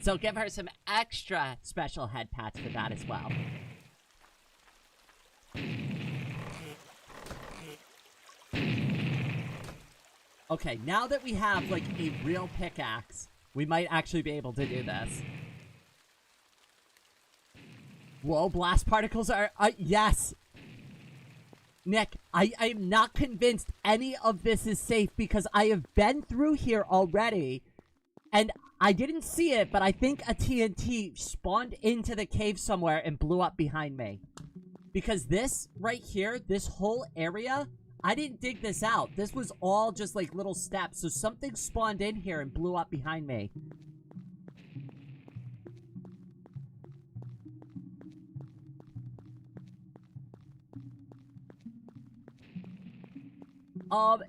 So give her some extra special head pats for that as well. Okay, now that we have, like, a real pickaxe, we might actually be able to do this. Whoa, blast particles are... yes! Nick, I'm not convinced any of this is safe because I have been through here already, and I didn't see it, but I think a TNT spawned into the cave somewhere and blew up behind me. Because this, right here, this whole area... I didn't dig this out. This was all just like little steps. So something spawned in here and blew up behind me.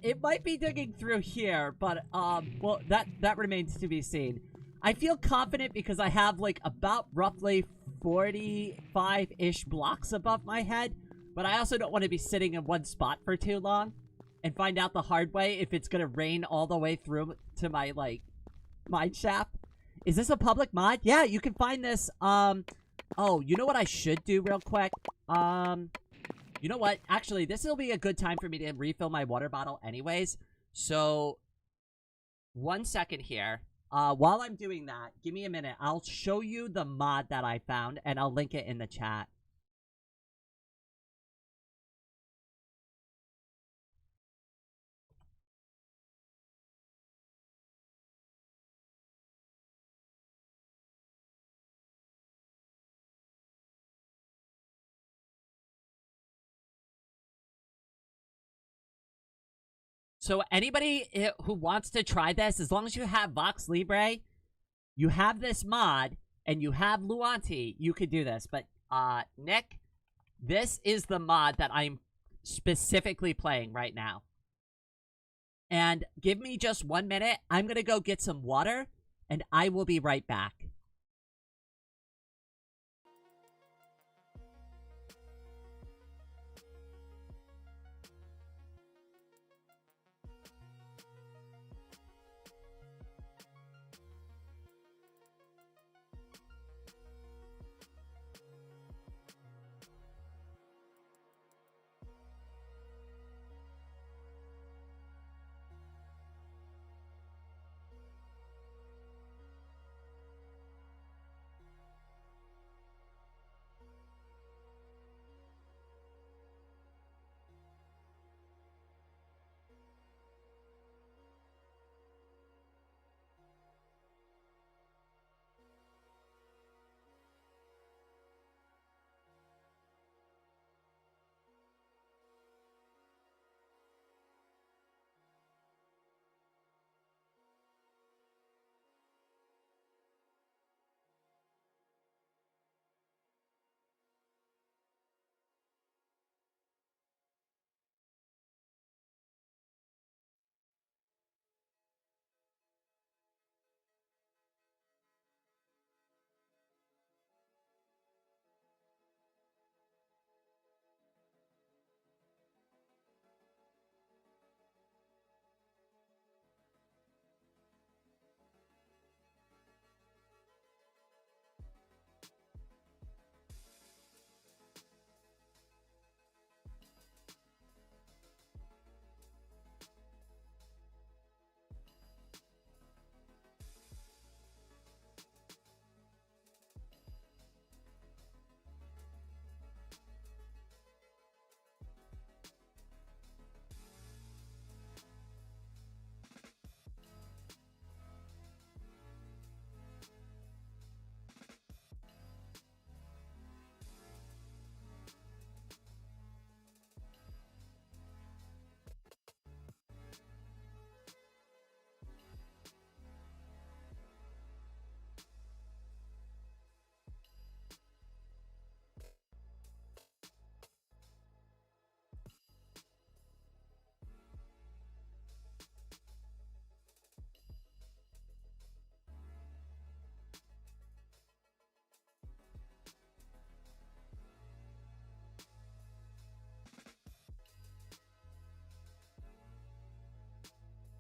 It might be digging through here, but, well, that remains to be seen. I feel confident because I have, like, about roughly 45-ish blocks above my head. But I also don't want to be sitting in one spot for too long and find out the hard way if it's going to rain all the way through to my, like, mine shaft. Is this a public mod? Yeah, you can find this, oh, you know what I should do real quick? You know what? Actually, this will be a good time for me to refill my water bottle anyways. So, 1 second here. While I'm doing that, give me a minute. I'll show you the mod that I found, and I'll link it in the chat. So anybody who wants to try this, as long as you have VoxeLibre, you have this mod, and you have Luanti, you could do this. But, Nick, this is the mod that I'm specifically playing right now. And give me just 1 minute. I'm gonna go get some water, and I will be right back.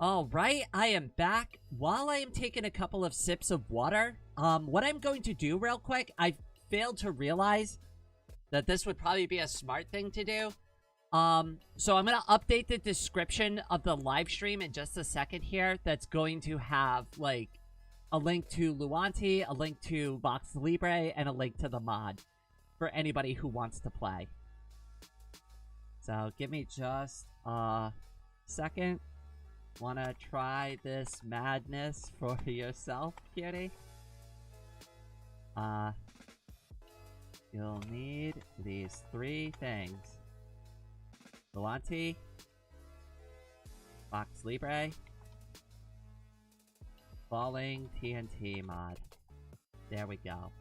Alright, I am back. While I am taking a couple of sips of water, what I'm going to do real quick, I failed to realize that this would probably be a smart thing to do. So I'm going to update the description of the live stream in just a second here. That's going to have, like, a link to Luanti, a link to VoxeLibre, and a link to the mod for anybody who wants to play. So give me just a second. Wanna try this madness for yourself, cutie? You'll need these 3 things. Luanti, VoxeLibre, Falling TNT mod. There we go.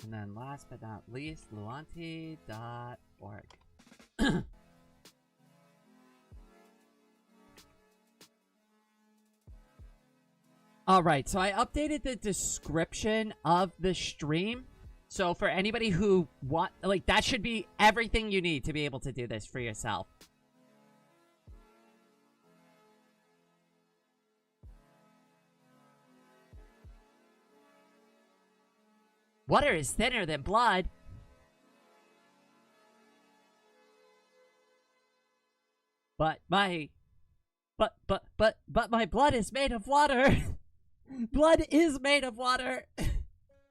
And then last but not least, Luanti.org. Alright, so I updated the description of the stream. So for anybody who like, that should be everything you need to be able to do this for yourself. Water is thinner than blood. But my blood is made of water. Blood is made of water.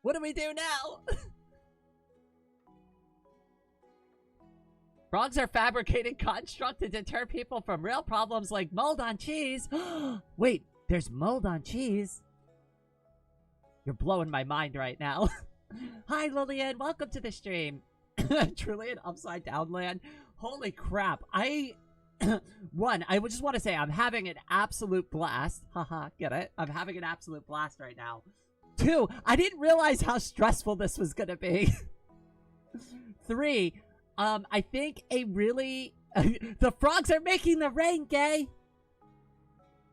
What do we do now? Frogs are fabricated construct to deter people from real problems like mold on cheese. Wait, there's mold on cheese? You're blowing my mind right now. Hi, Lillian. Welcome to the stream. Truly an upside down land. Holy crap. One, I just want to say I'm having an absolute blast. Haha, get it? I'm having an absolute blast right now. 2, I didn't realize how stressful this was gonna be. 3, I think a really... the frogs are making the rain, gay!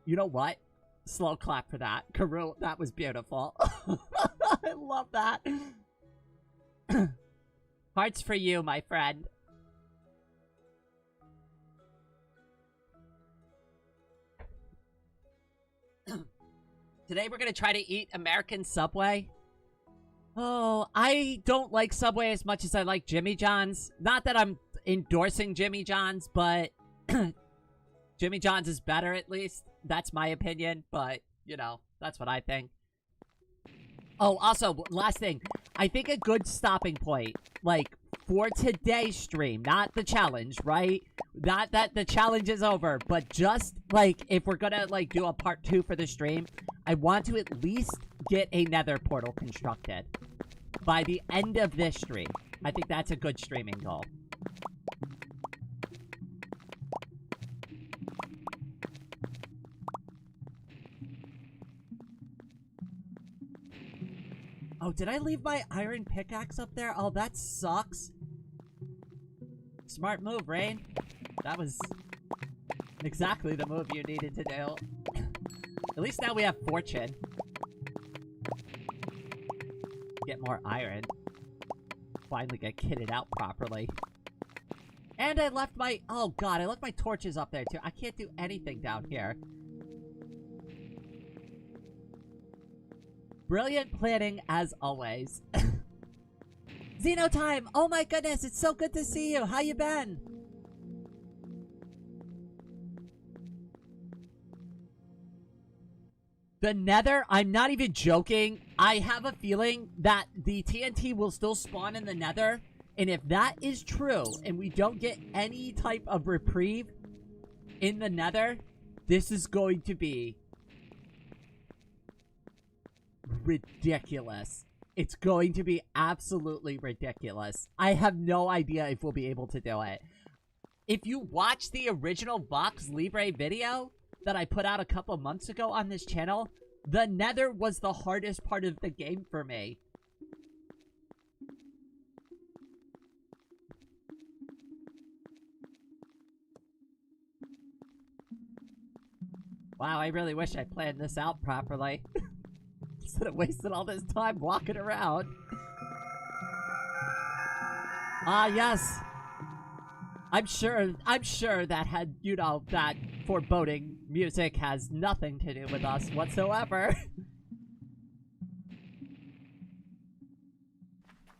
You know what? Slow clap for that. Karoo, that was beautiful. I love that. Hearts for you, my friend. Today we're gonna try to eat American Subway. Oh, I don't like Subway as much as I like Jimmy John's. Not that I'm endorsing Jimmy John's, but Jimmy John's is better at least. That's my opinion, but, you know, that's what I think. Oh, also, last thing. I think a good stopping point, like, for today's stream, not the challenge, right? Not that the challenge is over, but just, like, if we're gonna, like, do a part 2 for the stream, I want to at least get a nether portal constructed by the end of this stream. I think that's a good streaming goal. Oh, did I leave my iron pickaxe up there? Oh, that sucks. Smart move, Rain. That was exactly the move you needed to do. At least now we have fortune. Get more iron. Finally get kitted out properly. And I left my... oh god, I left my torches up there too. I can't do anything down here. Brilliant planning as always. Xeno time! Oh my goodness, it's so good to see you. How you been? The nether, I'm not even joking. I have a feeling that the TNT will still spawn in the nether. And if that is true, and we don't get any type of reprieve in the nether, this is going to be ridiculous. It's going to be absolutely ridiculous. I have no idea if we'll be able to do it. If you watch the original VoxeLibre video that I put out a couple months ago on this channel, The nether was the hardest part of the game for me. Wow, I really wish I planned this out properly. Instead of wasting all this time walking around. Ah, yes. I'm sure that had, you know, that foreboding music has nothing to do with us whatsoever.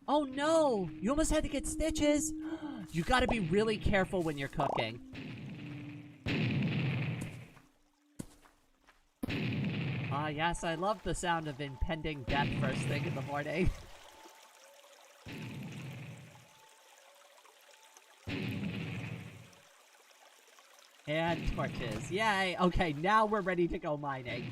Oh no! You almost had to get stitches! You gotta be really careful when you're cooking. Ah, yes, I love the sound of impending death first thing in the morning. And torches. Yay! Okay, now we're ready to go mining.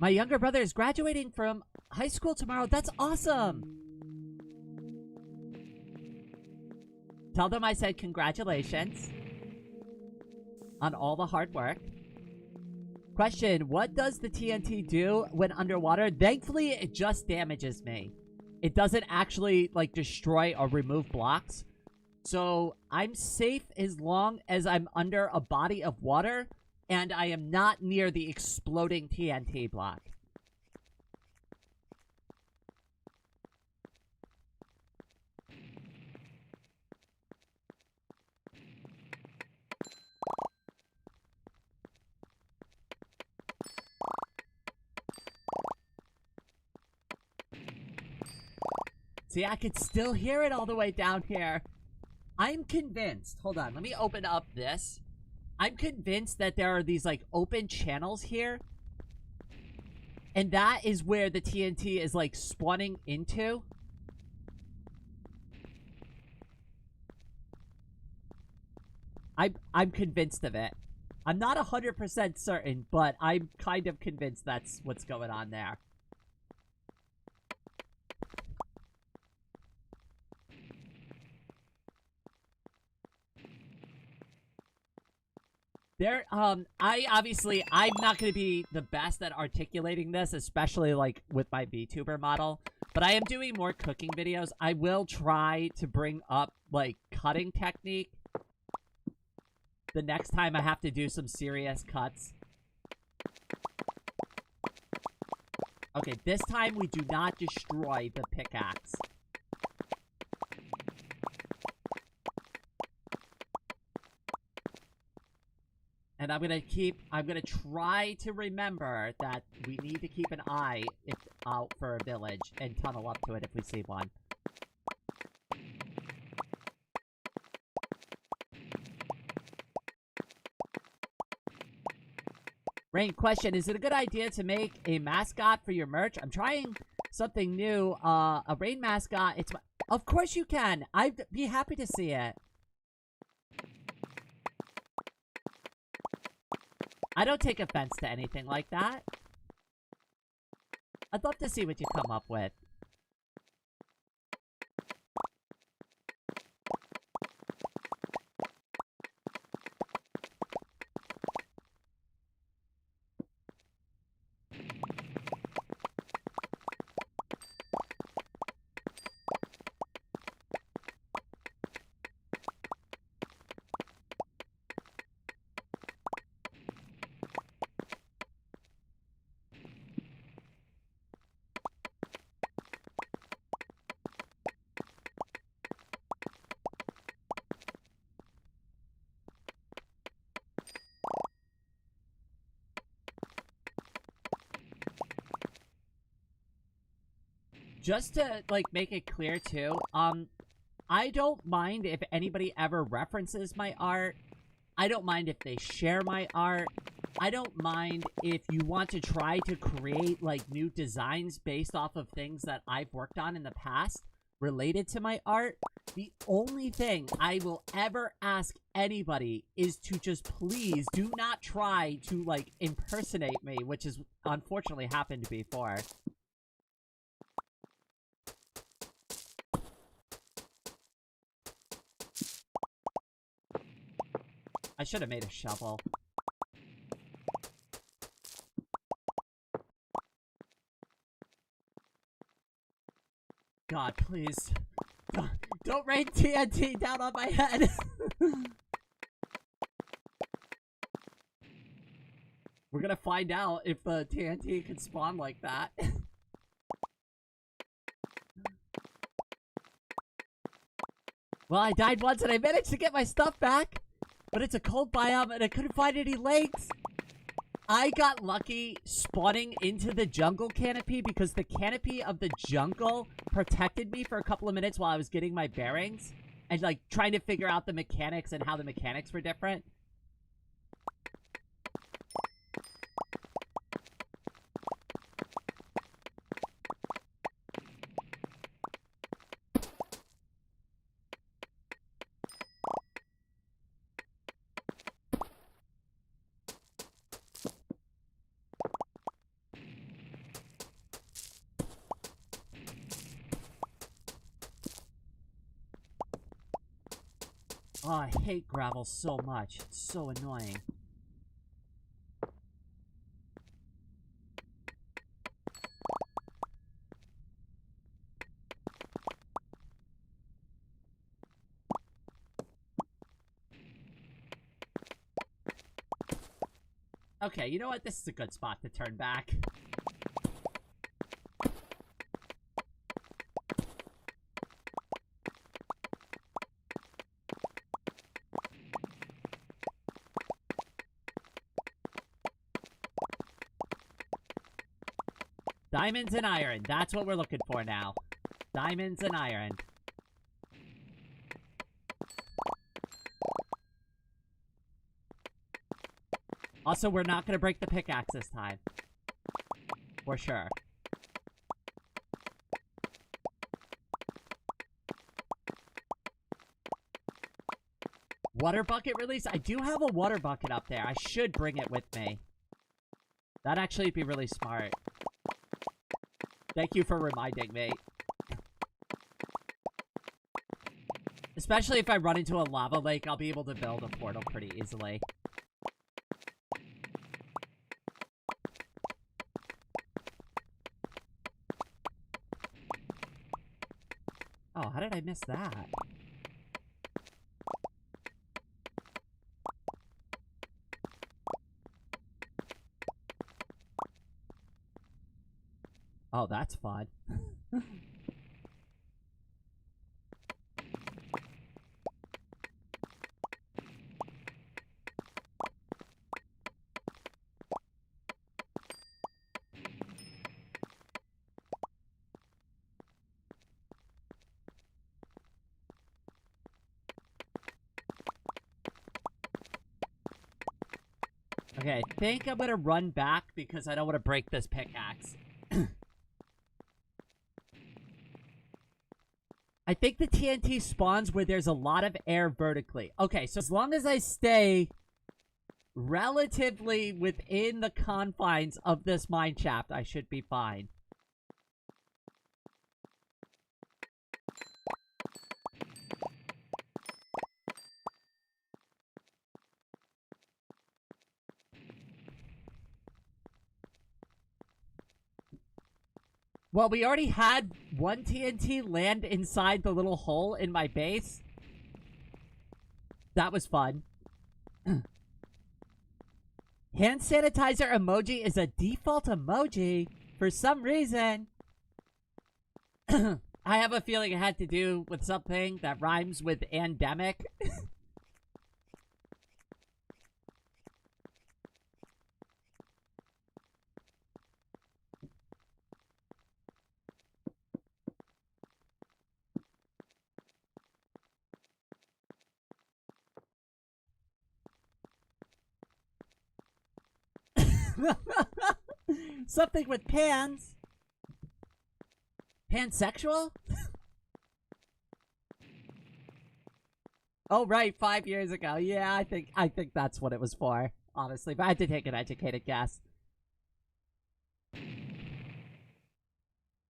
My younger brother is graduating from high school tomorrow. That's awesome! Tell them I said congratulations on all the hard work. Question, what does the TNT do when underwater? Thankfully, it just damages me. It doesn't actually, like, destroy or remove blocks. So, I'm safe as long as I'm under a body of water and I am not near the exploding TNT block. See, I could still hear it all the way down here. I'm convinced. Hold on, let me open up this. I'm convinced that there are these, like, open channels here. And that is where the TNT is, like, spawning into. I'm convinced of it. I'm not 100% certain, but I'm kind of convinced that's what's going on there. I'm not going to be the best at articulating this, especially, like, with my VTuber model. But I am doing more cooking videos. I will try to bring up, like, cutting technique the next time I have to do some serious cuts. Okay, this time we do not destroy the pickaxe. And I'm gonna try to remember that we need to keep an eye out for a village and tunnel up to it if we see one. Rain, question, is it a good idea to make a mascot for your merch? I'm trying something new, a rain mascot. Of course you can! I'd be happy to see it. I don't take offense to anything like that. I'd love to see what you come up with. Just to, like, make it clear, too, I don't mind if anybody ever references my art. I don't mind if they share my art. I don't mind if you want to try to create, like, new designs based off of things that I've worked on in the past related to my art. The only thing I will ever ask anybody is to just please do not try to, like, impersonate me, which has unfortunately happened before. I should have made a shovel. God, please. Don't rain TNT down on my head. We're gonna find out if the TNT can spawn like that. Well, I died once and I managed to get my stuff back. But it's a cold biome and I couldn't find any lakes. I got lucky spawning into the jungle canopy because the canopy of the jungle protected me for a couple of minutes while I was getting my bearings. And like trying to figure out the mechanics and how the mechanics were different. Oh, I hate gravel so much. It's so annoying. Okay, you know what? This is a good spot to turn back. Diamonds and iron. That's what we're looking for now. Diamonds and iron. Also, we're not going to break the pickaxe this time. For sure. Water bucket release? I do have a water bucket up there. I should bring it with me. That'd actually be really smart. Thank you for reminding me. Especially if I run into a lava lake, I'll be able to build a portal pretty easily. Oh, how did I miss that? Oh, that's fun. Okay, I think I'm gonna run back because I don't want to break this pickaxe. I think the TNT spawns where there's a lot of air vertically. Okay, so as long as I stay relatively within the confines of this mine shaft, I should be fine. Well, we already had one TNT land inside the little hole in my base. That was fun. Hand sanitizer emoji is a default emoji for some reason. I have a feeling it had to do with something that rhymes with endemic. Something with pans. Pansexual? Oh, right, 5 years ago. Yeah, I think that's what it was for, honestly. But I had to take an educated guess.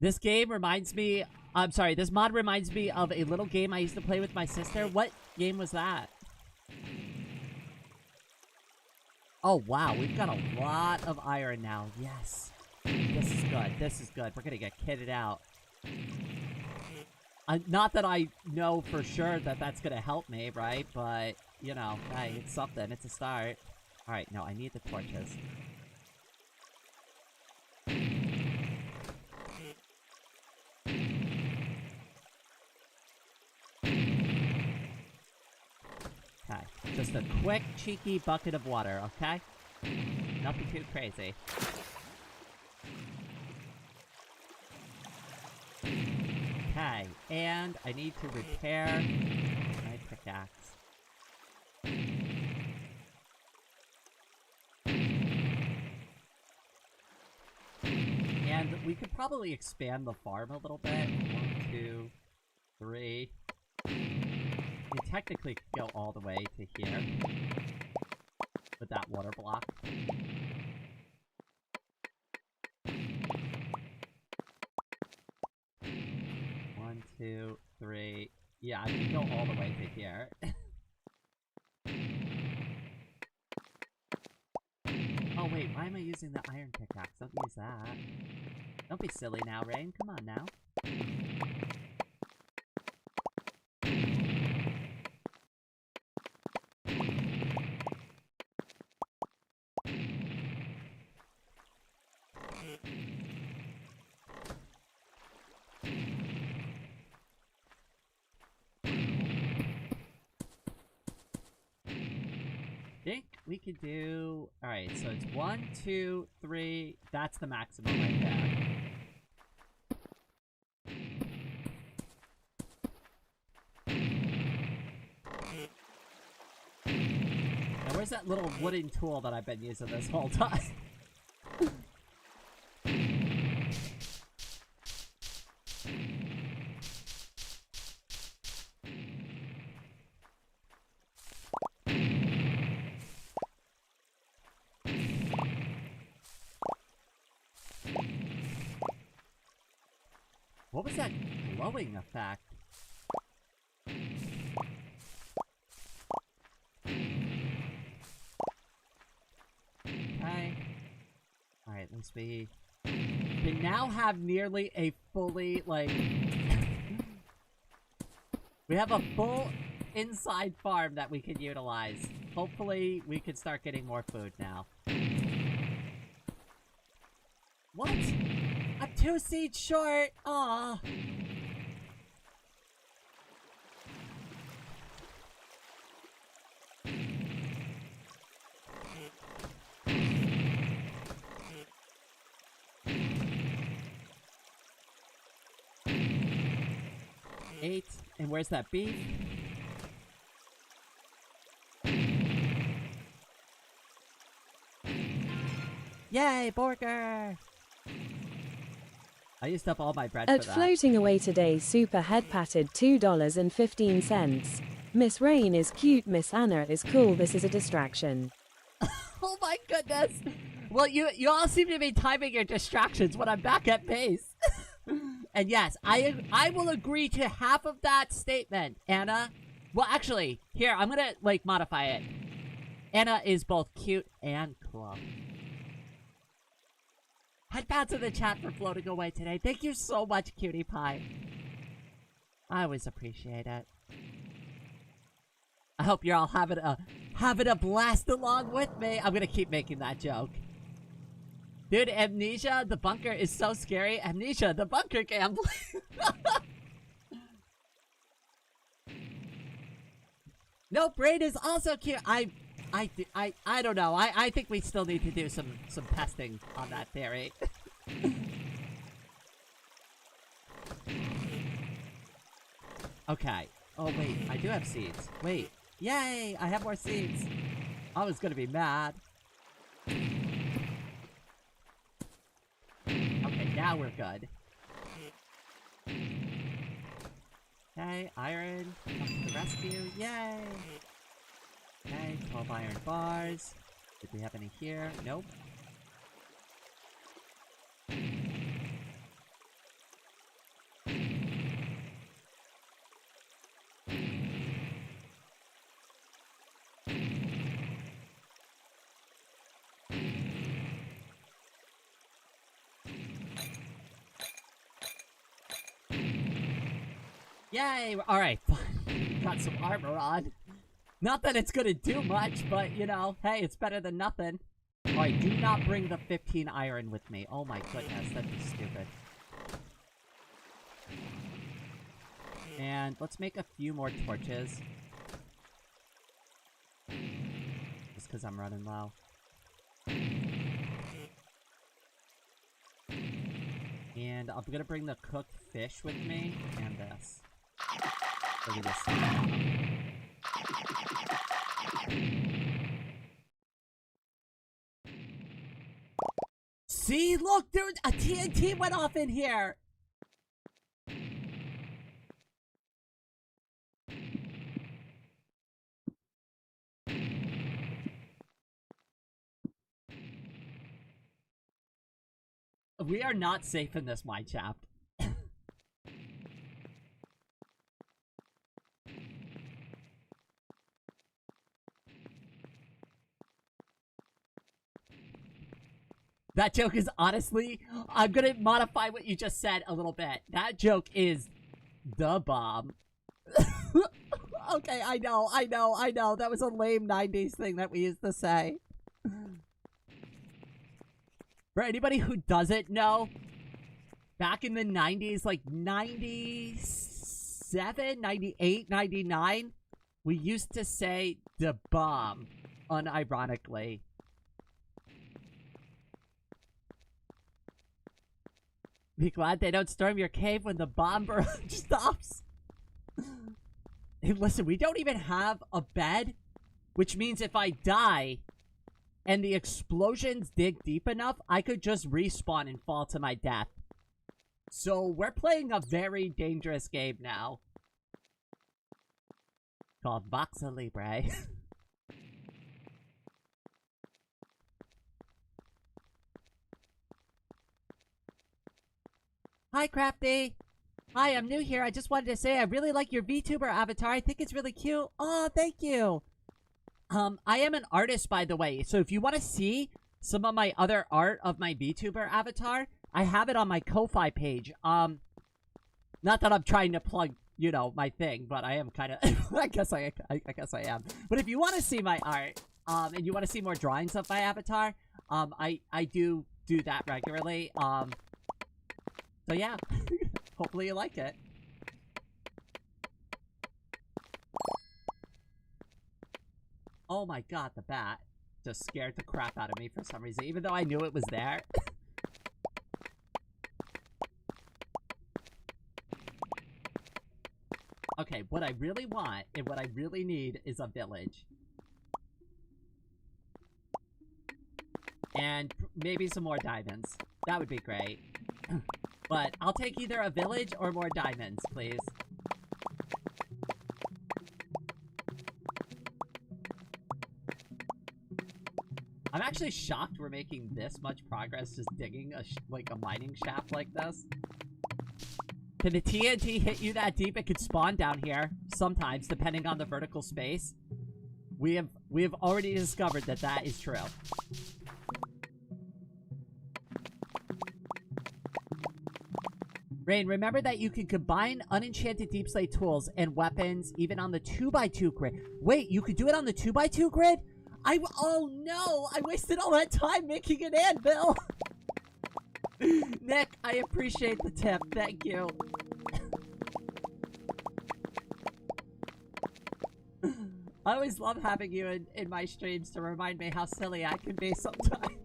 This game reminds me... I'm sorry, this mod reminds me of a little game I used to play with my sister. What game was that? Oh, wow. We've got a lot of iron now. Yes. This is good. This is good. We're gonna get kitted out. Not that I know for sure that that's gonna help me, right? But, you know, hey, it's something. It's a start. Alright, no, I need the torches. Okay, just a quick, cheeky bucket of water, okay? Nothing too crazy. Okay, and I need to repair my pickaxe. And we could probably expand the farm a little bit. 1, 2, 3. We technically could go all the way to here with that water block. 1, 2, 3. Yeah, I can go all the way to here. Oh wait, why am I using the iron pickaxe? Don't use that. Don't be silly now, Rain. Come on now. Think we could do... Alright, so it's 1, 2, 3. That's the maximum right there. Now where's that little wooden tool that I've been using this whole time? What was that glowing effect? Okay. Alright, let's be... We now have nearly a fully, like... we have a full inside farm that we can utilize. Hopefully, we can start getting more food now. What? I'm 2 seeds short! Aww. Eight. And where's that beef? Yay, burger! I used up all my bread At for that. floating away today, super head patted $2.15. Miss Rain is cute, Miss Anna is cool, this is a distraction. Oh my goodness! Well, you all seem to be timing your distractions when I'm back at base. And yes, I will agree to half of that statement, Anna. Well, actually, here, I'm gonna, like, modify it. Anna is both cute and cool. Head pats in the chat for floating away today. Thank you so much, Cutie Pie. I always appreciate it. I hope you're all having a blast along with me. I'm gonna keep making that joke. Dude, Amnesia, the bunker is so scary. Amnesia, the bunker gambling. No, Braid is also cute. I don't know. I think we still need to do some testing on that theory. Okay. Oh, wait. I do have seeds. Wait. Yay! I have more seeds. I was gonna be mad. Okay, now we're good. Okay, iron. Come to the rescue. Yay! Okay, 12 iron bars. Did we have any here? Nope. Yay! Alright, fine. Got some armor on. Not that it's gonna do much, but, you know, hey, it's better than nothing. Alright, do not bring the 15 iron with me. Oh my goodness, that'd be stupid. And let's make a few more torches. Just because I'm running low. And I'm gonna bring the cooked fish with me, and this. Look at this. See, look, there a TNT went off in here. We are not safe in this mine shaft. That joke is honestly, I'm gonna modify what you just said a little bit. That joke is the bomb. Okay, I know. That was a lame 90s thing that we used to say. For anybody who doesn't know, back in the 90s, like 97, 98, 99, we used to say the bomb, unironically. Be glad they don't storm your cave when the bomb barrage stops. Hey, listen, we don't even have a bed, which means if I die and the explosions dig deep enough, I could just respawn and fall to my death. So we're playing a very dangerous game now. Called VoxeLibre. Hi, Crafty. Hi, I'm new here. I just wanted to say I really like your VTuber avatar. I think it's really cute. Oh, thank you. I am an artist, by the way. So if you want to see some of my other art of my VTuber avatar, I have it on my Ko-Fi page. Not that I'm trying to plug, you know, my thing, but I am kind of, I guess I am. But if you want to see my art, and you want to see more drawings of my avatar, I do that regularly. So yeah, hopefully you like it. Oh my god, the bat just scared the crap out of me for some reason, even though I knew it was there. Okay, what I really want and what I really need is a village. And maybe some more diamonds. That would be great. But I'll take either a village or more diamonds, please. I'm actually shocked we're making this much progress just digging a mining shaft like this. Can the TNT hit you that deep? It could spawn down here sometimes, depending on the vertical space. We have already discovered that that is true. Rain, remember that you can combine unenchanted deep slate tools and weapons even on the 2x2 grid. Wait, you could do it on the 2x2 grid? Oh no! I wasted all that time making an anvil! Nick, I appreciate the tip. Thank you. I always love having you in my streams to remind me how silly I can be sometimes.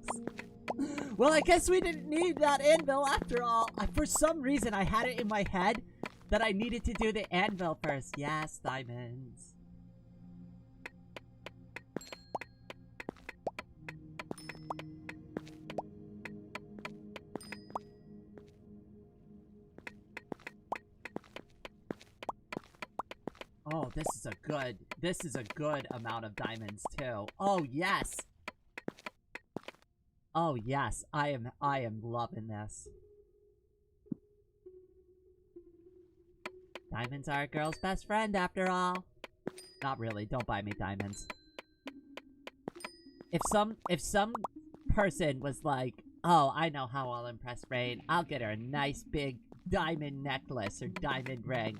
Well, I guess we didn't need that anvil after all. For some reason, I had it in my head that I needed to do the anvil first. Yes, diamonds. Oh, this is a good amount of diamonds too. Oh, yes. Oh, yes. I am loving this. Diamonds are a girl's best friend after all. Not really. Don't buy me diamonds. If some person was like, "Oh, I know how I'll impress Rain. I'll get her a nice big diamond necklace or diamond ring."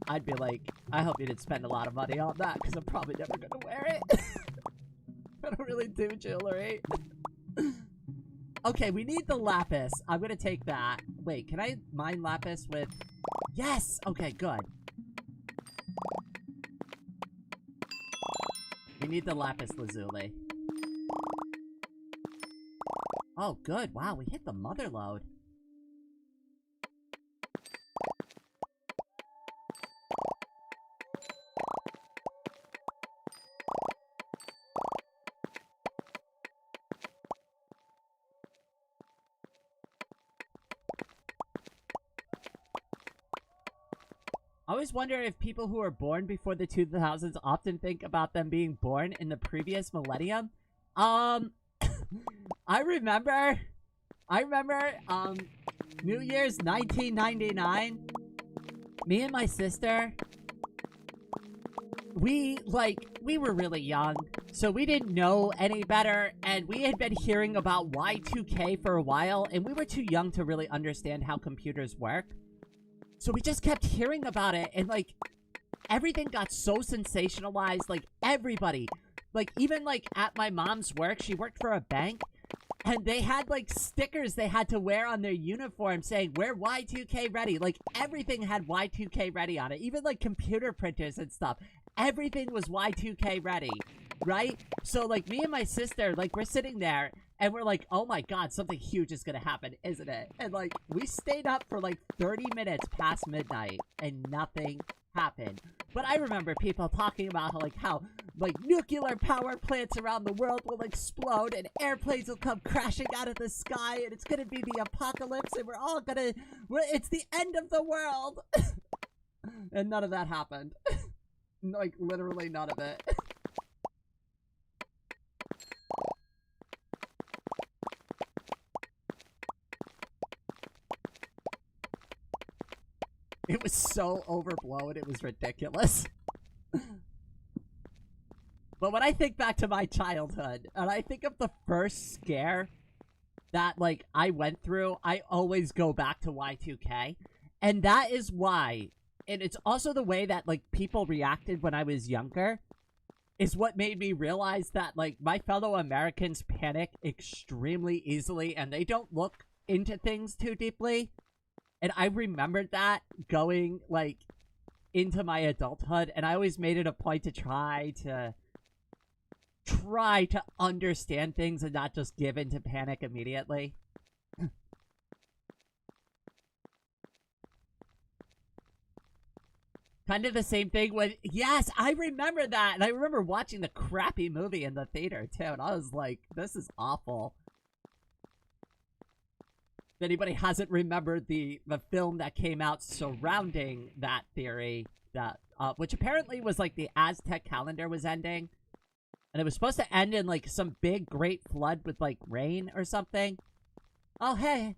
I'd be like, I hope you didn't spend a lot of money on that, because I'm probably never gonna wear it. I don't really do jewelry. Okay, we need the lapis. I'm gonna take that. Wait, can I mine lapis with... Yes! Okay, good. We need the lapis lazuli. Oh, good. Wow, we hit the mother lode. I always wonder if people who are born before the 2000s often think about them being born in the previous millennium. I remember, New Year's 1999, me and my sister, we were really young, so we didn't know any better, and we had been hearing about Y2K for a while, and we were too young to really understand how computers work. So we just kept hearing about it, and, like, everything got so sensationalized, like, everybody. Like, even, like, at my mom's work, she worked for a bank, and they had, like, stickers they had to wear on their uniform saying, we're Y2K ready. Like, everything had Y2K ready on it. Even, like, computer printers and stuff. Everything was Y2K ready, right? So, like, me and my sister, like, we're sitting there, and we're like, oh my god, something huge is gonna happen, isn't it? And, like, we stayed up for, like, 30 minutes past midnight, and nothing happened. But I remember people talking about how, like, nuclear power plants around the world will explode, and airplanes will come crashing out of the sky, and it's gonna be the apocalypse, and we're all gonna... it's the end of the world! And none of that happened. Like, literally none of it. It was so overblown, it was ridiculous. But when I think back to my childhood, and I think of the first scare that, like, I went through, I always go back to Y2K. And that is why, and it's also the way that, like, people reacted when I was younger, is what made me realize that, like, my fellow Americans panic extremely easily, and they don't look into things too deeply. And I remembered that going, like, into my adulthood, and I always made it a point to try to understand things and not just give into panic immediately. Kind of the same thing with... Yes, I remember that! And I remember watching the crappy movie in the theater, too, and I was like, this is awful. If anybody hasn't remembered the film that came out surrounding that theory, that which apparently was like the Aztec calendar was ending, and it was supposed to end in like some big great flood with like rain or something. Oh hey,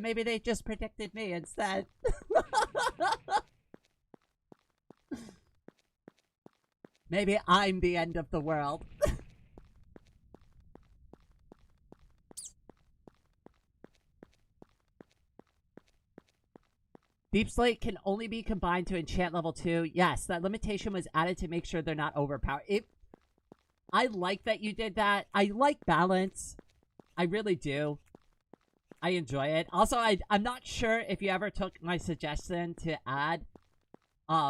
maybe they just predicted me instead. Maybe I'm the end of the world. Deep Slate can only be combined to enchant level 2. Yes, that limitation was added to make sure they're not overpowered. I like that you did that. I like balance. I really do. I enjoy it. Also, I'm not sure if you ever took my suggestion to add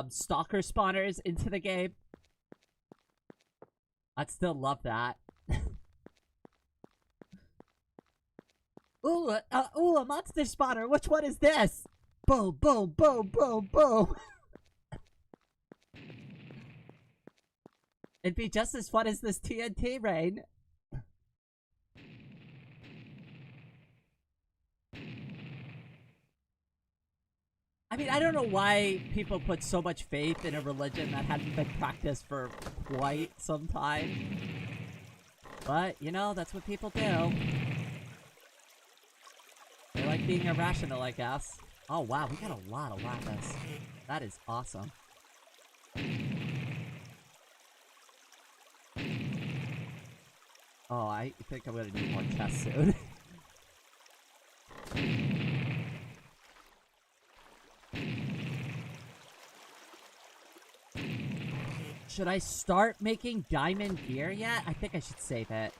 stalker spawners into the game. I'd still love that. Ooh, a monster spawner. Which one is this? Boom, boom, boom, boom, boom. It'd be just as fun as this TNT rain. I mean, I don't know why people put so much faith in a religion that hadn't been practiced for quite some time. But, you know, that's what people do. They like being irrational, I guess. Oh, wow, we got a lot of lapis. That is awesome. Oh, I think I'm gonna need more chests soon. Should I start making diamond gear yet? I think I should save it.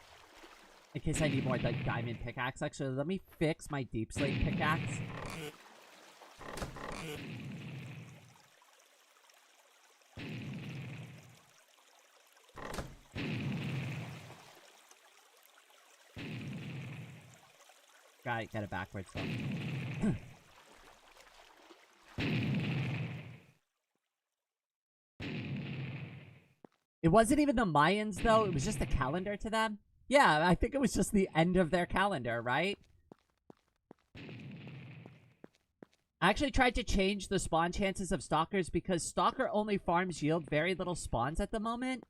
In case I need more like diamond pickaxe. Actually, let me fix my deep slate pickaxe. Gotta get it backwards though. It wasn't even the Mayans though, it was just a calendar to them. Yeah, I think it was just the end of their calendar, right? I actually tried to change the spawn chances of stalkers because stalker only farms yield very little spawns at the moment.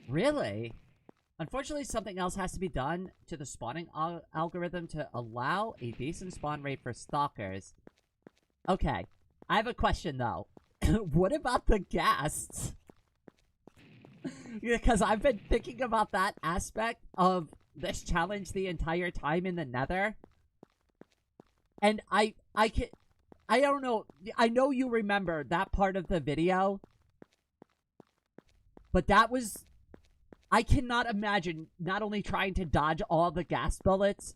Really? Unfortunately, something else has to be done to the spawning algorithm to allow a decent spawn rate for stalkers. Okay, I have a question though. What about the ghasts? Because I've been thinking about that aspect of this challenge the entire time in the nether. And I don't know. I know you remember that part of the video. But that was... I cannot imagine not only trying to dodge all the gas bullets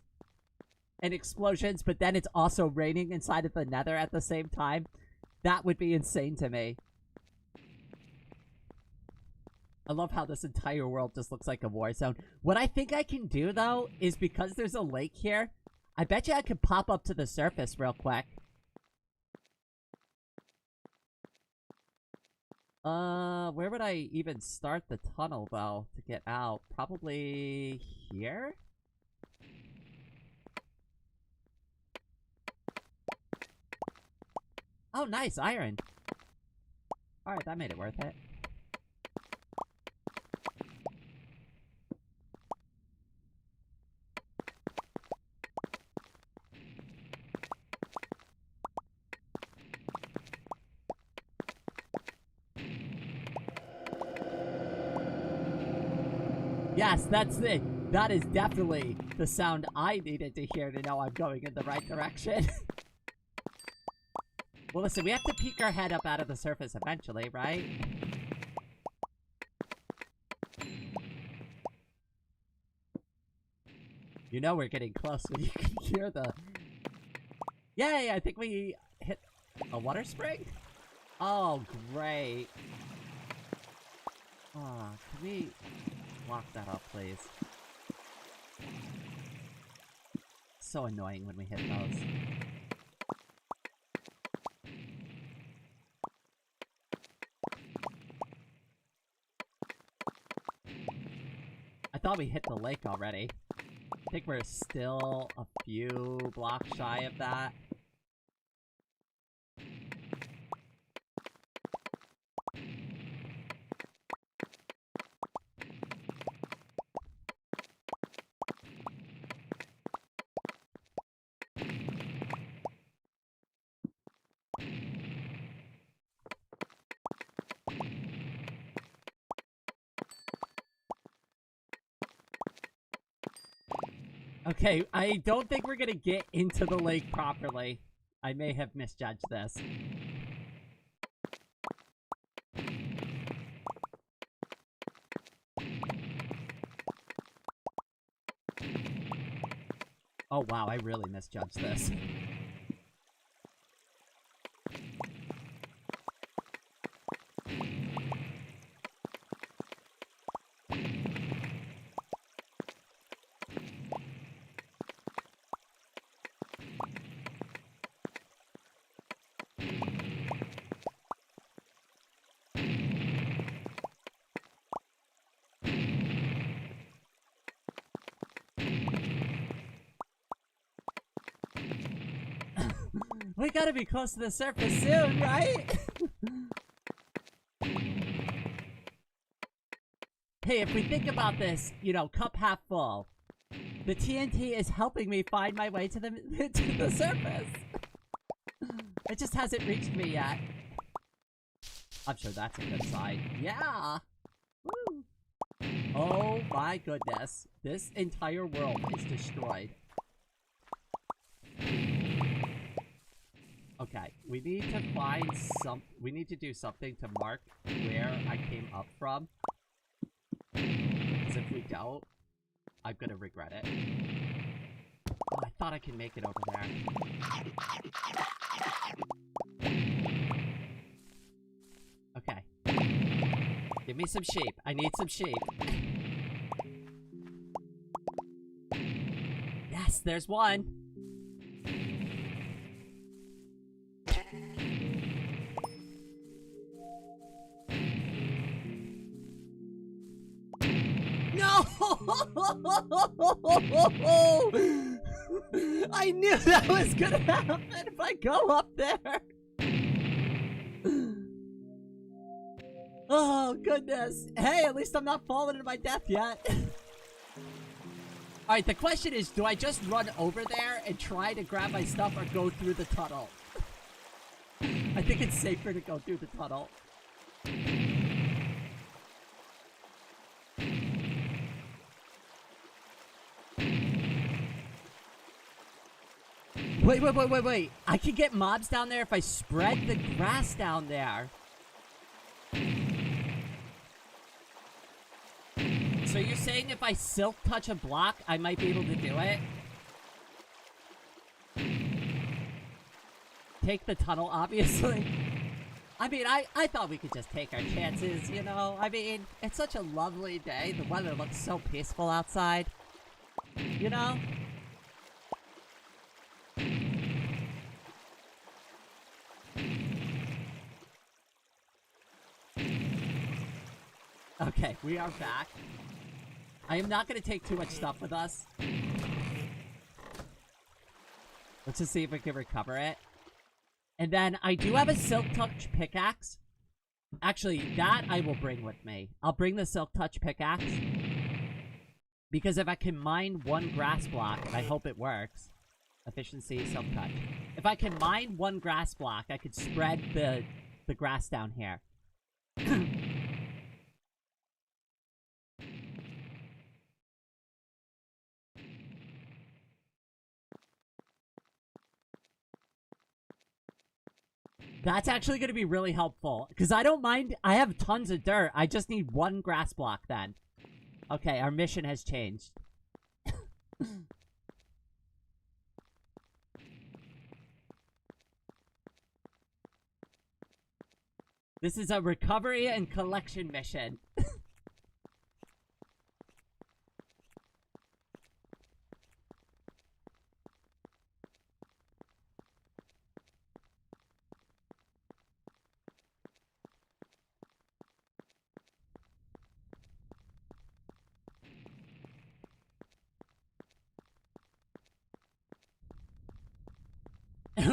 and explosions, but then it's also raining inside of the nether at the same time. That would be insane to me. I love how this entire world just looks like a war zone. What I think I can do, though, is because there's a lake here, I bet you I could pop up to the surface real quick. Where would I even start the tunnel, though, to get out? Probably here? Oh, nice, iron. Alright, that made it worth it. Yes, that's it. That is definitely the sound I needed to hear to know I'm going in the right direction. Well, listen, we have to peek our head up out of the surface eventually, right? You know we're getting close when you can hear the... Yay, I think we hit a water spring? Oh, great. Oh, can we lock that up, please? So annoying when we hit those. I thought we hit the lake already. I think we're still a few blocks shy of that. Okay, I don't think we're gonna get into the lake properly. I may have misjudged this. Oh wow, I really misjudged this. We gotta be close to the surface soon, right? Hey, if we think about this, you know, cup half full, the TNT is helping me find my way to the, to the surface. It just hasn't reached me yet. I'm sure that's a good sign. Yeah! Woo! Oh my goodness. This entire world is destroyed. Okay, we need to find we need to do something to mark where I came up from. Because if we don't, I'm gonna regret it. Oh, I thought I could make it over there. Okay. Give me some sheep. I need some sheep. Yes, there's one. No! I knew that was gonna happen if I go up there. Oh, goodness. Hey, at least I'm not falling to my death yet. Alright, the question is, do I just run over there and try to grab my stuff or go through the tunnel? I think it's safer to go through the tunnel. Wait. I can get mobs down there if I spread the grass down there. So you're saying if I silk touch a block, I might be able to do it? Take the tunnel, obviously. I mean, I thought we could just take our chances, you know? I mean, it's such a lovely day. The weather looks so peaceful outside. You know? Okay, we are back. I am not going to take too much stuff with us. Let's just see if we can recover it. And then I do have a Silk Touch pickaxe. Actually, that I will bring with me. I'll bring the Silk Touch pickaxe. Because if I can mine one grass block, and I hope it works. Efficiency, Silk Touch. If I can mine one grass block, I could spread the grass down here. That's actually going to be really helpful. Because I don't mind. I have tons of dirt. I just need one grass block then. Okay, our mission has changed. This is a recovery and collection mission.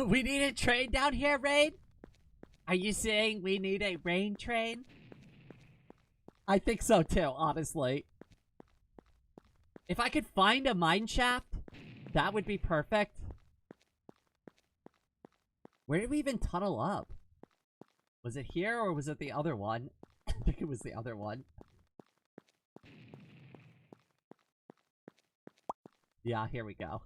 We need a train down here, Rain? Are you saying we need a rain train? I think so too, honestly. If I could find a mine shaft, that would be perfect. Where did we even tunnel up? Was it here or was it the other one? I think it was the other one. Yeah, here we go.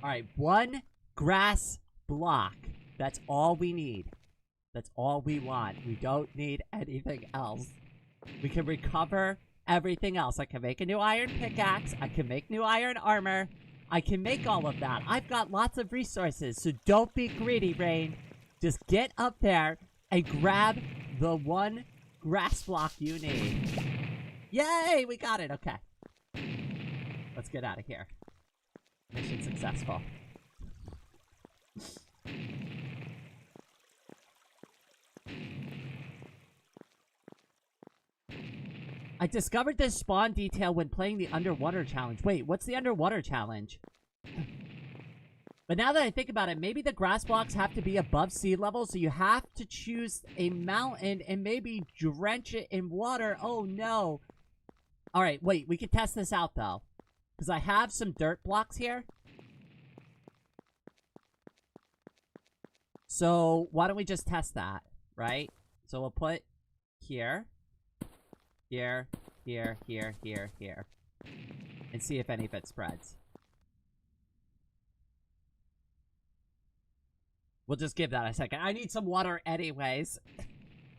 Alright, one grass block. That's all we need. That's all we want. We don't need anything else. We can recover everything else. I can make a new iron pickaxe. I can make new iron armor. I can make all of that. I've got lots of resources, so don't be greedy, Rain. Just get up there and grab the one grass block you need. Yay! We got it. Okay. Let's get out of here. Mission successful. I discovered this spawn detail when playing the underwater challenge. Wait, what's the underwater challenge? But now that I think about it, maybe the grass blocks have to be above sea level, so you have to choose a mountain and maybe drench it in water. Oh no. Alright, wait, we can test this out though. Because I have some dirt blocks here. So, why don't we just test that, right? So we'll put here, here, here, here, here, here. And see if any of it spreads. We'll just give that a second. I need some water anyways.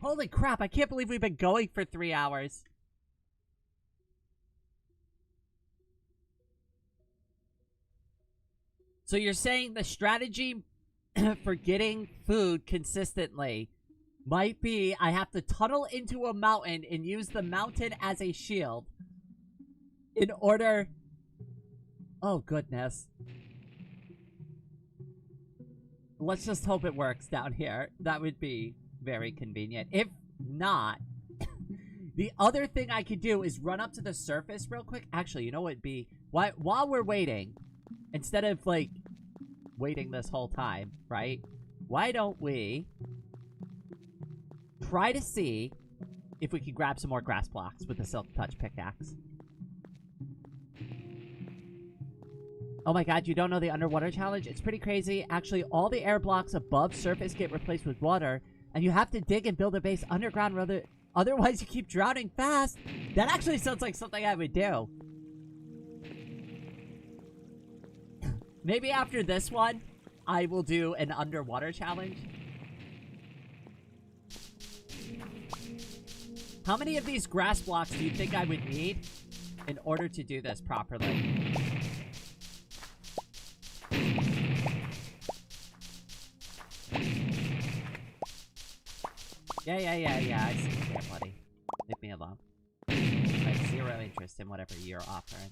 Holy crap, I can't believe we've been going for 3 hours. So you're saying the strategy for getting food consistently might be I have to tunnel into a mountain and use the mountain as a shield in order... Oh, goodness. Let's just hope it works down here. That would be very convenient. If not, the other thing I could do is run up to the surface real quick. Actually, you know what would be? While we're waiting, instead of, like, waiting this whole time, right? Why don't we try to see if we can grab some more grass blocks with the Silk Touch pickaxe? Oh my god, you don't know the underwater challenge? It's pretty crazy. Actually, all the air blocks above surface get replaced with water, and you have to dig and build a base underground, otherwise you keep drowning fast. That actually sounds like something I would do. Maybe after this one, I will do an underwater challenge. How many of these grass blocks do you think I would need in order to do this properly? Yeah, I see you there, buddy. Leave me alone. I have zero interest in whatever you're offering.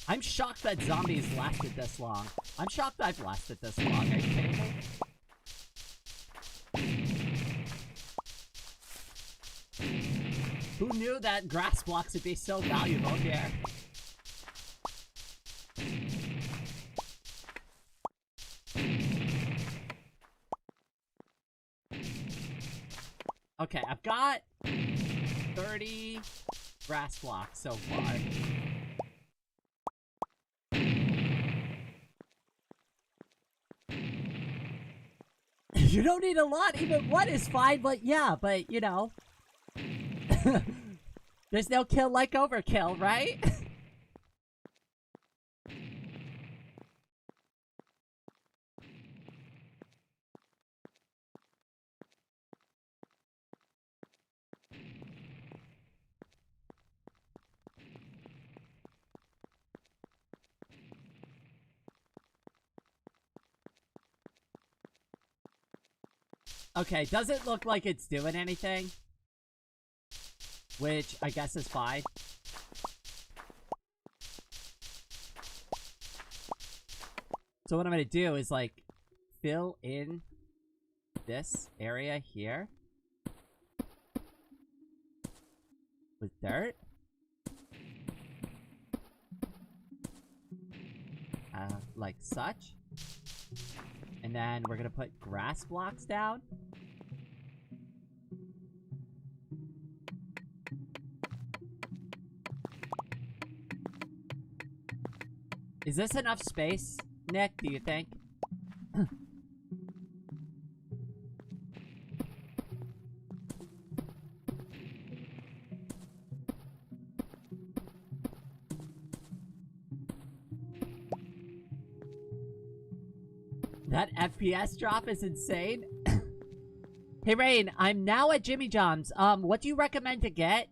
I'm shocked that zombies lasted this long. I'm shocked I've lasted this long. Are you kidding me? Who knew that grass blocks would be so valuable here? Okay, I've got 30 grass blocks so far. You don't need a lot, even one is fine, but yeah, but you know. There's no kill like overkill, right? Okay, doesn't look like it's doing anything. Which, I guess is fine. So what I'm gonna do is, like, fill in this area here with dirt. Like such. And then we're gonna put grass blocks down. Is this enough space, Nick, do you think? That FPS drop is insane. Hey, Rain, I'm now at Jimmy John's. What do you recommend to get?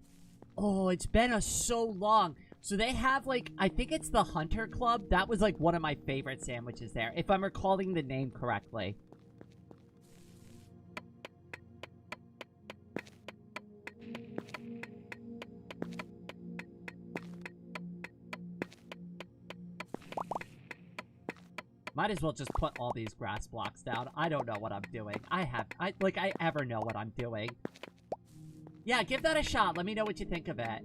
Oh, it's been so long. So they have, like, I think it's the Hunter Club. That was, like, one of my favorite sandwiches there, if I'm recalling the name correctly. Might as well just put all these grass blocks down. I don't know what I'm doing. I ever know what I'm doing. Yeah, give that a shot. Let me know what you think of it.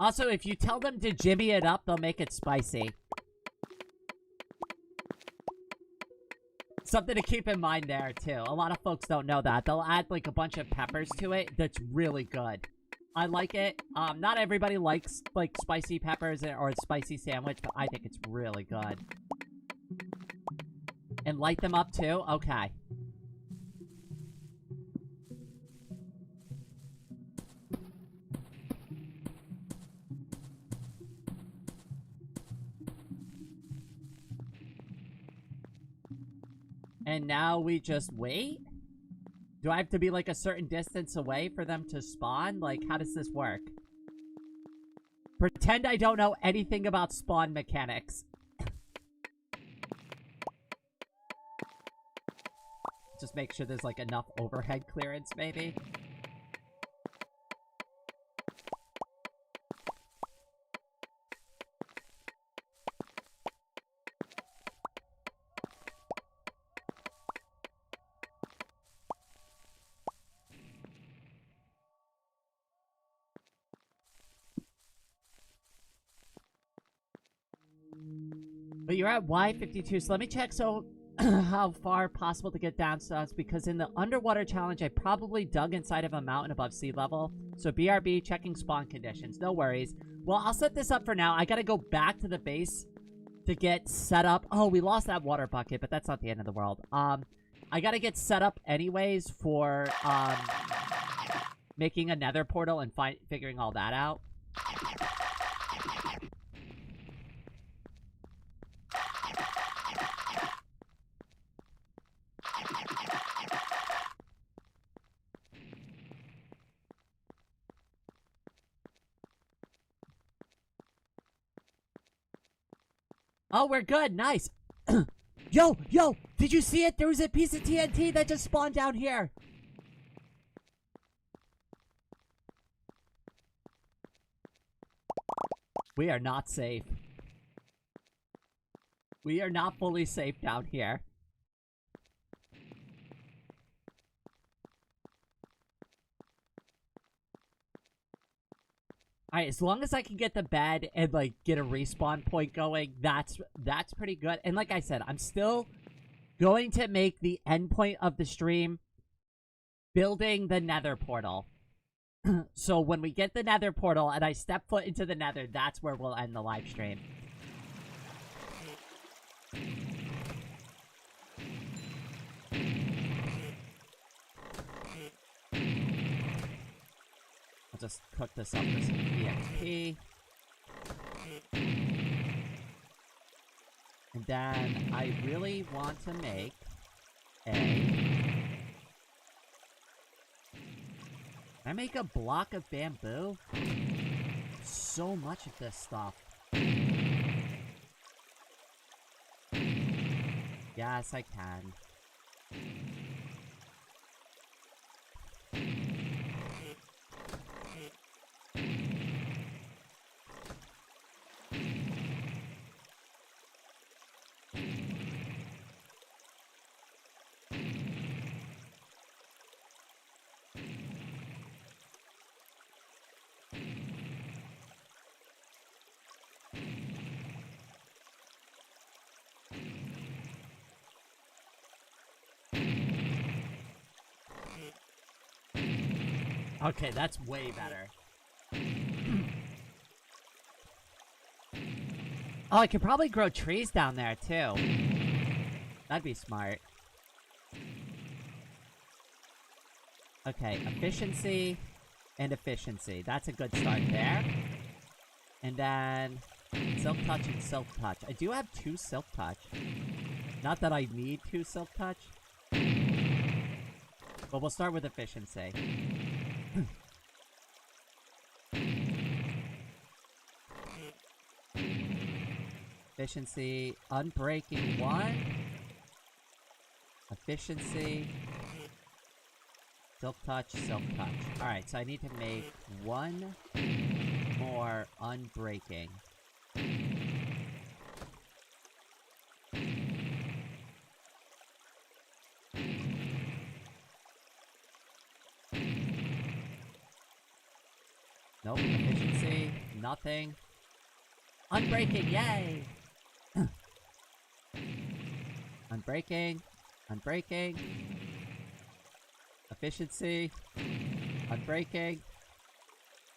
Also, if you tell them to jimmy it up, they'll make it spicy. Something to keep in mind there, too. A lot of folks don't know that. They'll add, like, a bunch of peppers to it. That's really good. I like it. Not everybody likes, like, spicy peppers or a spicy sandwich, but I think it's really good. And light them up, too? Okay. And now we just wait? Do I have to be, like, a certain distance away for them to spawn? Like, how does this work? Pretend I don't know anything about spawn mechanics. Just make sure there's, like, enough overhead clearance, maybe? But you're at Y52, so let me check how far possible to get downstairs, because in the underwater challenge, I probably dug inside of a mountain above sea level. So BRB, checking spawn conditions. No worries. Well, I'll set this up for now. I gotta go back to the base to get set up. Oh, we lost that water bucket, but that's not the end of the world. I gotta get set up anyways for, making a nether portal and figuring all that out. Oh, we're good. Nice. Yo, did you see it? There was a piece of TNT that just spawned down here. We are not safe. We are not fully safe down here. Alright, as long as I can get the bed and, like, get a respawn point going, that's pretty good. And like I said, I'm still going to make the end point of the stream building the nether portal. So when we get the nether portal and I step foot into the nether, that's where we'll end the live stream. I'll just cook this up with some EXP. And then I really want to make Can I make a block of bamboo? So much of this stuff. Yes, I can. Okay, that's way better. Oh, I could probably grow trees down there, too. That'd be smart. Okay, efficiency and efficiency. That's a good start there. And then silk touch and silk touch. I do have 2 silk touch. Not that I need 2 silk touch. But we'll start with efficiency. Efficiency, unbreaking 1. Efficiency, silk touch, silk touch. Alright, so I need to make 1 more unbreaking. Nope, efficiency, nothing. Unbreaking, yay! Unbreaking, unbreaking. Efficiency, unbreaking.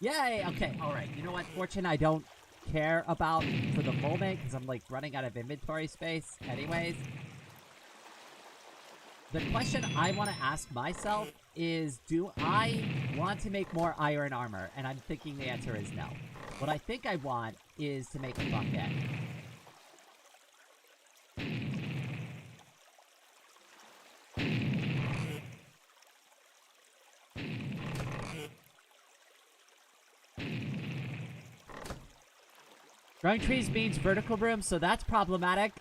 Yay! Okay, alright. You know what, Fortune, I don't care about for the moment, because I'm, like, running out of inventory space anyways. The question I want to ask myself is, do I want to make more iron armor? And I'm thinking the answer is no. What I think I want is to make a bucket. Growing trees means vertical room, so that's problematic.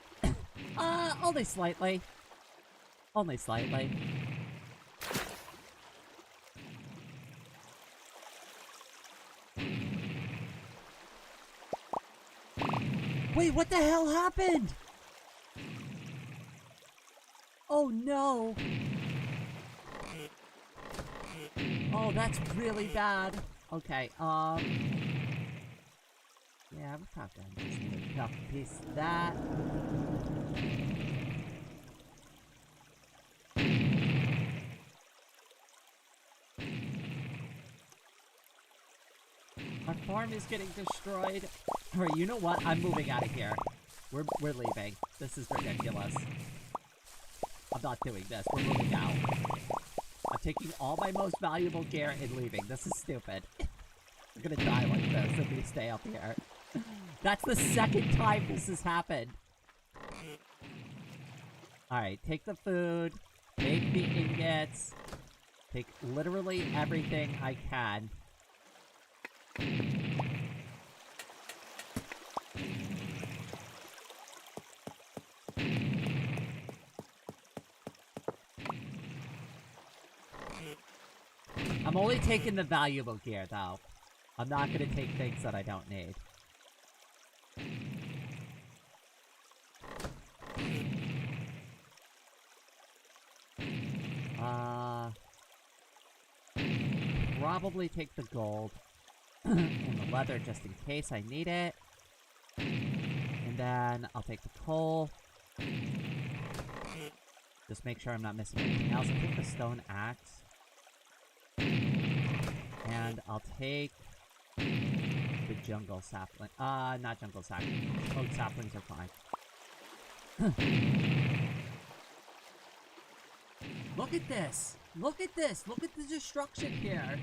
Only slightly. Only slightly. Wait, what the hell happened? Oh no. Oh, that's really bad. Okay, yeah, we're probably gonna just need a couple pieces of that. Our farm is getting destroyed. Alright, you know what? I'm moving out of here. We're leaving. This is ridiculous. I'm not doing this. We're moving out. I'm taking all my most valuable gear and leaving. This is stupid. We're gonna die like this if we stay up here. That's the second time this has happened. Alright, take the food. Take the ingots. Take literally everything I can. I'm only taking the valuable gear, though. I'm not gonna take things that I don't need. Probably take the gold and the leather just in case I need it. And then I'll take the coal. Just make sure I'm not missing anything else. I'll take the stone axe. And I'll take the jungle sapling. Not jungle sapling. Oak saplings are fine. Look at this! Look at this! Look at the destruction here!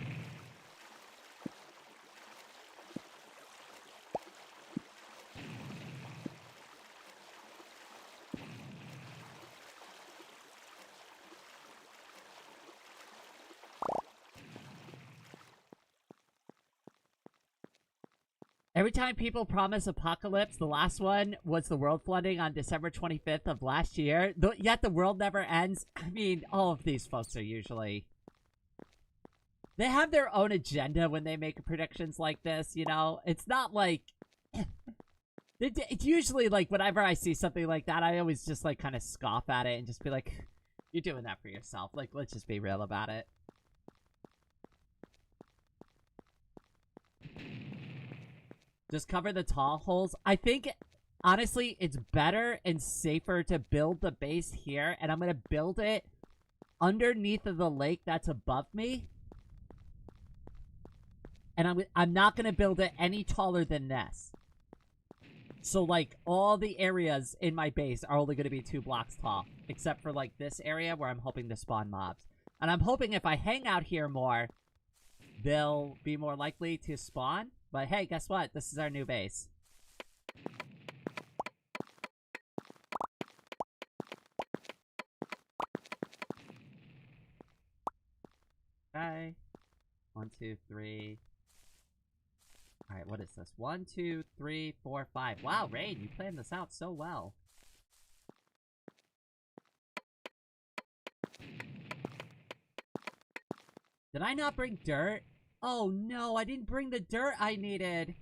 Every time people promise apocalypse, the last one was the world flooding on December 25th of last year. Yet the world never ends. I mean, all of these folks are usually... They have their own agenda when they make predictions like this, you know? It's not like... It's usually like, whenever I see something like that, I always just like kind of scoff at it and just be like, you're doing that for yourself. Like, let's just be real about it. Just cover the tall holes. I think, honestly, it's better and safer to build the base here. And I'm going to build it underneath of the lake that's above me. And I'm not going to build it any taller than this. So, like, all the areas in my base are only going to be 2 blocks tall. Except for, like, this area where I'm hoping to spawn mobs. And I'm hoping if I hang out here more, they'll be more likely to spawn. But hey, guess what? This is our new base. Okay. 1, 2, 3. Alright, what is this? 1, 2, 3, 4, 5. Wow, Rain, you planned this out so well. Did I not bring dirt? Oh no, I didn't bring the dirt I needed.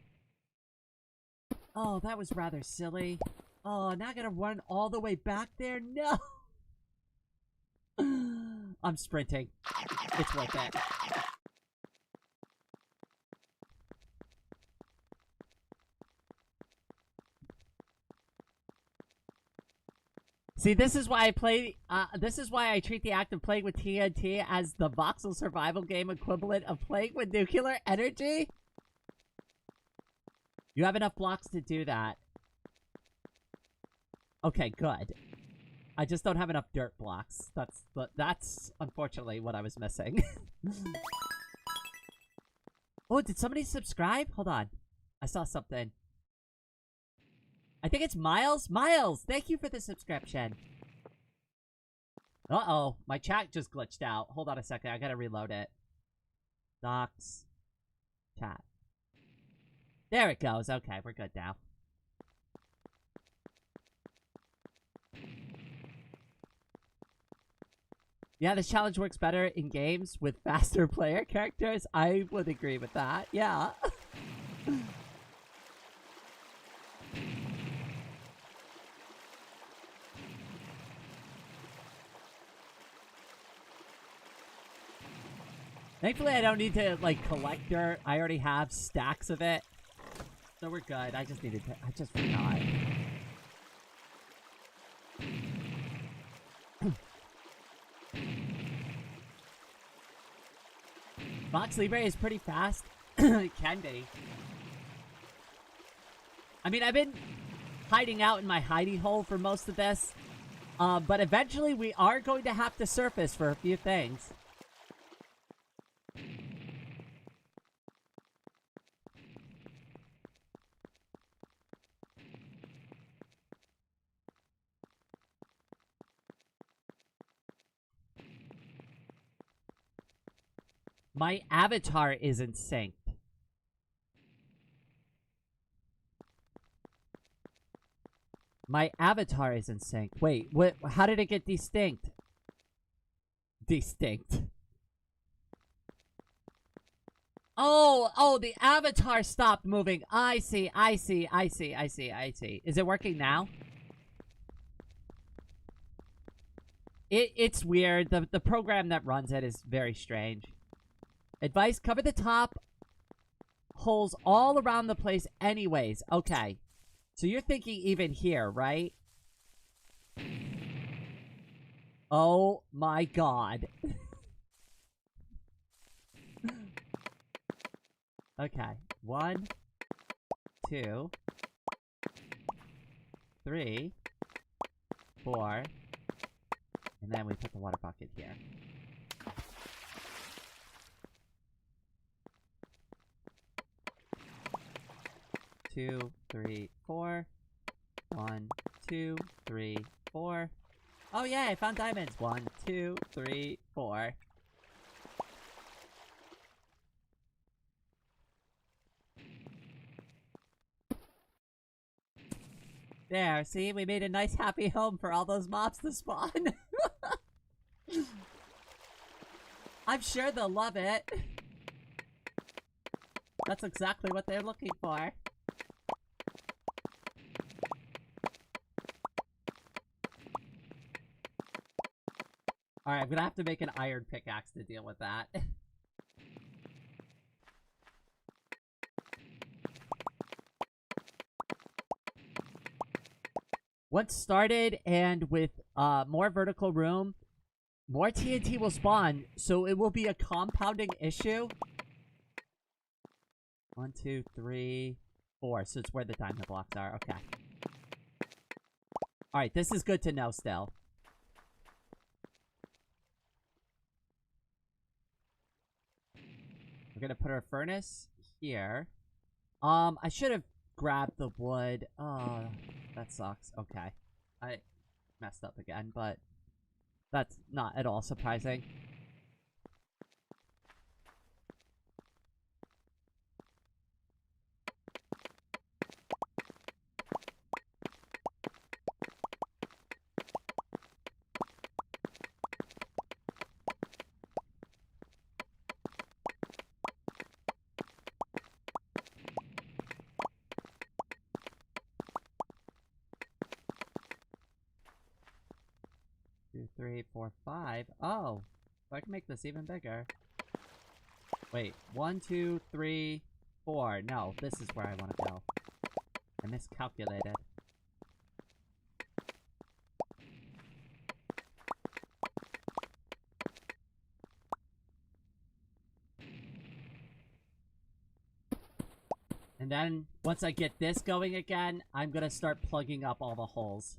Oh, that was rather silly. Oh, now I gotta run all the way back there? No! I'm sprinting. It's worth it. See, this is why I play, this is why I treat the act of playing with TNT as the voxel survival game equivalent of playing with nuclear energy. You have enough blocks to do that. Okay, good. I just don't have enough dirt blocks. That's unfortunately what I was missing. Oh, did somebody subscribe? Hold on. I saw something. I think it's Miles. Miles, thank you for the subscription. Uh-oh. My chat just glitched out. Hold on a second. I gotta reload it. Docs. Chat. There it goes. Okay, we're good now. Yeah, this challenge works better in games with faster player characters. I would agree with that. Yeah. Thankfully, I don't need to, like, collect dirt. I already have stacks of it. So we're good. I just needed to... I just forgot. VoxeLibre is pretty fast. It can be. I mean, I've been hiding out in my hidey hole for most of this. But eventually we are going to have to surface for a few things. My avatar isn't synced. My avatar isn't synced. Wait, what? How did it get distinct? Distinct. Oh, the avatar stopped moving. I see. Is it working now? It's weird. The program that runs it is very strange. Advice, cover the top holes all around the place anyways. Okay. So you're thinking even here, right? Oh my god. Okay. 1, 2, 3, 4. And then we put the water bucket here. Two, 3, 4. 1, 2, 3, 4. Oh yeah, I found diamonds. 1, 2, 3, 4. There, see? We made a nice happy home for all those mobs to spawn. I'm sure they'll love it. That's exactly what they're looking for. Alright, I'm gonna have to make an iron pickaxe to deal with that. Once started and with more vertical room, more TNT will spawn, so it will be a compounding issue. 1, 2, 3, 4. So it's where the diamond blocks are. Okay. Alright, this is good to know still. We're gonna put our furnace here. I should have grabbed the wood. Oh, that sucks. Okay. I messed up again, but that's not at all surprising. Two, 3, 4, 5. Oh, so I can make this even bigger. Wait, 1, 2, 3, 4. No, this is where I want to go. I miscalculated. And then, once I get this going again, I'm gonna start plugging up all the holes.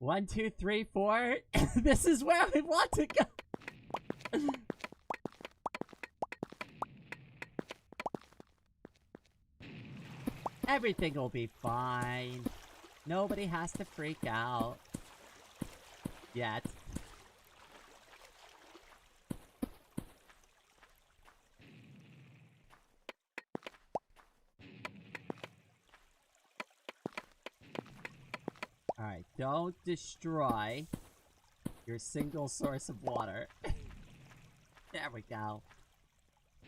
One, two, three, four. This is where I want to go. Everything will be fine. Nobody has to freak out. Yet. Alright, don't destroy your single source of water. There we go.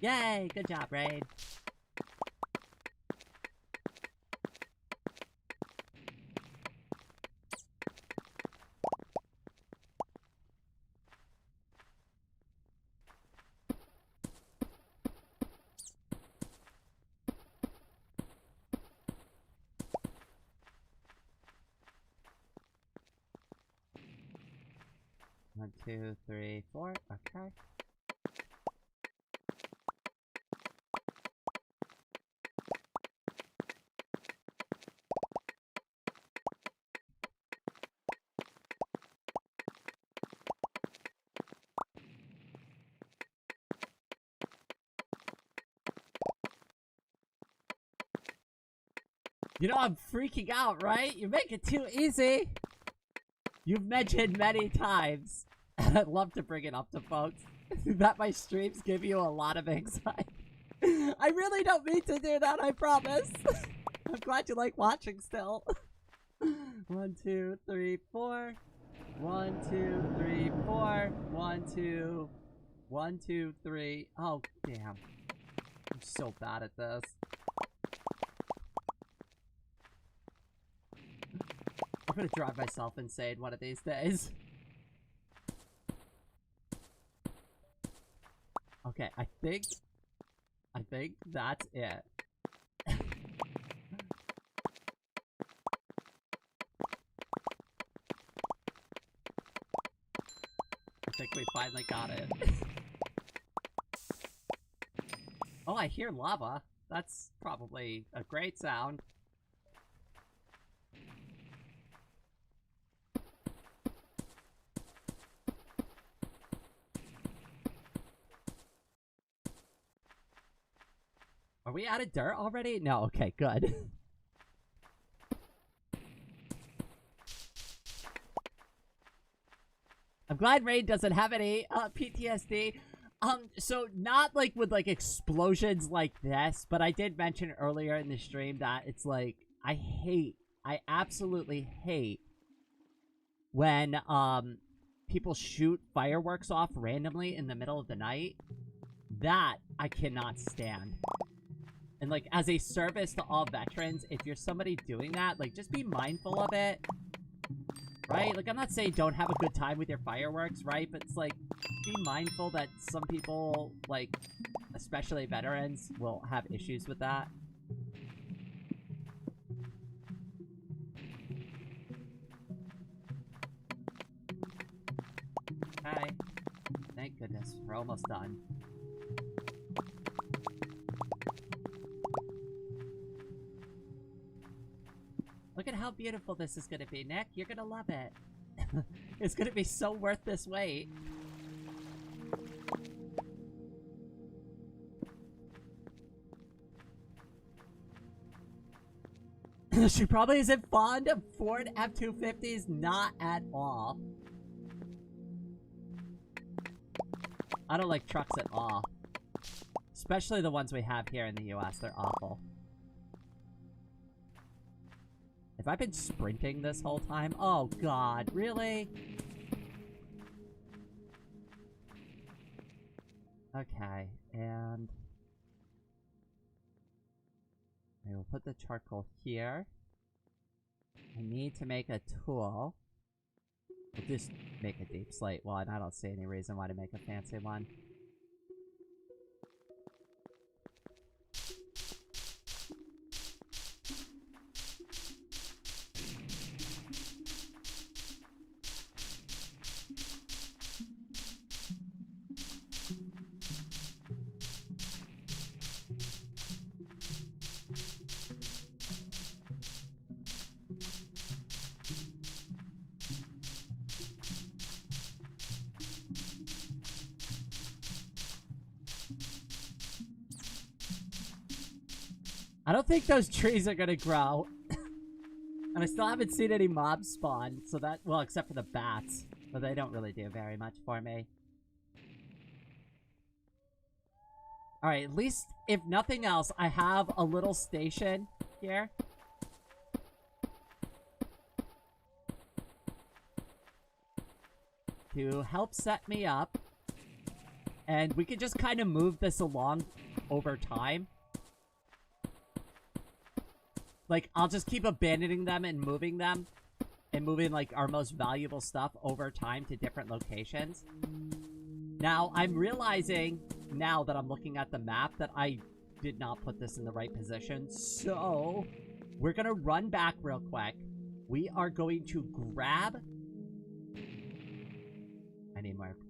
Yay! Good job, Raid. One, two, three, four. Okay. You know, I'm freaking out, right? You make it too easy. You've mentioned many times, and I'd love to bring it up to folks, that my streams give you a lot of anxiety. I really don't mean to do that, I promise. I'm glad you like watching still. 1, 2, 3, 4. 1, 2, 3, 4. 1, 2. 1, 2, 3. Oh, damn. I'm so bad at this. I'm gonna drive myself insane one of these days. Okay, I think that's it. I think we finally got it. Oh, I hear lava. That's probably a great sound. Are we out of dirt already? No, okay, good. I'm glad Raid doesn't have any PTSD. So not like with like explosions like this, but I did mention earlier in the stream that it's like, I absolutely hate when people shoot fireworks off randomly in the middle of the night. That I cannot stand. And, like, as a service to all veterans, if you're somebody doing that, like, just be mindful of it, right? Like, I'm not saying don't have a good time with your fireworks, right? But it's, like, be mindful that some people, like, especially veterans, will have issues with that. Okay. Thank goodness. We're almost done. Look at how beautiful this is gonna be, Nick. You're gonna love it. It's gonna be so worth this wait. She probably isn't fond of Ford F-250s. Not at all. I don't like trucks at all. Especially the ones we have here in the US. They're awful. Have I been sprinting this whole time? Oh god, really? Okay, and I will put the charcoal here. I need to make a tool. We'll just make a deep slate one. I don't see any reason why to make a fancy one. I don't think those trees are gonna grow. And I still haven't seen any mobs spawn, so that, well, except for the bats. But they don't really do very much for me. Alright, at least, if nothing else, I have a little station here. To help set me up. And we can just kind of move this along over time. Like, I'll just keep abandoning them and moving them. And moving, like, our most valuable stuff over time to different locations. Now, I'm realizing, now that I'm looking at the map, that I did not put this in the right position. So, we're gonna run back real quick. We are going to grab...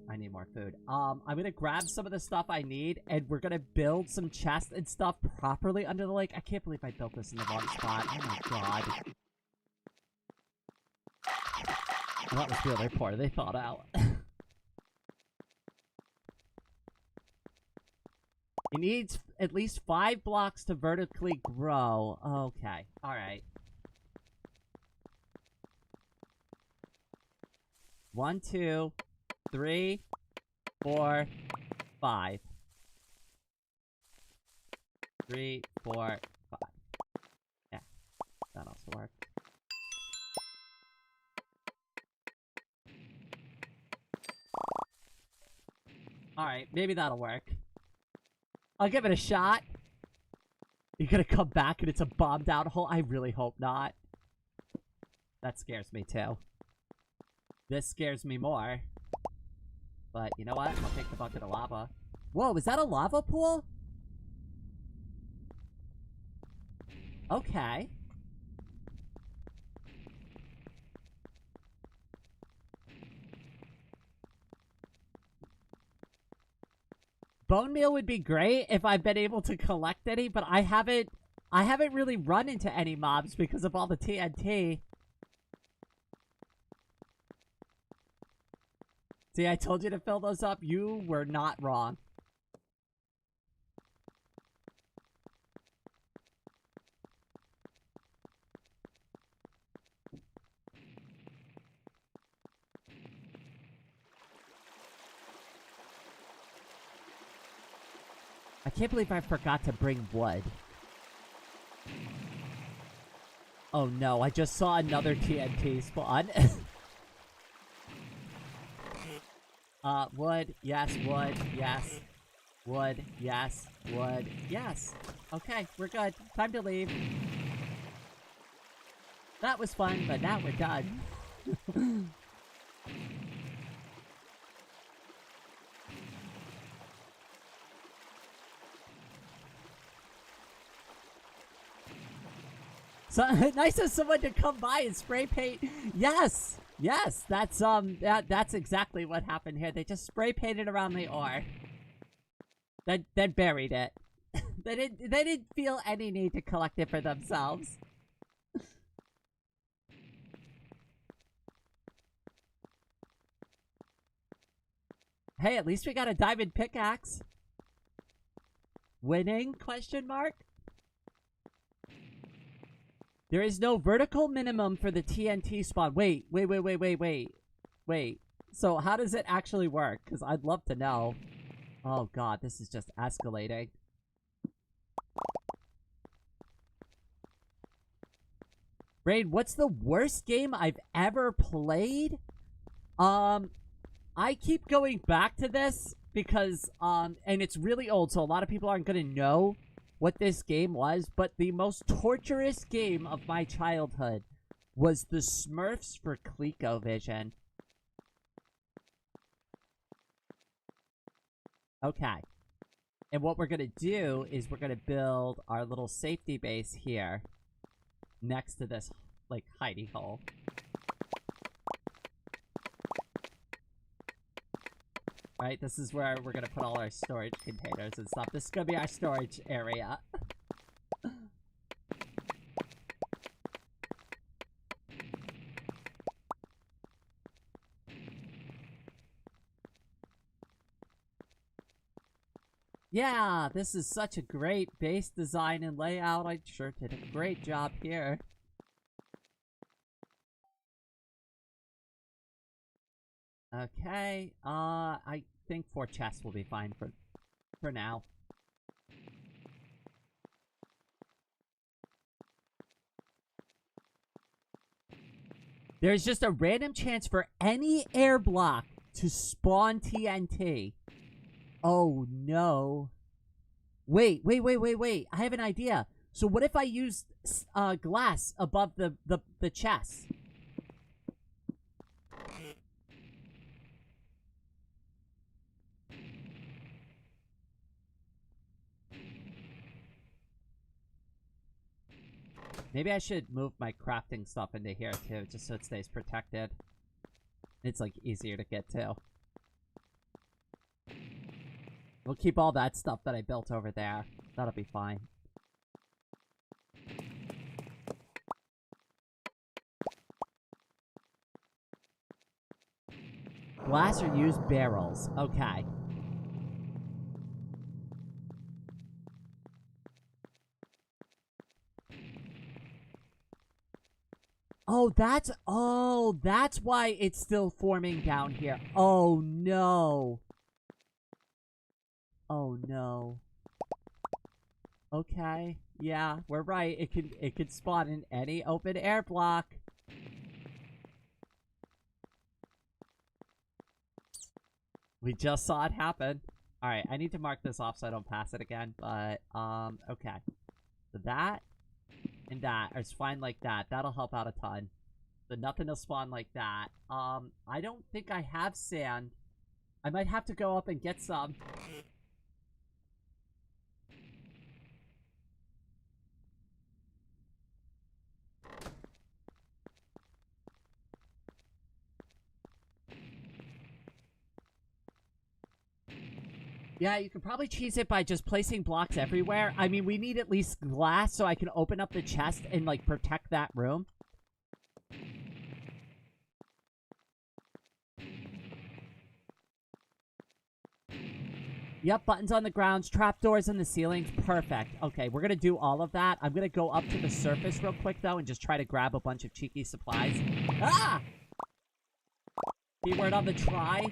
I need more food. I'm gonna grab some of the stuff I need, and we're gonna build some chests and stuff properly under the lake. I can't believe I built this in the wrong spot. Oh my god. Well, that was really poor. They thought out. It needs at least 5 blocks to vertically grow. Okay. Alright. 1, 2, 3, 4, 5. 3, 4, 5. Yeah. That also works. Alright, maybe that'll work. I'll give it a shot. You're gonna come back and it's a bombed out hole? I really hope not. That scares me too. This scares me more. But you know what? I'll take the bucket of lava. Whoa, is that a lava pool? Okay. Bone meal would be great if I've been able to collect any, but I haven't really run into any mobs because of all the TNT. See, I told you to fill those up. You were not wrong. I can't believe I forgot to bring wood. Oh no, I just saw another TNT spawn. Wood, yes, wood, yes. Wood, yes, wood, yes. Okay, we're good. Time to leave. That was fun, but now we're done. So nice of someone to come by and spray paint. Yes, yes, that's exactly what happened here. They just spray painted around the ore. Then buried it. They didn't feel any need to collect it for themselves. Hey, at least we got a diamond pickaxe. Winning? Question mark. There is no vertical minimum for the TNT spawn. Wait. So how does it actually work? Because I'd love to know. Oh god, this is just escalating. Raid, what's the worst game I've ever played? I keep going back to this because, and it's really old, so a lot of people aren't gonna know what this game was, but the most torturous game of my childhood was the Smurfs for ColecoVision. Okay. And what we're gonna do is we're gonna build our little safety base here next to this, like, hidey hole. Right, this is where we're gonna put all our storage containers and stuff. This is gonna be our storage area. Yeah, this is such a great base design and layout. I sure did a great job here. Okay, I think 4 chests will be fine for now. There's just a random chance for any air block to spawn TNT. Oh no. Wait. I have an idea. So what if I use glass above the chest? Maybe I should move my crafting stuff into here too, just so it stays protected. It's like easier to get to. We'll keep all that stuff that I built over there. That'll be fine. Glass or use barrels. Okay. Oh, that's why it's still forming down here. Oh no. Oh no. Okay. Yeah, we're right. It can spawn in any open air block. We just saw it happen. Alright, I need to mark this off so I don't pass it again, but, okay. So that and that is fine like that. That'll help out a ton. So nothing will spawn like that. I don't think I have sand. I might have to go up and get some. Yeah, you could probably cheese it by just placing blocks everywhere. I mean, we need at least glass so I can open up the chest and, like, protect that room. Yep, buttons on the grounds, trapdoors in the ceilings. Perfect. Okay, we're gonna do all of that. I'm gonna go up to the surface real quick, though, and just try to grab a bunch of cheeky supplies. Ah! Keyword on the try.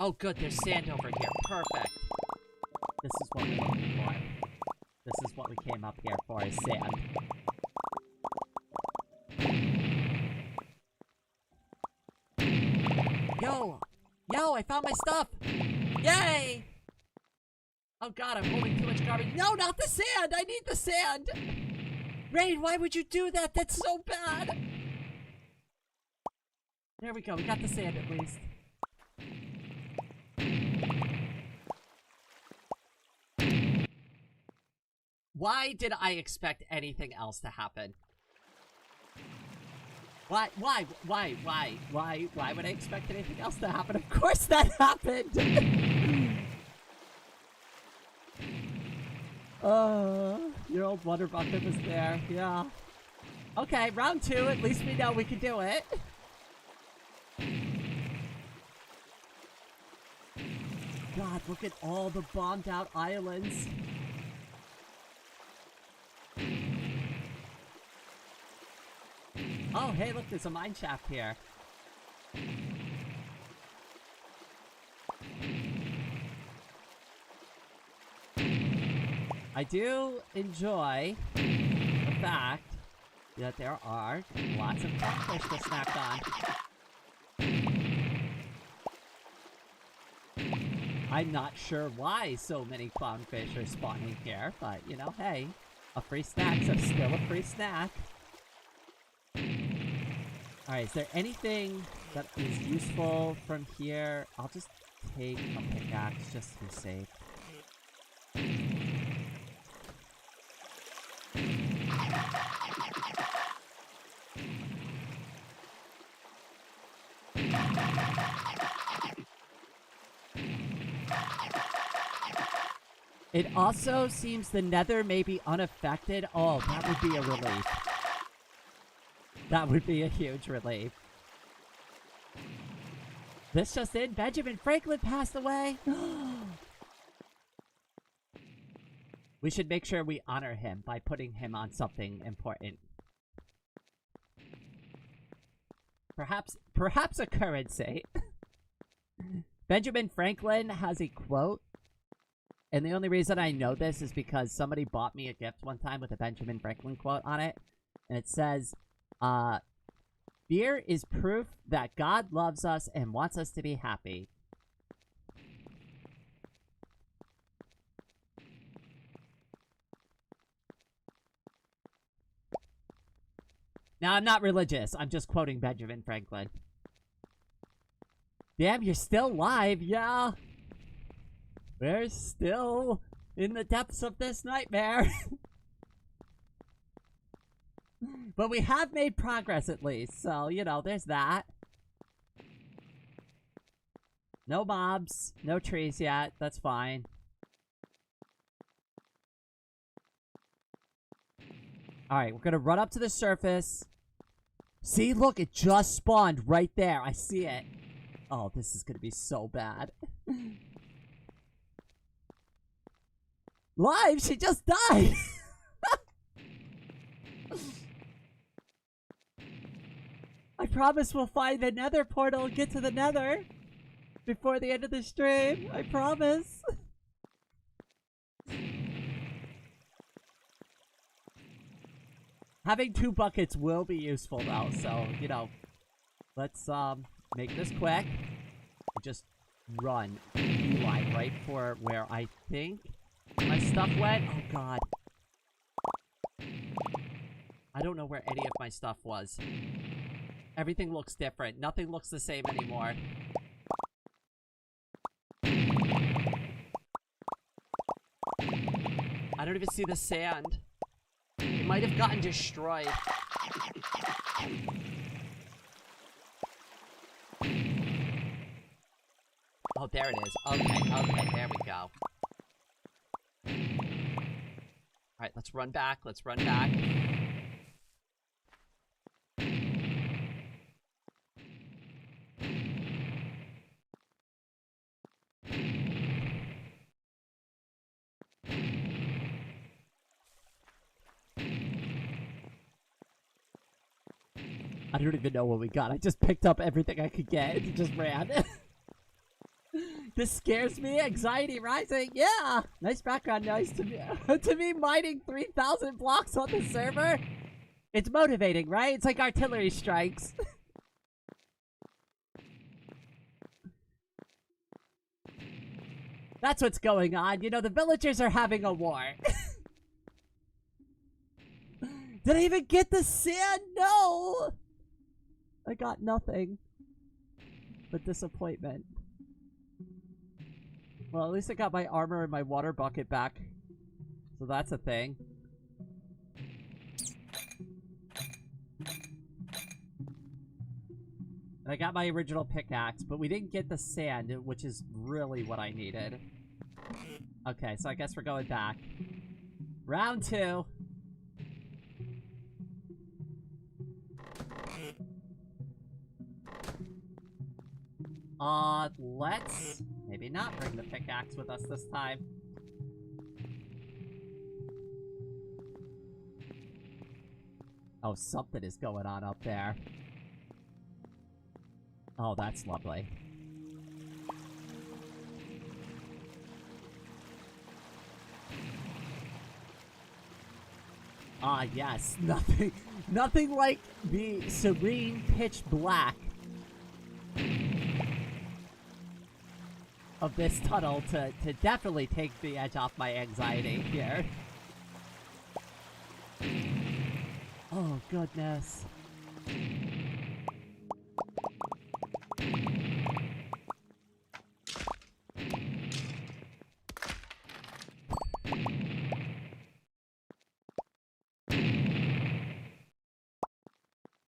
Oh, good, there's sand over here. Perfect. This is what we're looking for. This is what we came up here for, is sand. Yo, I found my stuff! Yay! Oh god, I'm holding too much garbage. No, not the sand! I need the sand! Rain, why would you do that? That's so bad! There we go, we got the sand at least. Why did I expect anything else to happen? Why would I expect anything else to happen? Of course that happened! Your old water bucket was there, yeah. Okay, round 2, at least we know we can do it. God, look at all the bombed out islands. Oh, hey, look, there's a mine shaft here. I do enjoy the fact that there are lots of crawfish to snack on. I'm not sure why so many clownfish are spawning here, but, you know, hey, a free snack's still a free snack. Alright, is there anything that is useful from here? I'll just take a pickaxe just to be safe. It also seems the nether may be unaffected. Oh, that would be a relief. That would be a huge relief. This just in, Benjamin Franklin passed away. We should make sure we honor him by putting him on something important. Perhaps a currency. Benjamin Franklin has a quote. And the only reason I know this is because somebody bought me a gift one time with a Benjamin Franklin quote on it. And it says, fear is proof that God loves us and wants us to be happy. Now, I'm not religious. I'm just quoting Benjamin Franklin. Damn, you're still live. Yeah. We're still in the depths of this nightmare. But we have made progress at least. So, you know, there's that. No mobs. No trees yet. That's fine. Alright, we're gonna run up to the surface. See, look, it just spawned right there. I see it. Oh, this is gonna be so bad. Live, she just died! I promise we'll find the nether portal and get to the nether before the end of the stream. I promise. Having 2 buckets will be useful though, so, you know, let's make this quick. Just run beeline right for where I think my stuff went. Oh god. I don't know where any of my stuff was. Everything looks different. Nothing looks the same anymore. I don't even see the sand. It might have gotten destroyed. Oh, there it is. Okay, there we go. Alright, let's run back. Let's run back. I don't even know what we got. I just picked up everything I could get and just ran. This scares me. Anxiety rising. Yeah! Nice background noise to me. To me mining 3,000 blocks on the server. It's motivating, right? It's like artillery strikes. That's what's going on. You know, the villagers are having a war. Did I even get the sand? No! I got nothing but disappointment. Well, at least I got my armor and my water bucket back. So that's a thing. And I got my original pickaxe, but we didn't get the sand, which is really what I needed. Okay, so I guess we're going back. Round 2. Let's maybe not bring the pickaxe with us this time. Oh, something is going on up there. Oh, that's lovely. Ah, yes. Nothing like the serene pitch black of this tunnel to definitely take the edge off my anxiety here. Oh, goodness.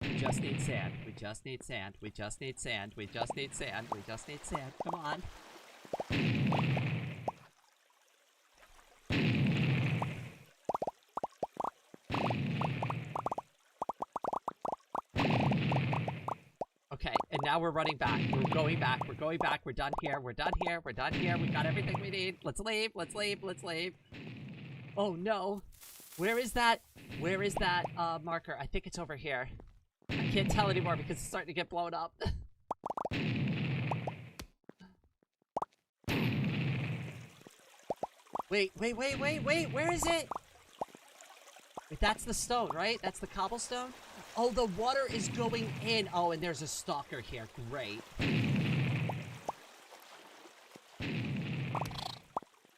We just need sand. We just need sand. We just need sand. We just need sand. We just need sand. Come on. now we're running back. We're going back. We're going back. We're done here. We're done here. We're done here. We got everything we need. Let's leave. Let's leave. Let's leave. Oh, no. Where is that? Where is that marker? I think it's over here. I can't tell anymore because it's starting to get blown up. Wait. Where is it? Wait, that's the stone, right? That's the cobblestone? Oh, the water is going in. Oh, and there's a stalker here. Great.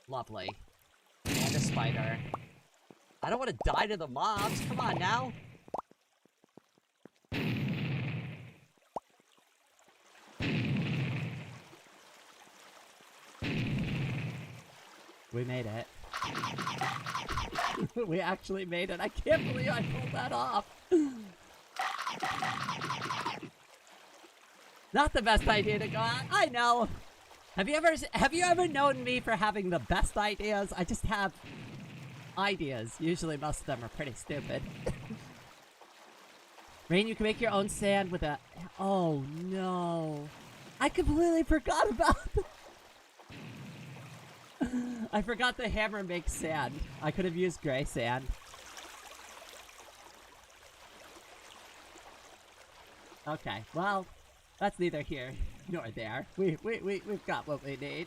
Lovely. And a spider. I don't want to die to the mobs. Come on now. We made it. We actually made it. I can't believe I pulled that off. Not the best idea to go out. I know. Have you ever known me for having the best ideas? I just have ideas. Usually most of them are pretty stupid. Rain, you can make your own sand with a... Oh no. I completely forgot about that. I forgot the hammer makes sand. I could have used gray sand. Okay, well, that's neither here nor there. We've got what we need.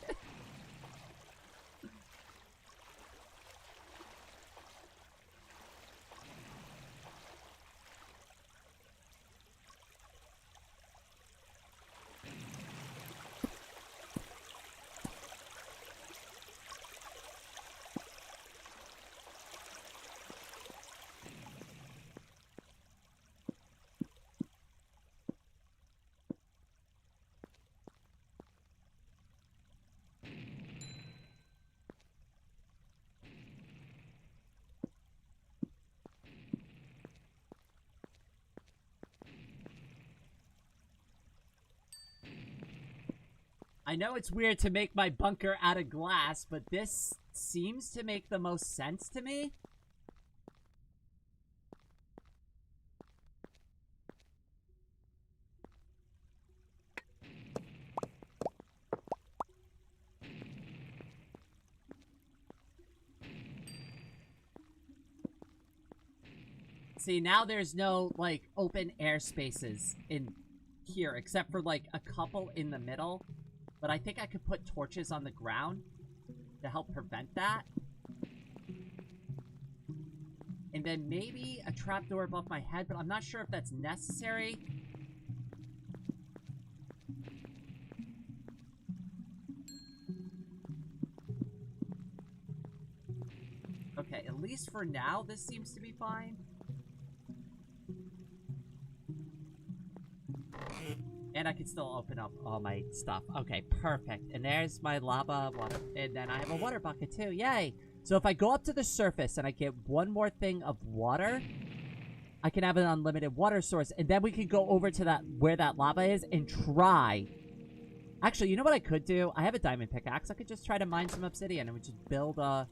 I know it's weird to make my bunker out of glass, but this seems to make the most sense to me. See, now there's no, like, open air spaces in here, except for, like, a couple in the middle. But I think I could put torches on the ground to help prevent that. And then maybe a trapdoor above my head, but I'm not sure if that's necessary. Okay, at least for now, this seems to be fine. And I can still open up all my stuff. Okay, perfect. And there's my lava water. And then I have a water bucket too. Yay! So if I go up to the surface and I get one more thing of water, I can have an unlimited water source. And then we can go over to that where that lava is and try. Actually, you know what I could do? I have a diamond pickaxe. I could just try to mine some obsidian and we just build a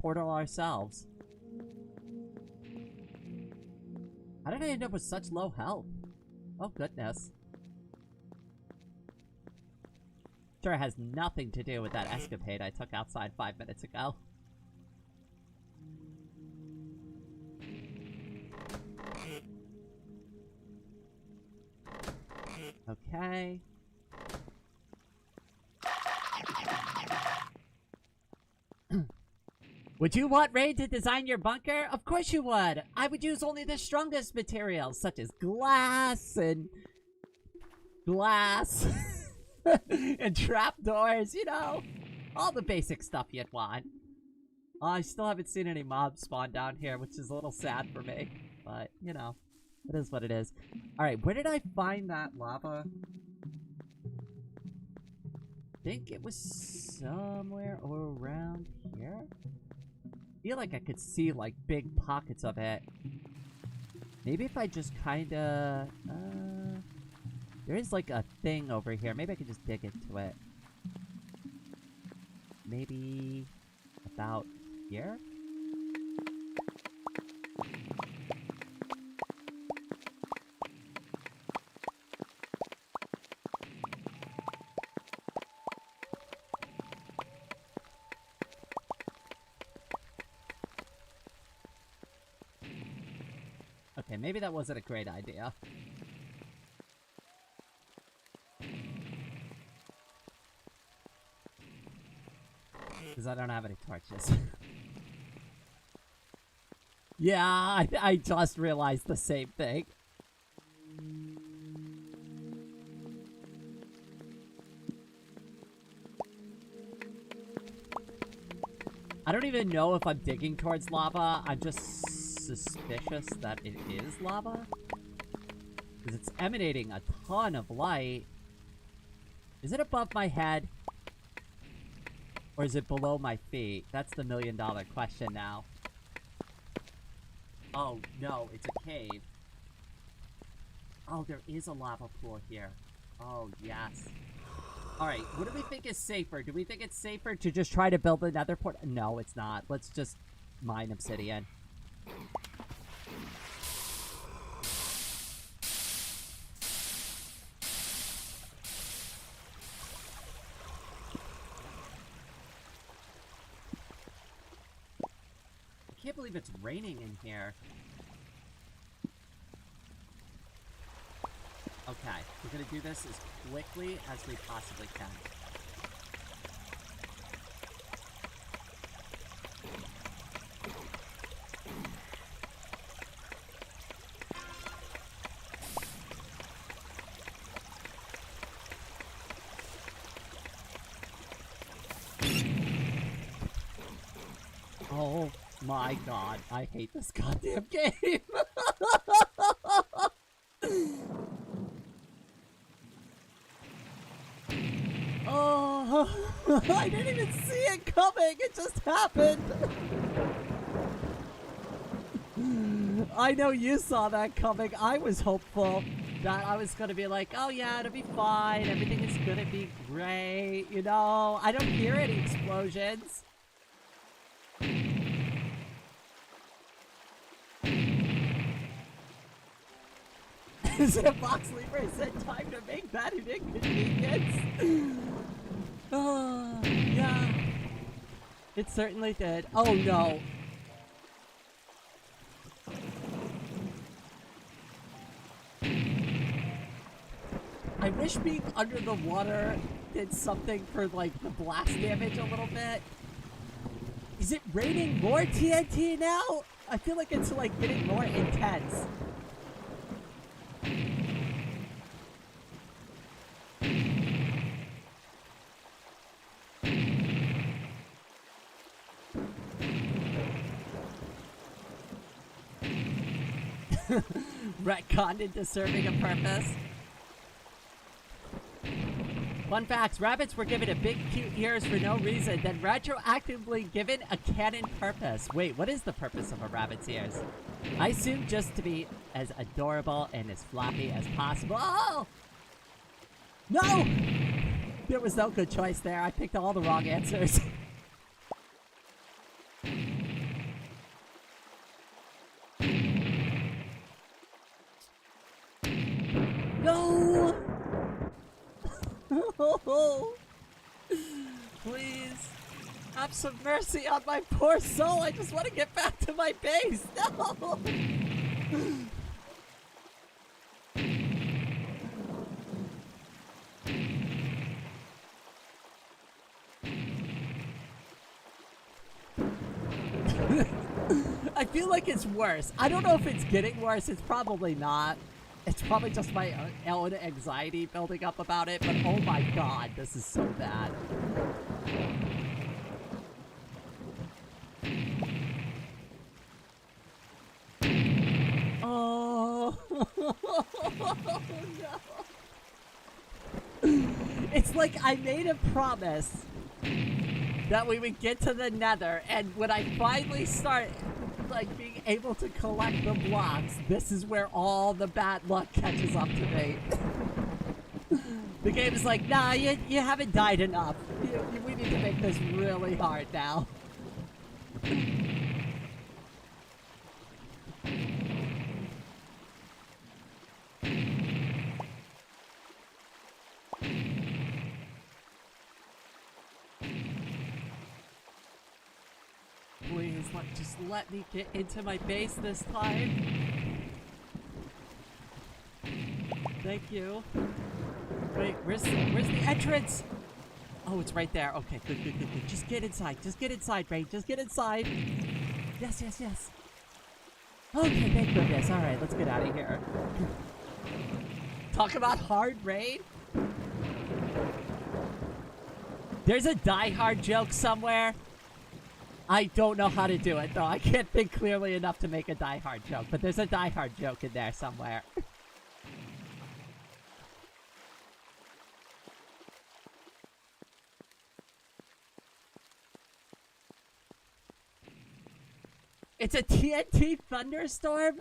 portal ourselves. How did I end up with such low health? Oh, goodness. Sure, it has nothing to do with that escapade I took outside 5 minutes ago. Okay. Would you want Ray to design your bunker? Of course you would! I would use only the strongest materials, such as glass and... and trapdoors, you know? All the basic stuff you'd want. I still haven't seen any mobs spawn down here, which is a little sad for me. But, you know, it is what it is. Alright, where did I find that lava? I think it was somewhere around here? I feel like I could see, like, big pockets of it. Maybe if I just kinda... there is, like, a thing over here. Maybe I could just dig into it. Maybe... about here? Okay, maybe that wasn't a great idea. Because I don't have any torches. Yeah, I just realized the same thing. I don't even know if I'm digging towards lava. I'm just suspicious that it is lava. Because it's emanating a ton of light. Is it above my head? Or is it below my feet? That's the million-dollar question now. Oh, no, it's a cave. Oh, there is a lava pool here. Oh, yes. Alright, what do we think is safer? Do we think it's safer to just try to build another port? No, it's not. Let's just mine obsidian. I can't believe it's raining in here. Okay, we're gonna do this as quickly as we possibly can. Oh my god, I hate this goddamn game! Oh, I didn't even see it coming. It just happened. I know you saw that coming. I was hopeful that I was going to be like, oh yeah, it'll be fine. Everything is going to be great. You know, I don't hear any explosions. Is it a VoxeLibre said time to make that an inconvenience? Oh, yeah. It certainly did. Oh, no. I wish being under the water did something for, like, the blast damage a little bit. Is it raining more TNT now? I feel like it's, like, getting more intense. Retconned into serving a purpose. Fun facts, rabbits were given a big cute ears for no reason, then retroactively given a canon purpose. Wait, what is the purpose of a rabbit's ears? I assume just to be as adorable and as floppy as possible. Oh! No! There was no good choice there. I picked all the wrong answers. No! Please, have some mercy on my poor soul. I just want to get back to my base. No! I feel like it's worse. I don't know if it's getting worse. It's probably not. It's probably just my own anxiety building up about it, but oh my god, this is so bad. Oh, no. It's like I made a promise that we would get to the nether, and when I finally start like being able to collect the blocks, this is where all the bad luck catches up to me. The game is like, nah, you haven't died enough. We need to make this really hard now. Please, just let me get into my base this time. Thank you. Wait, where's the entrance? Oh, it's right there. Okay, good. Just get inside. Just get inside, Rain. Just get inside. Yes. Okay, thank goodness. All right, let's get out of here. Talk about hard rain. There's a Die Hard joke somewhere. I don't know how to do it, though. I can't think clearly enough to make a Die Hard joke, but there's a Die Hard joke in there somewhere. It's a TNT thunderstorm?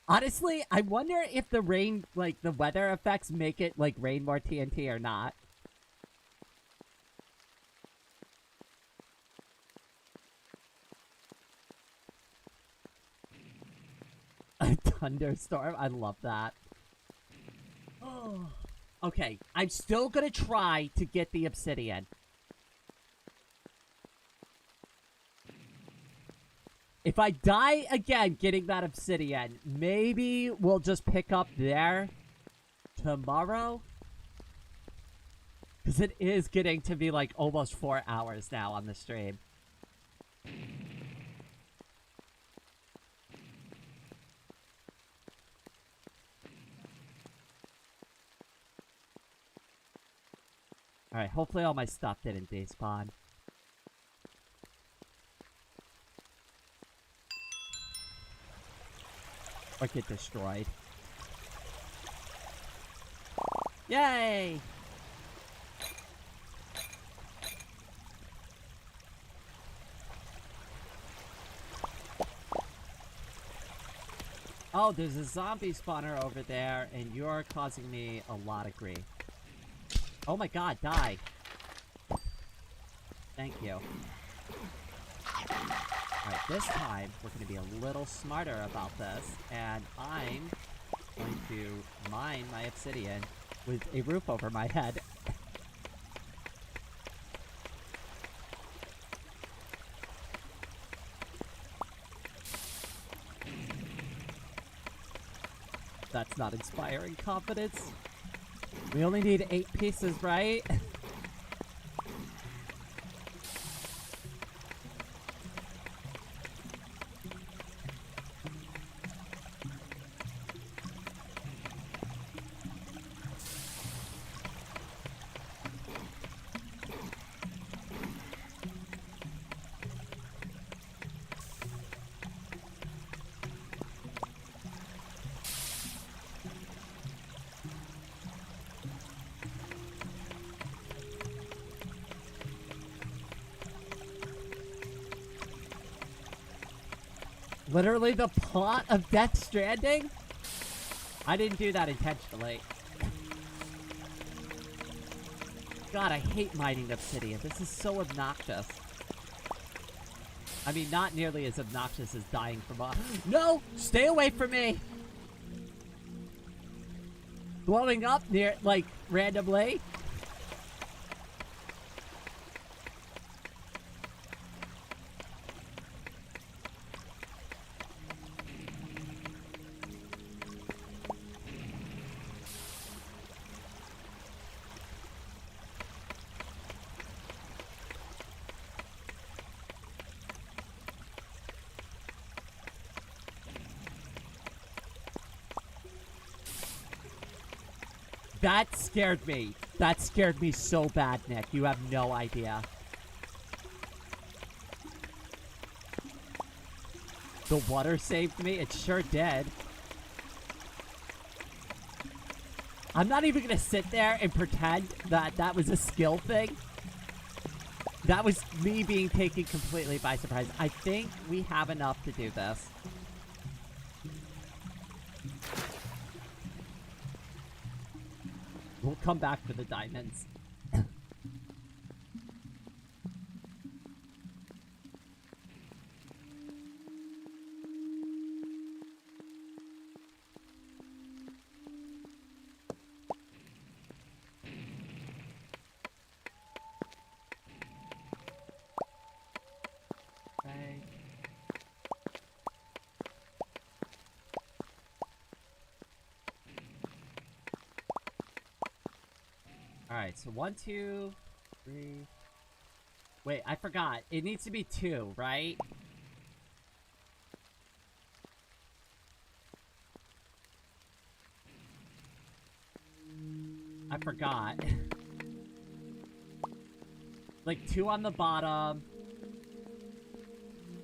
Honestly, I wonder if the rain, like, the weather effects make it, like, rain more TNT or not. A thunderstorm? I love that. Oh. Okay, I'm still gonna try to get the obsidian. If I die again getting that obsidian, maybe we'll just pick up there tomorrow. Because it is getting to be like almost 4 hours now on the stream. Alright, hopefully all my stuff didn't despawn. Or get destroyed. Yay! Oh, there's a zombie spawner over there, and you're causing me a lot of grief. Oh my god, die. Thank you. Alright, this time, we're going to be a little smarter about this, and I'm going to mine my obsidian with a roof over my head. That's not inspiring confidence. We only need 8 pieces, right? Literally the plot of Death Stranding? I didn't do that intentionally. God, I hate mining obsidian. This is so obnoxious. I mean, not nearly as obnoxious as dying from a— No! Stay away from me! Blowing up near, like, randomly? That scared me. That scared me so bad, Nick. You have no idea. The water saved me? It sure did. I'm not even gonna sit there and pretend that that was a skill thing. That was me being taken completely by surprise. I think we have enough to do this. We'll come back for the diamonds. Okay. Alright, so 1, 2, 3... Wait, I forgot. It needs to be 2, right? I forgot. Like 2 on the bottom.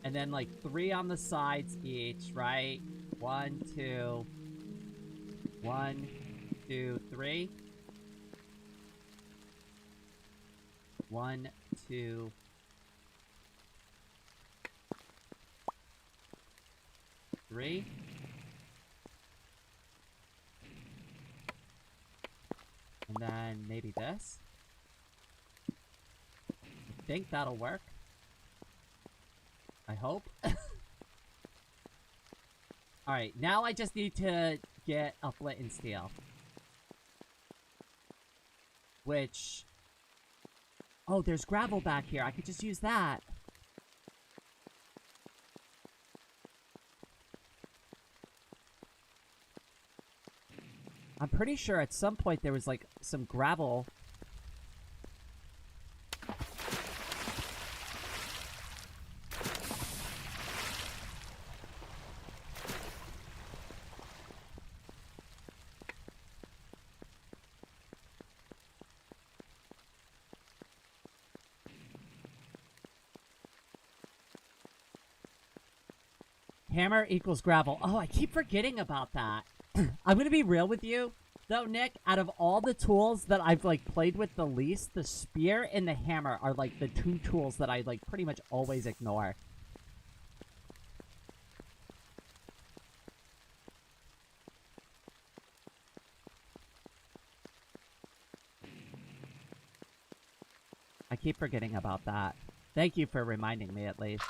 And then like 3 on the sides each, right? 1, 2. 1, 2, 3. 1, 2. 3. And then maybe this. I think that'll work. I hope. Alright, now I just need to get a flint and steel. Which... Oh, there's gravel back here. I could just use that. I'm pretty sure at some point there was, like, some gravel. Hammer equals gravel. Oh, I keep forgetting about that. I'm gonna be real with you, though, Nick. Out of all the tools that I've, like, played with the least, the spear and the hammer are, like, the 2 tools that I, like, pretty much always ignore. I keep forgetting about that. Thank you for reminding me, at least.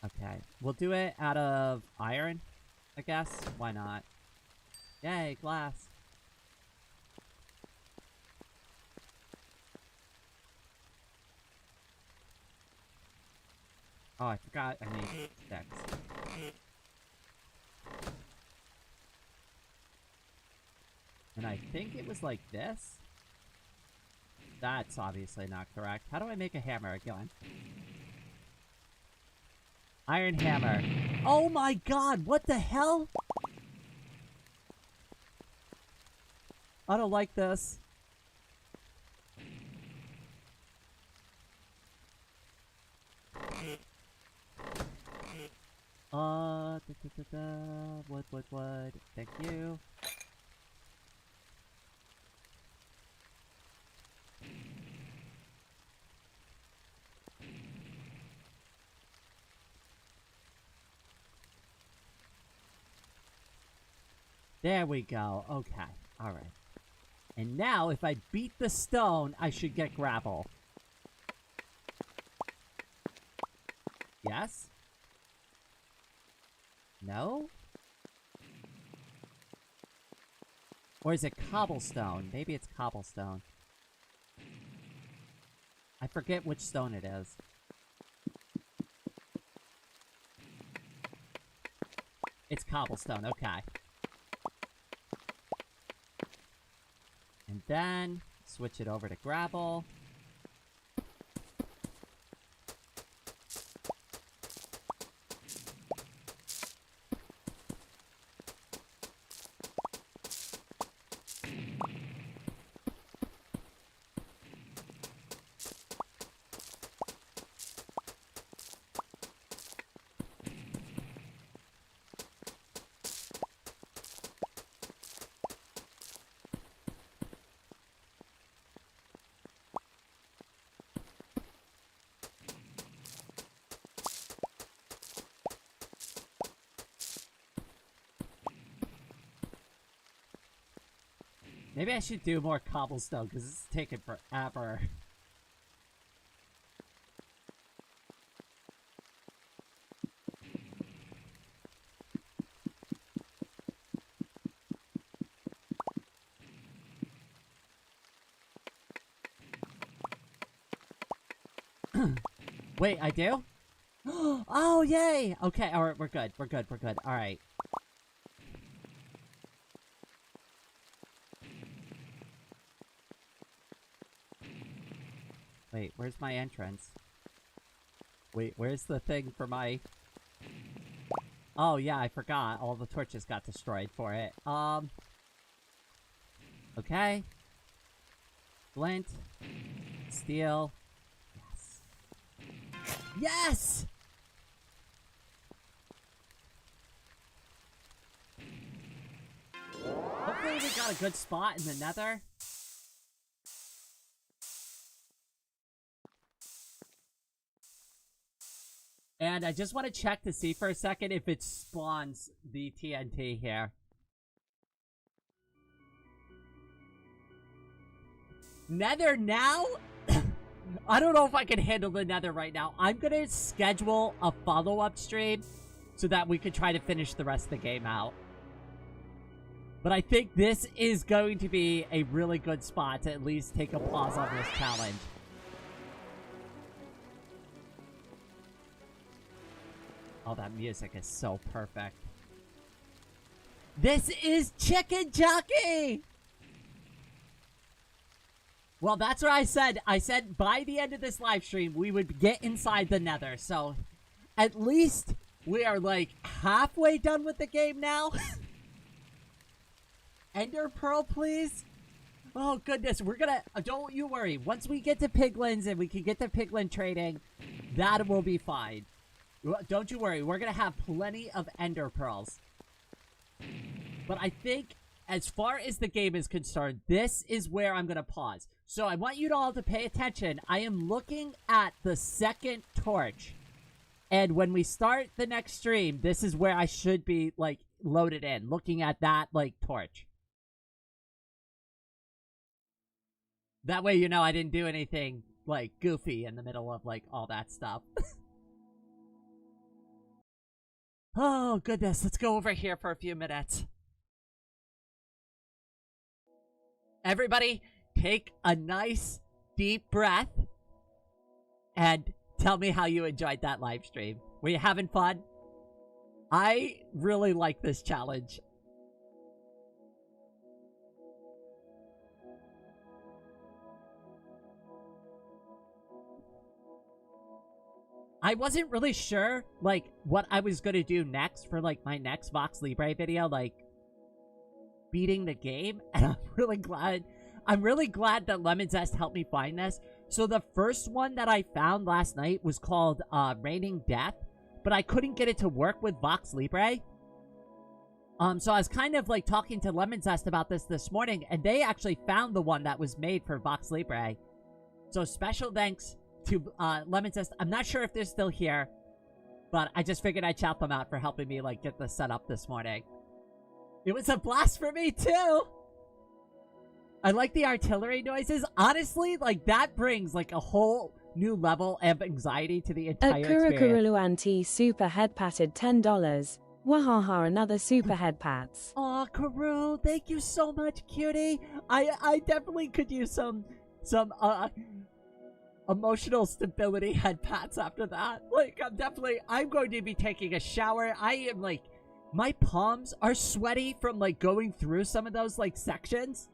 Okay, we'll do it out of iron, I guess. Why not? Yay, glass. Oh, I forgot I need sticks. And I think it was like this? That's obviously not correct. How do I make a hammer again? Iron hammer. Oh my god, what the hell? I don't like this. Wood. Thank you. There we go. Okay. Alright. And now, if I beat the stone, I should get gravel. Yes? No? Or is it cobblestone? Maybe it's cobblestone. I forget which stone it is. It's cobblestone, okay. And then, switch it over to gravel. Maybe I should do more cobblestone, because this is taking forever. Wait, I do? Oh, yay! Okay, alright, we're good. Alright. Wait, where's my entrance? Wait, where's the thing for my... Oh, yeah, I forgot. All the torches got destroyed for it. Okay. Flint. Steel. Yes. Yes! Hopefully we got a good spot in the nether. And I just want to check to see for a second if it spawns the TNT here. Nether now? I don't know if I can handle the nether right now. I'm going to schedule a follow-up stream so that we can try to finish the rest of the game out. But I think this is going to be a really good spot to at least take a pause on this challenge. Oh, that music is so perfect. This is Chicken Jockey! Well, that's what I said. I said by the end of this live stream, we would get inside the nether. So, at least we are like halfway done with the game now. Ender Pearl, please. Oh, goodness. We're gonna... don't you worry. Once we get to piglins and we can get to piglin trading, that will be fine. Don't you worry. We're gonna have plenty of Ender Pearls. But I think, as far as the game is concerned, this is where I'm gonna pause. So I want you all to pay attention. I am looking at the second torch. And when we start the next stream, this is where I should be, like, loaded in. Looking at that, like, torch. That way, you know, I didn't do anything, like, goofy in the middle of, like, all that stuff. Oh, goodness. Let's go over here for a few minutes. Everybody, take a nice, deep breath. And tell me how you enjoyed that live stream. Were you having fun? I really like this challenge. I wasn't really sure, like, what I was gonna do next for, like, my next VoxeLibre video, like, beating the game, and I'm really glad that Lemon Zest helped me find this. So the first one that I found last night was called, Raining Death, but I couldn't get it to work with VoxeLibre. So I was kind of, like, talking to Lemon Zest about this morning, and they actually found the one that was made for VoxeLibre. So special thanks to Lemon Zest. I'm not sure if they're still here, but I just figured I'd shout them out for helping me, like, get this set up this morning. It was a blast for me, too! I like the artillery noises. Honestly, like, that brings, like, a whole new level of anxiety to the entire experience. Luanti super head patted $10. Wahaha, another super head pats. Aw, Karu, thank you so much, cutie. I definitely could use some emotional stability head pats after that. Like, I'm going to be taking a shower. I am, like, my palms are sweaty from, like, going through some of those, like, sections.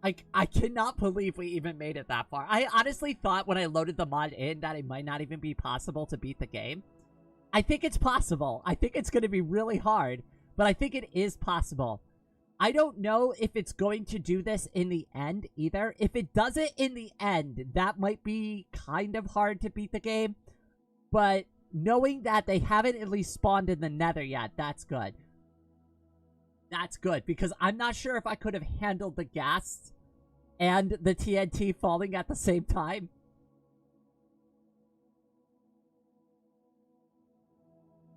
Like, I cannot believe we even made it that far. I honestly thought when I loaded the mod in that it might not even be possible to beat the game. I think it's possible. I think it's going to be really hard, but I think it is possible. I don't know if it's going to do this in the end either. If it does it in the end, that might be kind of hard to beat the game. But knowing that they haven't at least spawned in the nether yet, that's good. That's good, because I'm not sure if I could have handled the gas and the TNT falling at the same time.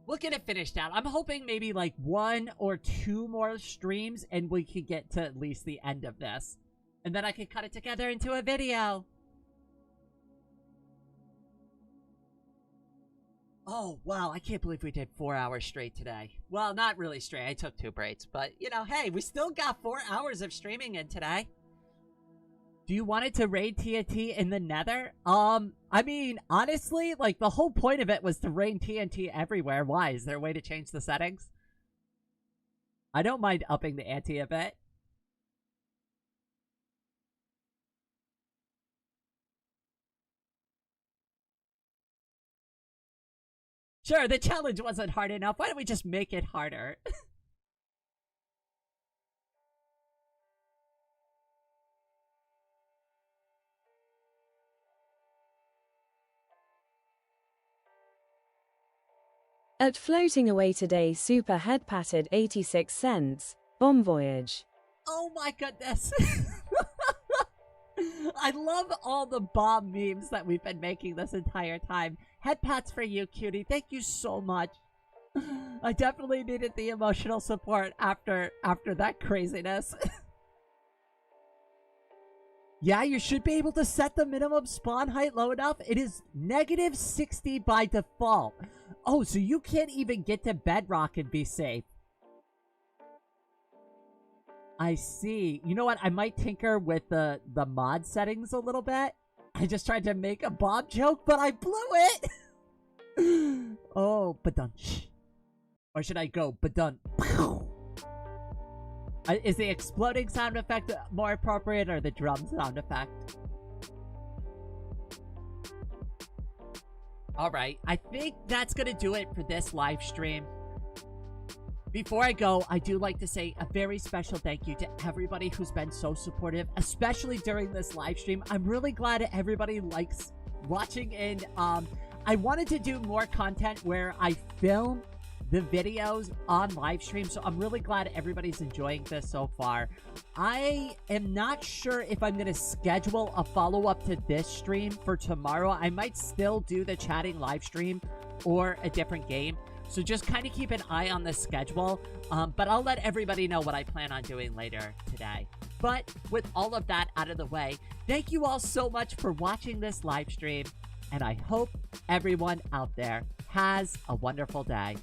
We'll get it finished out. I'm hoping maybe like 1 or 2 more streams and we can get to at least the end of this. And then I can cut it together into a video. Oh, wow. I can't believe we did 4 hours straight today. Well, not really straight. I took 2 breaks. But, you know, hey, we still got 4 hours of streaming in today. Do you want it to raid TNT in the nether? I mean, honestly, like, the whole point of it was to rain TNT everywhere. Why? Is there a way to change the settings? I don't mind upping the ante a bit. Sure, the challenge wasn't hard enough. Why don't we just make it harder? At floating away today, super head patted 86 cents. Bon voyage. Oh my goodness. I love all the bomb memes that we've been making this entire time. Head pats for you, cutie. Thank you so much. I definitely needed the emotional support after that craziness. Yeah, you should be able to set the minimum spawn height low enough. It is negative 60 by default. Oh, so you can't even get to bedrock and be safe. I see. You know what? I might tinker with the mod settings a little bit. I just tried to make a bomb joke, but I blew it. Oh, badunch. Or should I go badun? Is the exploding sound effect more appropriate or the drum sound effect? Alright, I think that's gonna do it for this live stream. Before I go, I do like to say a very special thank you to everybody who's been so supportive, especially during this live stream. I'm really glad everybody likes watching, and I wanted to do more content where I film the videos on live stream, so I'm really glad everybody's enjoying this so far. I am not sure if I'm going to schedule a follow-up to this stream for tomorrow. I might still do the chatting live stream or a different game, so just kind of keep an eye on the schedule, but I'll let everybody know what I plan on doing later today. But with all of that out of the way, thank you all so much for watching this live stream, and I hope everyone out there has a wonderful day.